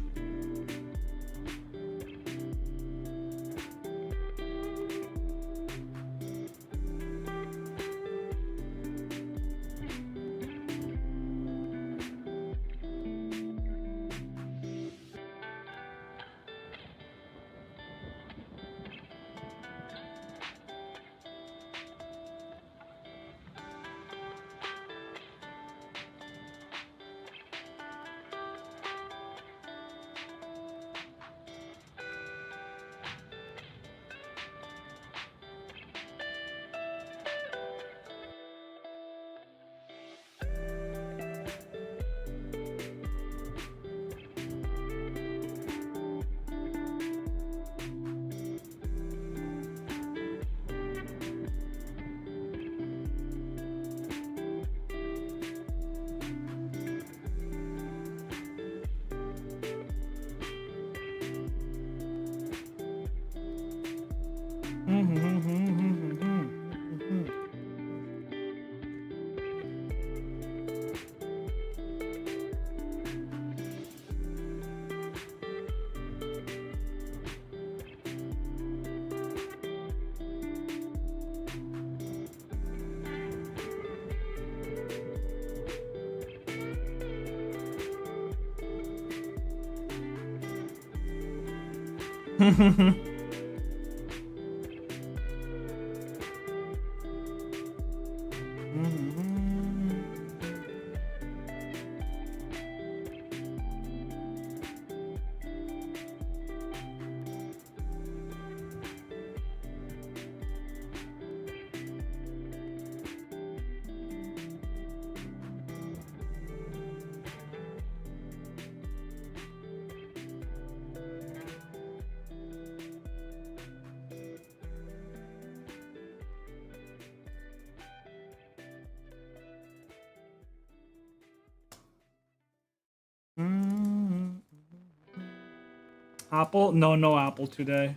Apple? No, no apple today.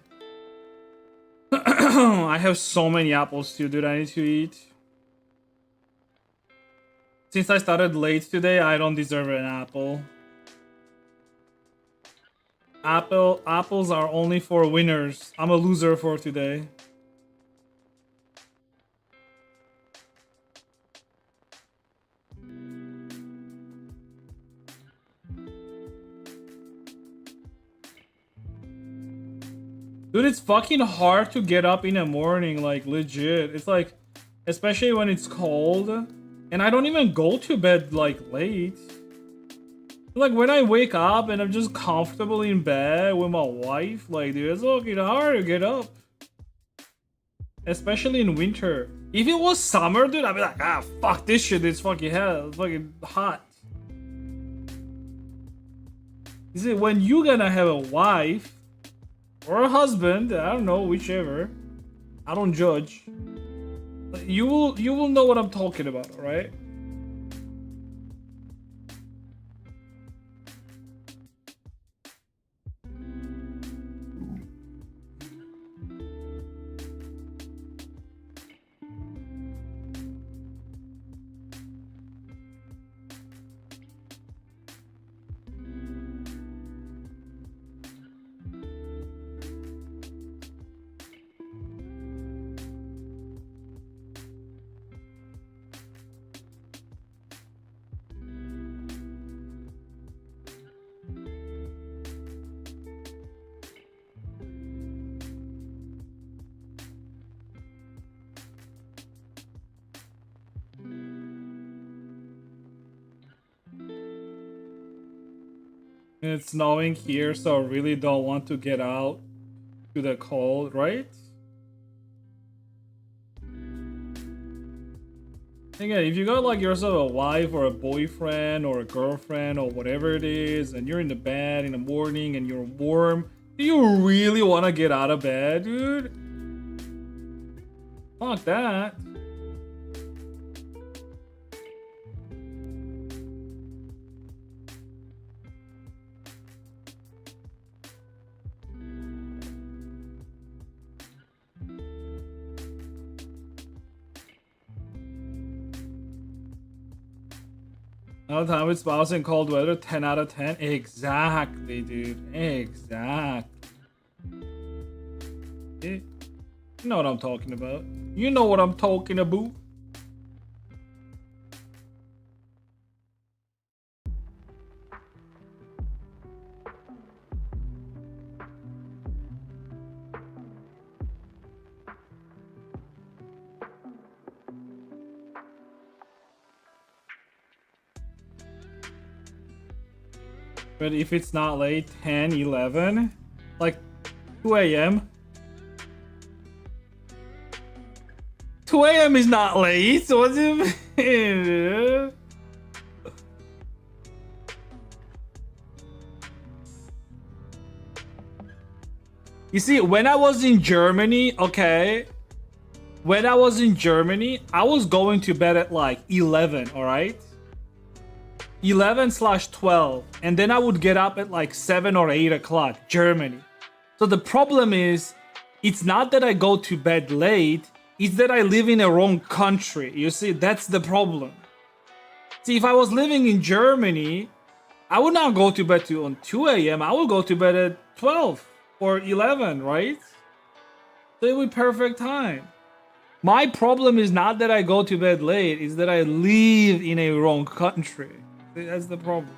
I have so many apples too, dude. I need to eat. Since I started late today, I don't deserve an apple. Apples are only for winners. I'm a loser for today. Dude, it's fucking hard to get up in the morning, like legit. It's like, especially when it's cold. And I don't even go to bed like late. Like when I wake up and I'm just comfortable in bed with my wife, like dude, it's fucking hard to get up. Especially in winter. If it was summer, dude, I'd be like, ah, fuck this shit, it's fucking hell, it's fucking hot. Is it when you gonna have a wife or a husband? I don't know, whichever. I don't judge. You will know what I'm talking about, right? It's snowing here, so I really don't want to get out to the cold, right? Again, if you got like yourself a wife or a boyfriend or a girlfriend or whatever it is, and you're in the bed in the morning and you're warm, do you really want to get out of bed, dude? Fuck that. Another time with spouse in cold weather, 10 out of 10. Exactly, dude. Exactly. You know what I'm talking about. You know what I'm talking about. But if it's not late, 10, 11, like 2 a.m. 2 a.m. is not late. So what do you mean? You see, when I was in Germany, okay, when I was in Germany, I was going to bed at like 11, all right? 11/12, and then I would get up at like 7 or 8 o'clock, Germany. So the problem is, it's not that I go to bed late, it's that I live in a wrong country. You see, that's the problem. See, if I was living in Germany, I would not go to bed on 2 a.m. I would go to bed at 12 or 11, right? So it would be perfect time. My problem is not that I go to bed late, it's that I live in a wrong country. That's the problem.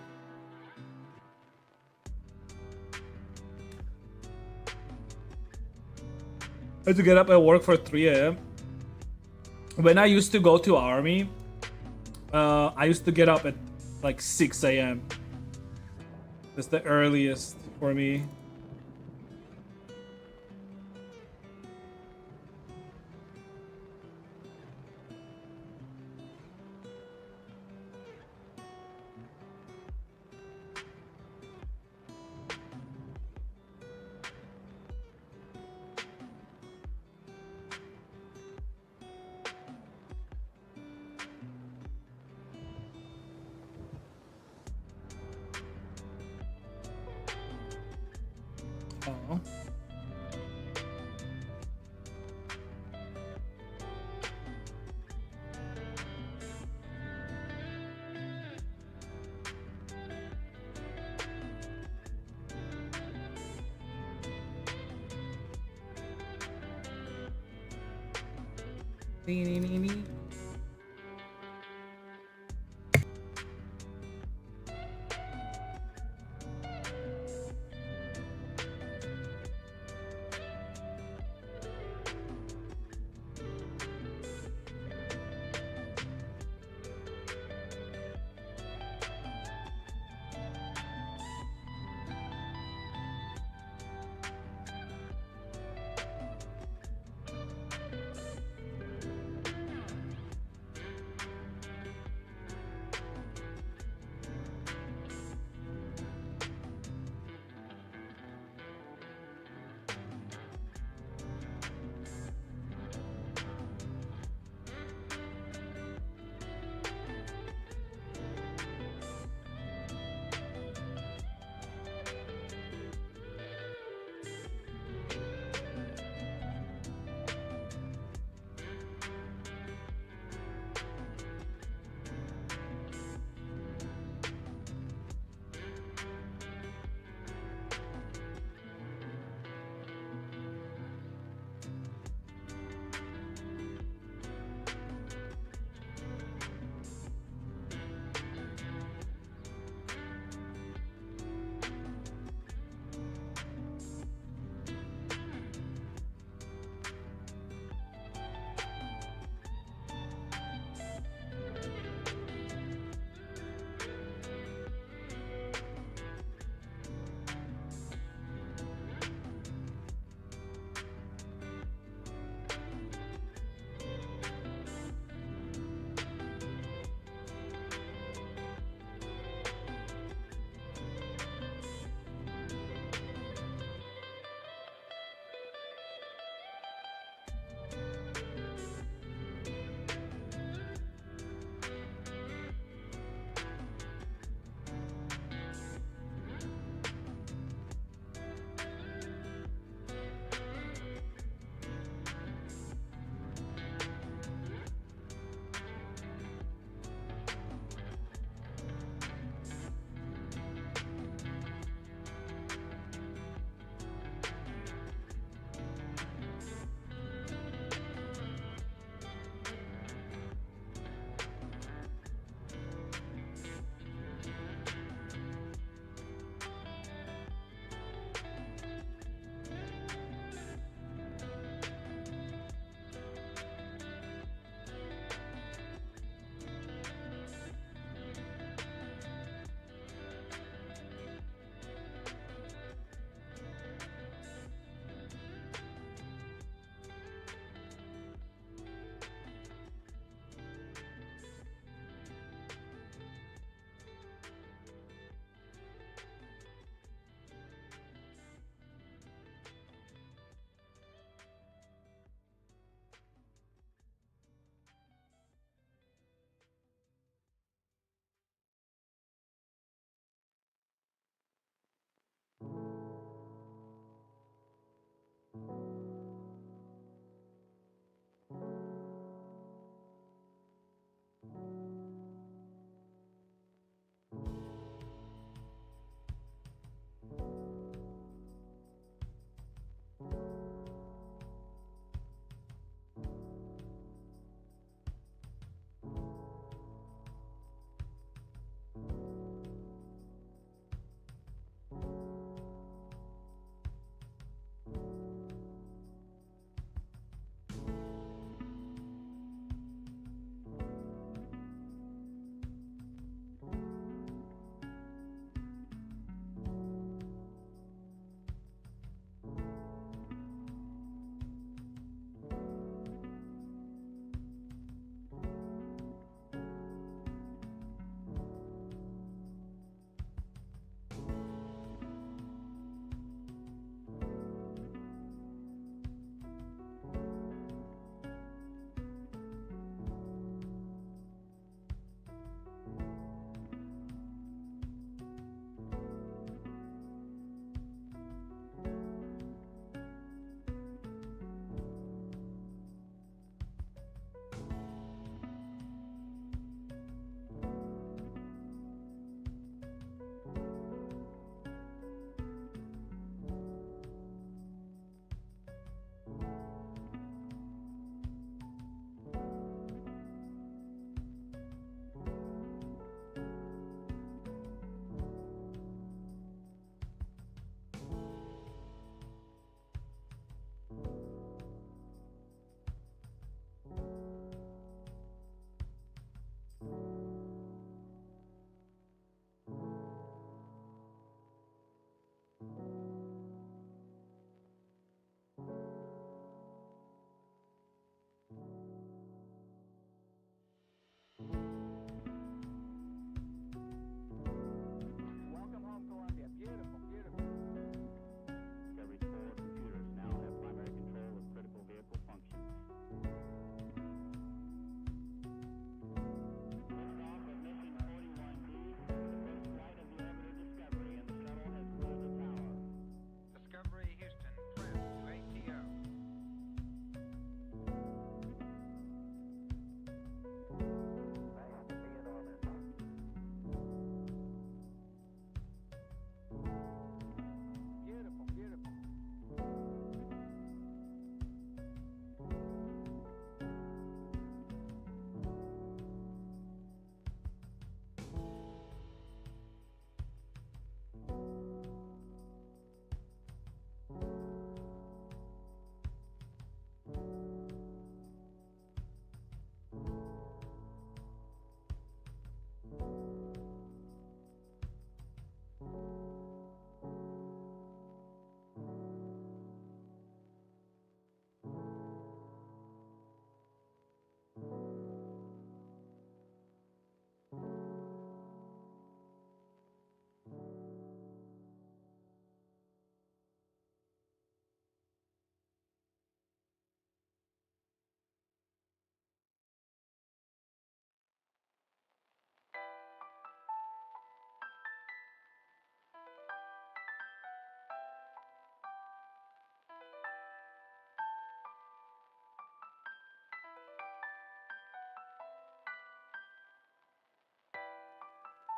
I had to get up at work for 3 a.m. When I used to go to army, I used to get up at like 6 a.m. That's the earliest for me. Oh.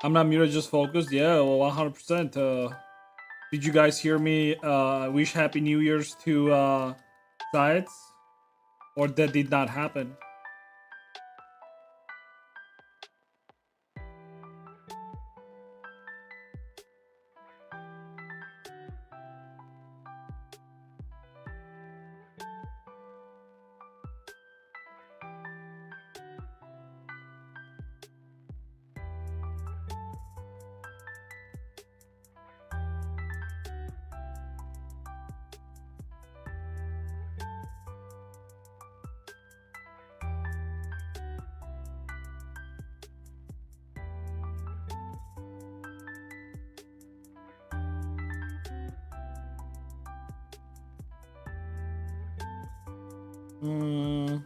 I'm not muted, just focused. Yeah, well, 100%. Did you guys hear me wish Happy New Year's to Sides? Or that did not happen? Hmm.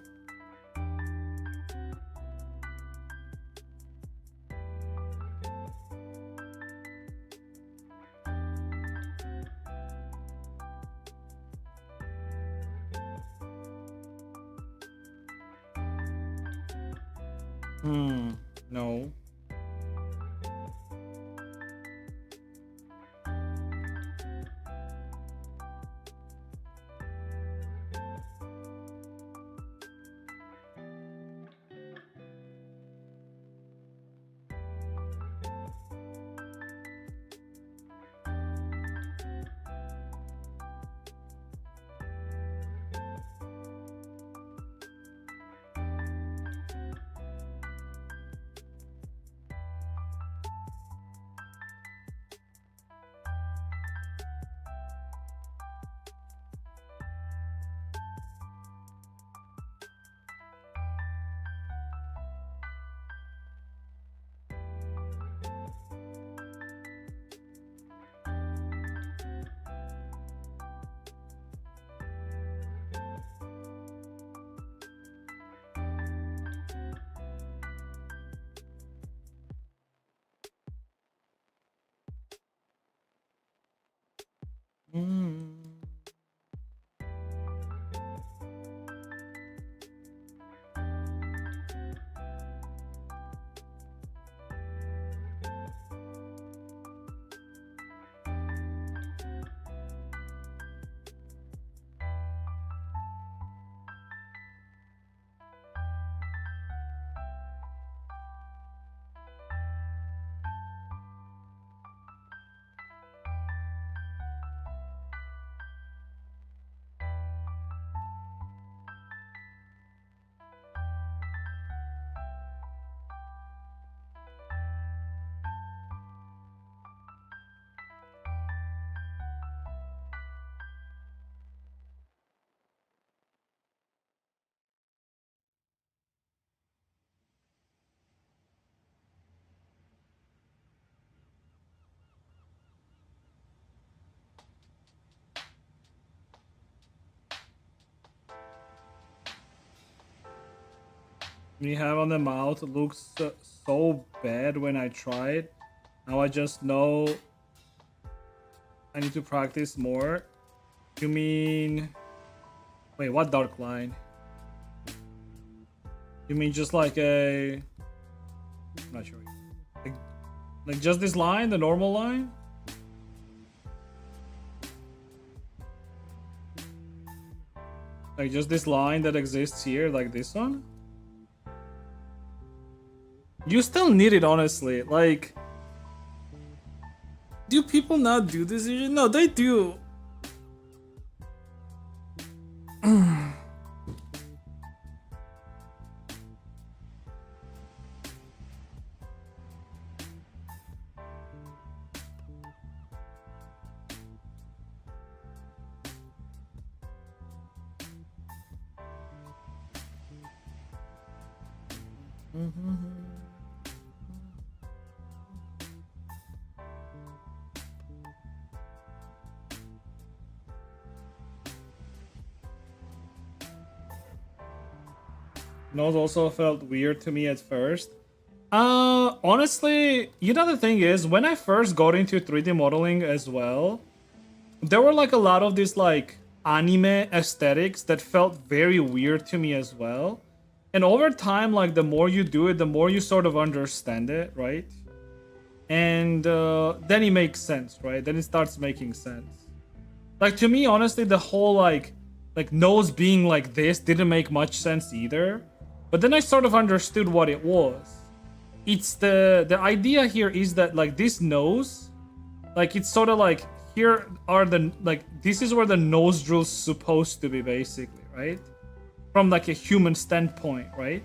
No. Hmm. We have on the mouth looks so bad when I try it. Now I just know I need to practice more. You mean... Wait, what dark line? You mean just like a... I'm not sure. Like just this line, the normal line? Like just this line that exists here, like this one? You still need it, honestly. Like... Do people not do this usually? No, they do. Nose also felt weird to me at first. Honestly, you know the thing is, when I first got into 3D modeling as well, there were like a lot of these like anime aesthetics that felt very weird to me as well. And over time, like the more you do it, the more you sort of understand it, right? and then it makes sense, right? Then it starts making sense. Like to me, honestly, the whole like nose being like this didn't make much sense either. But then I sort of understood what it was. It's the idea here is that like this nose, like it's sort of like here are the like this is where the nostrils supposed to be basically, right? From like a human standpoint, right?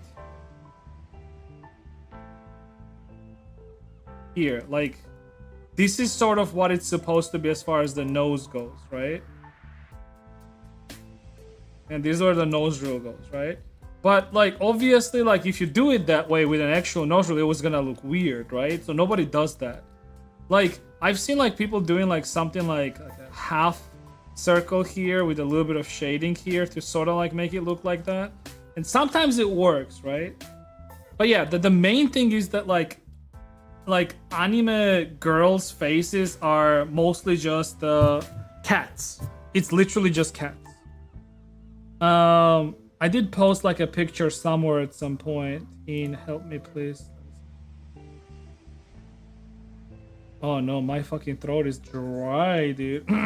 Here, like this is sort of what it's supposed to be as far as the nose goes, right? And this is where the nostril goes, right? But like obviously, like if you do it that way with an actual nostril, it was gonna look weird, right? So nobody does that. Like I've seen like people doing like something like a half circle here with a little bit of shading here to sort of like make it look like that. And sometimes it works, right? But yeah, the main thing is that like anime girls' faces are mostly just cats. It's literally just cats. I did post like a picture somewhere at some point. In help me please. Oh no, my fucking throat is dry, dude. Let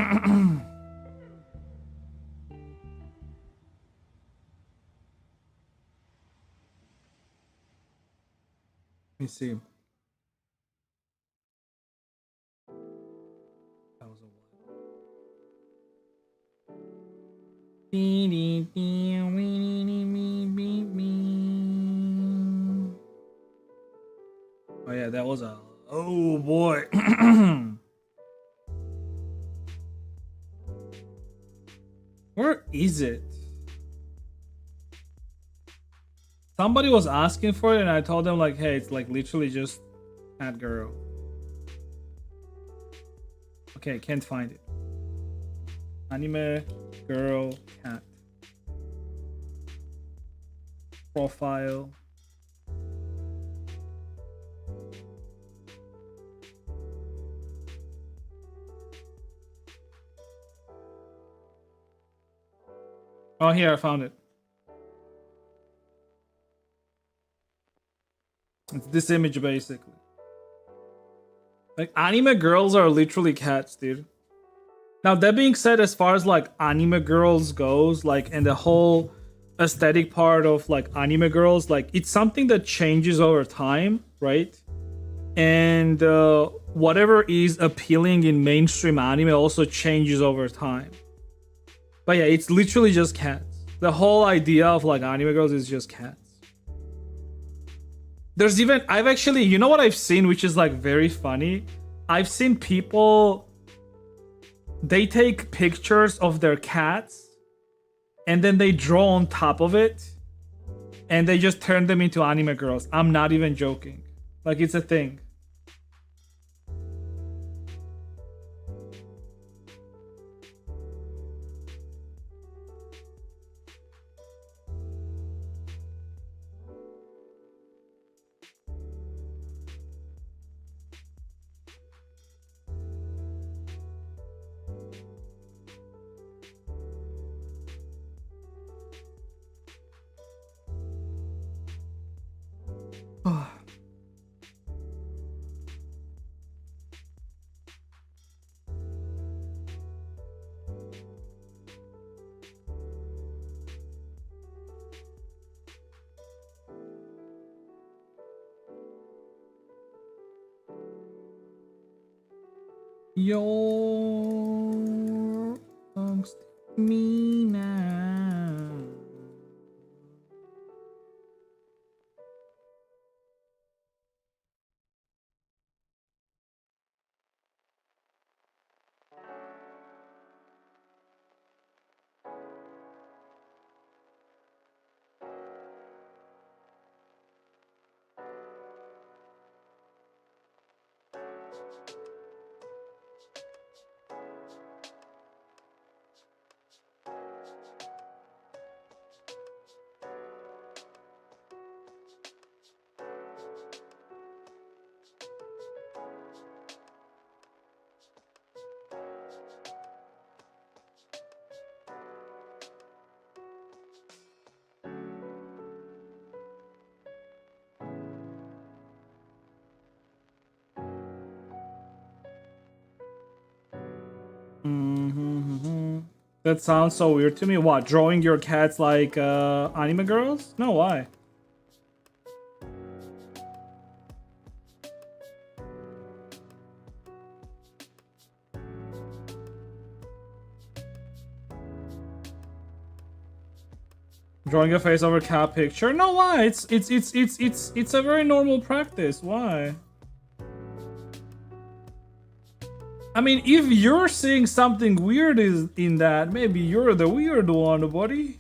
me see. That was a Oh yeah, that was a oh boy. Where is it? Somebody was asking for it and I told them like, hey, it's like literally just cat girl. Okay, can't find it. Anime girl cat. Profile. Oh, here, I found it. It's this image, basically. Like, anime girls are literally cats, dude. Now, that being said, as far as, like, anime girls goes, like, and the whole aesthetic part of, like, anime girls, like, it's something that changes over time, right? And whatever is appealing in mainstream anime also changes over time. But yeah, it's literally just cats. The whole idea of like anime girls is just cats. There's even I've actually, you know what I've seen, which is like very funny? I've seen people, they take pictures of their cats and then they draw on top of it and they just turn them into anime girls. I'm not even joking. Like it's a thing. You're amongst me now. That sounds so weird to me. What, drawing your cats like anime girls? No, why? Drawing a face over cat picture? No, why? It's a very normal practice. Why? I mean, if you're seeing something weird is in that, maybe you're the weird one, buddy.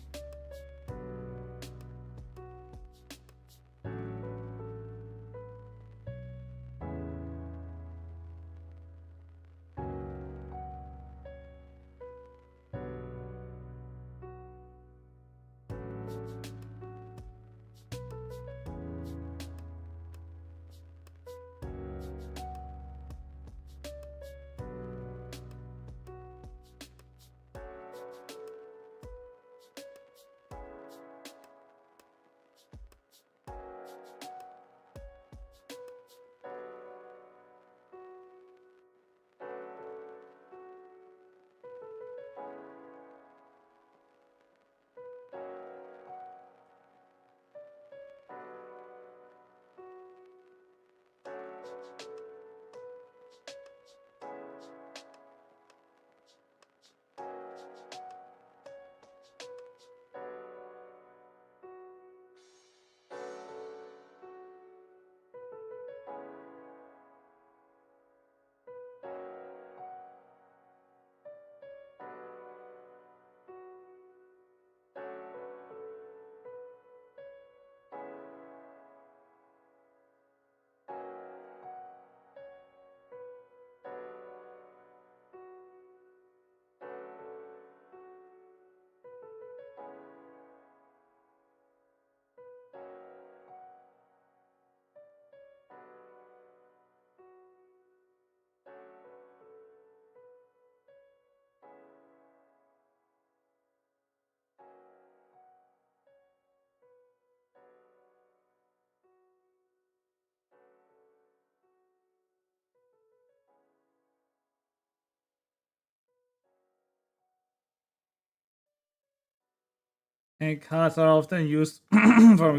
And cats are often used for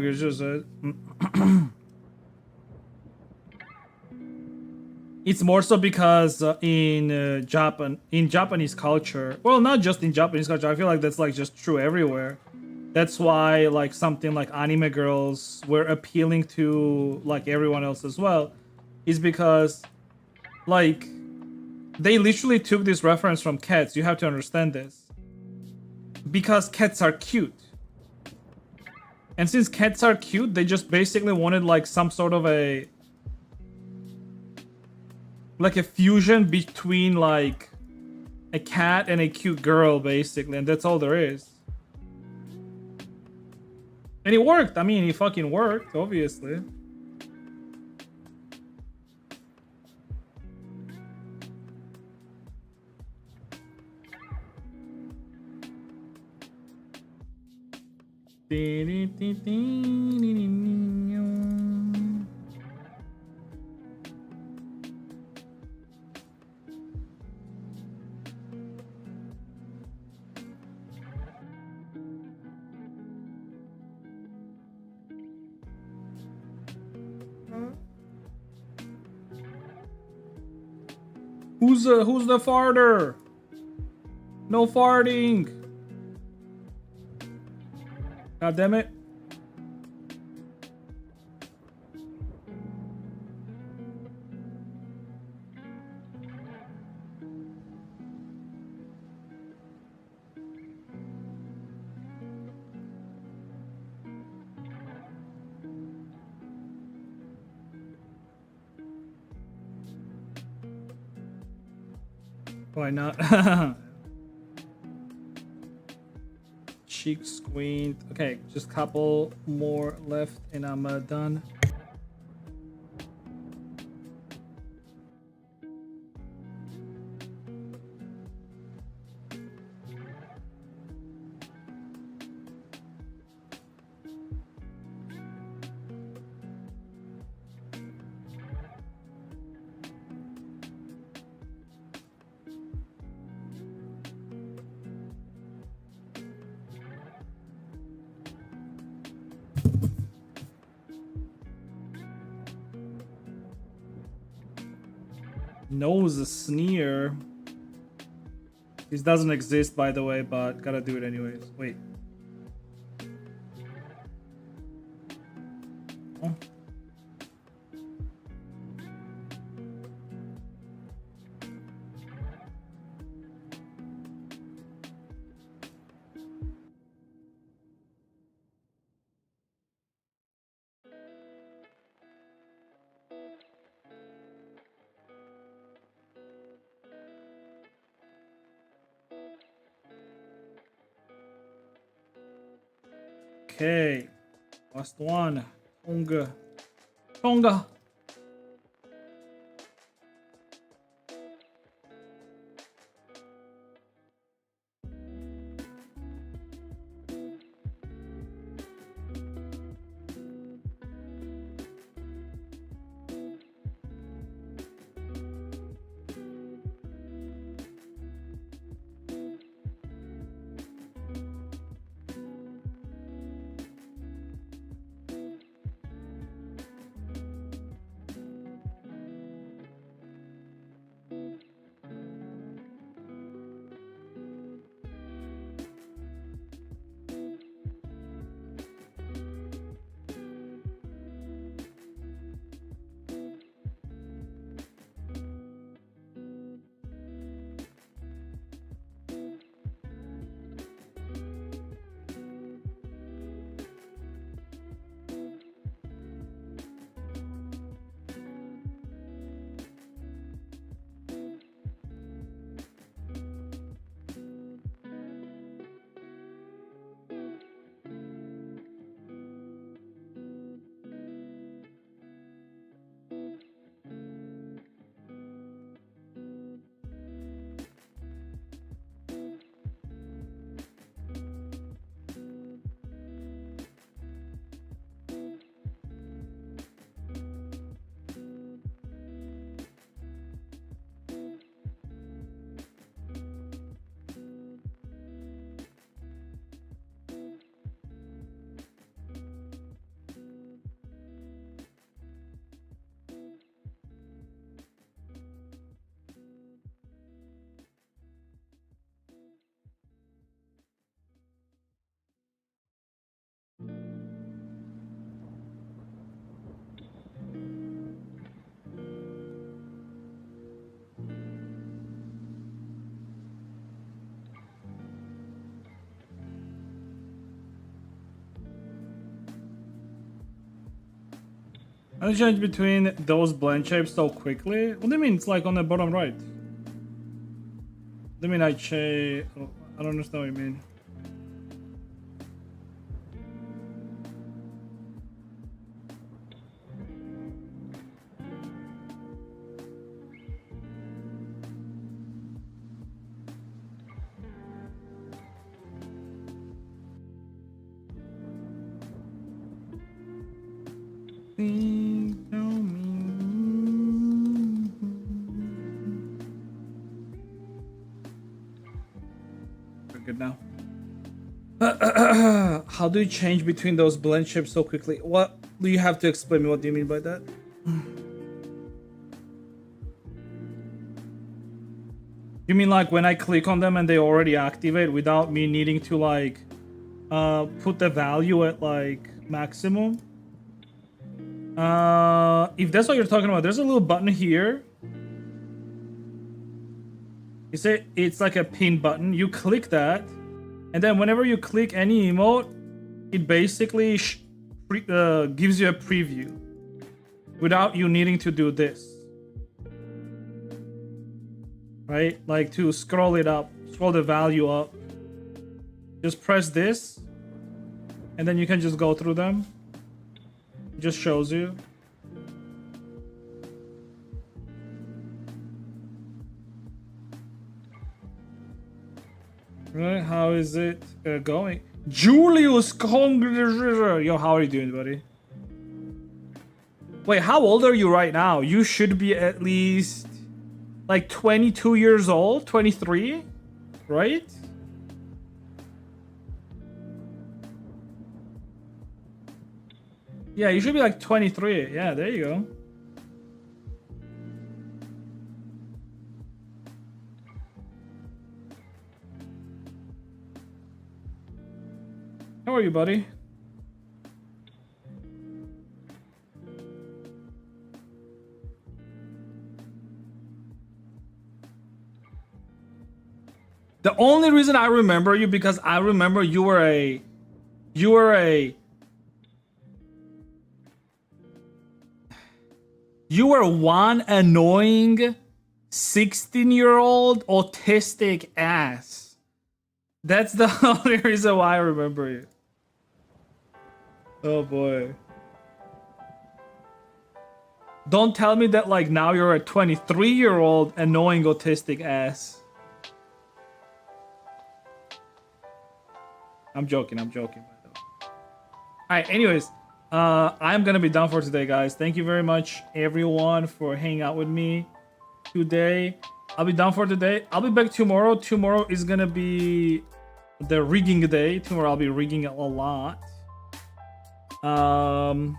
it's more so because in Japanese culture, well, not just in Japanese culture, I feel like that's like just true everywhere. That's why like something like anime girls were appealing to like everyone else as well, is because like they literally took this reference from cats. You have to understand this. Because cats are cute. And since cats are cute, they just basically wanted like some sort of a fusion between like a cat and a cute girl basically, and that's all there is. And it worked. I mean, it fucking worked, obviously. Who's the farter? No farting. God damn it. Why not? Cheek squint. Okay, just couple more left and I'm done. Knows a sneer. This doesn't exist, by the way, but gotta do it anyways. Wait. Oh. Okay, last one. Tonga. Tonga. How do you change between those blend shapes so quickly? What do you mean? It's like on the bottom right. What do you mean I change? I don't understand what you mean. We're good now. How do you change between those blend shapes so quickly? What do you have to explain me? What do you mean by that? You mean like when I click on them and they already activate without me needing to like put the value at like maximum? If that's what you're talking about, there's a little button here. You say it's like a pin button. You click that, and then whenever you click any emote, it basically gives you a preview without you needing to do this. Right? Like to scroll it up, scroll the value up. Just press this, and then you can just go through them. It just shows you. Right, how is it going? Julius Yo, how are you doing, buddy? Wait, how old are you right now? You should be at least like 22 years old, 23, right? Yeah, you should be like 23. Yeah, there you go. How are you, buddy? The only reason I remember you because I remember you were a one annoying 16-year-old autistic ass. That's the only reason why I remember you. Oh boy. Don't tell me that like now you're a 23-year-old annoying autistic ass. I'm joking. By the way. Alright, anyways, I'm gonna be done for today, guys. Thank you very much, everyone, for hanging out with me today. I'll be done for today. I'll be back tomorrow. Tomorrow is gonna be the rigging day. Tomorrow I'll be rigging a lot. I'm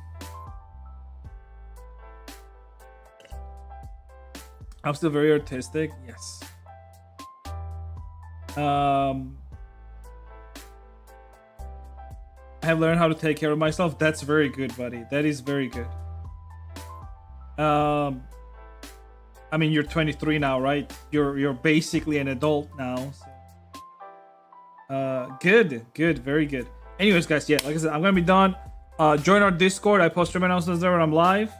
still very artistic. Yes. I have learned how to take care of myself. That's very good, buddy. That is very good. I mean, you're 23 now, right? You're basically an adult now. So. Good, very good. Anyways, guys, yeah, like I said, I'm gonna be done. Join our Discord. I post stream announcements there when I'm live.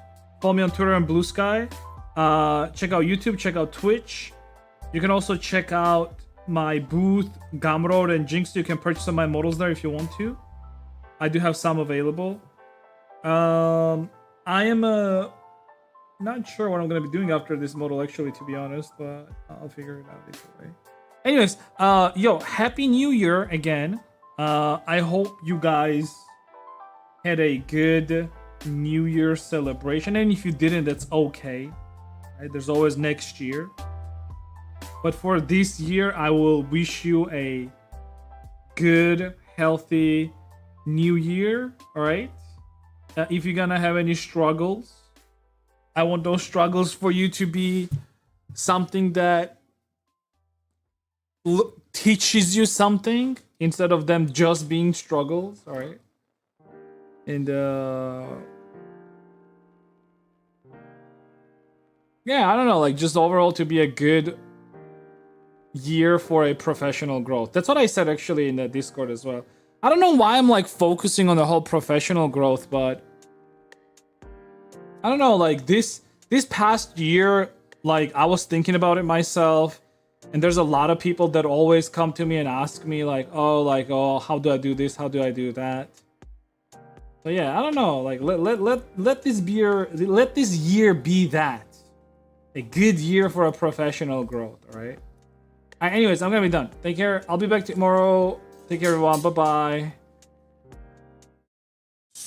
Follow me on Twitter and Blue Sky. Check out YouTube. Check out Twitch. You can also check out my booth, Gumroad and Jinx. You can purchase some of my models there if you want to. I do have some available. I am not sure what I'm gonna be doing after this model, actually, to be honest, but I'll figure it out either way. Anyways, yo, Happy New Year again. I hope you guys had a good New Year celebration, and if you didn't, that's okay. Right? There's always next year. But for this year, I will wish you a good, healthy New Year. All right. If you're gonna have any struggles, I want those struggles for you to be something that teaches you something instead of them just being struggles. All right. And yeah, I don't know, like just overall to be a good year for a professional growth. That's what I said actually in the Discord as well. I don't know why I'm like focusing on the whole professional growth, but I don't know, like this past year, like I was thinking about it myself, and there's a lot of people that always come to me and ask me like, oh, how do I do this? How do I do that? But yeah, I don't know, like let this year be that. A good year for a professional growth, all right? Anyways, I'm gonna be done. Take care. I'll be back tomorrow. Take care, everyone. Bye-bye.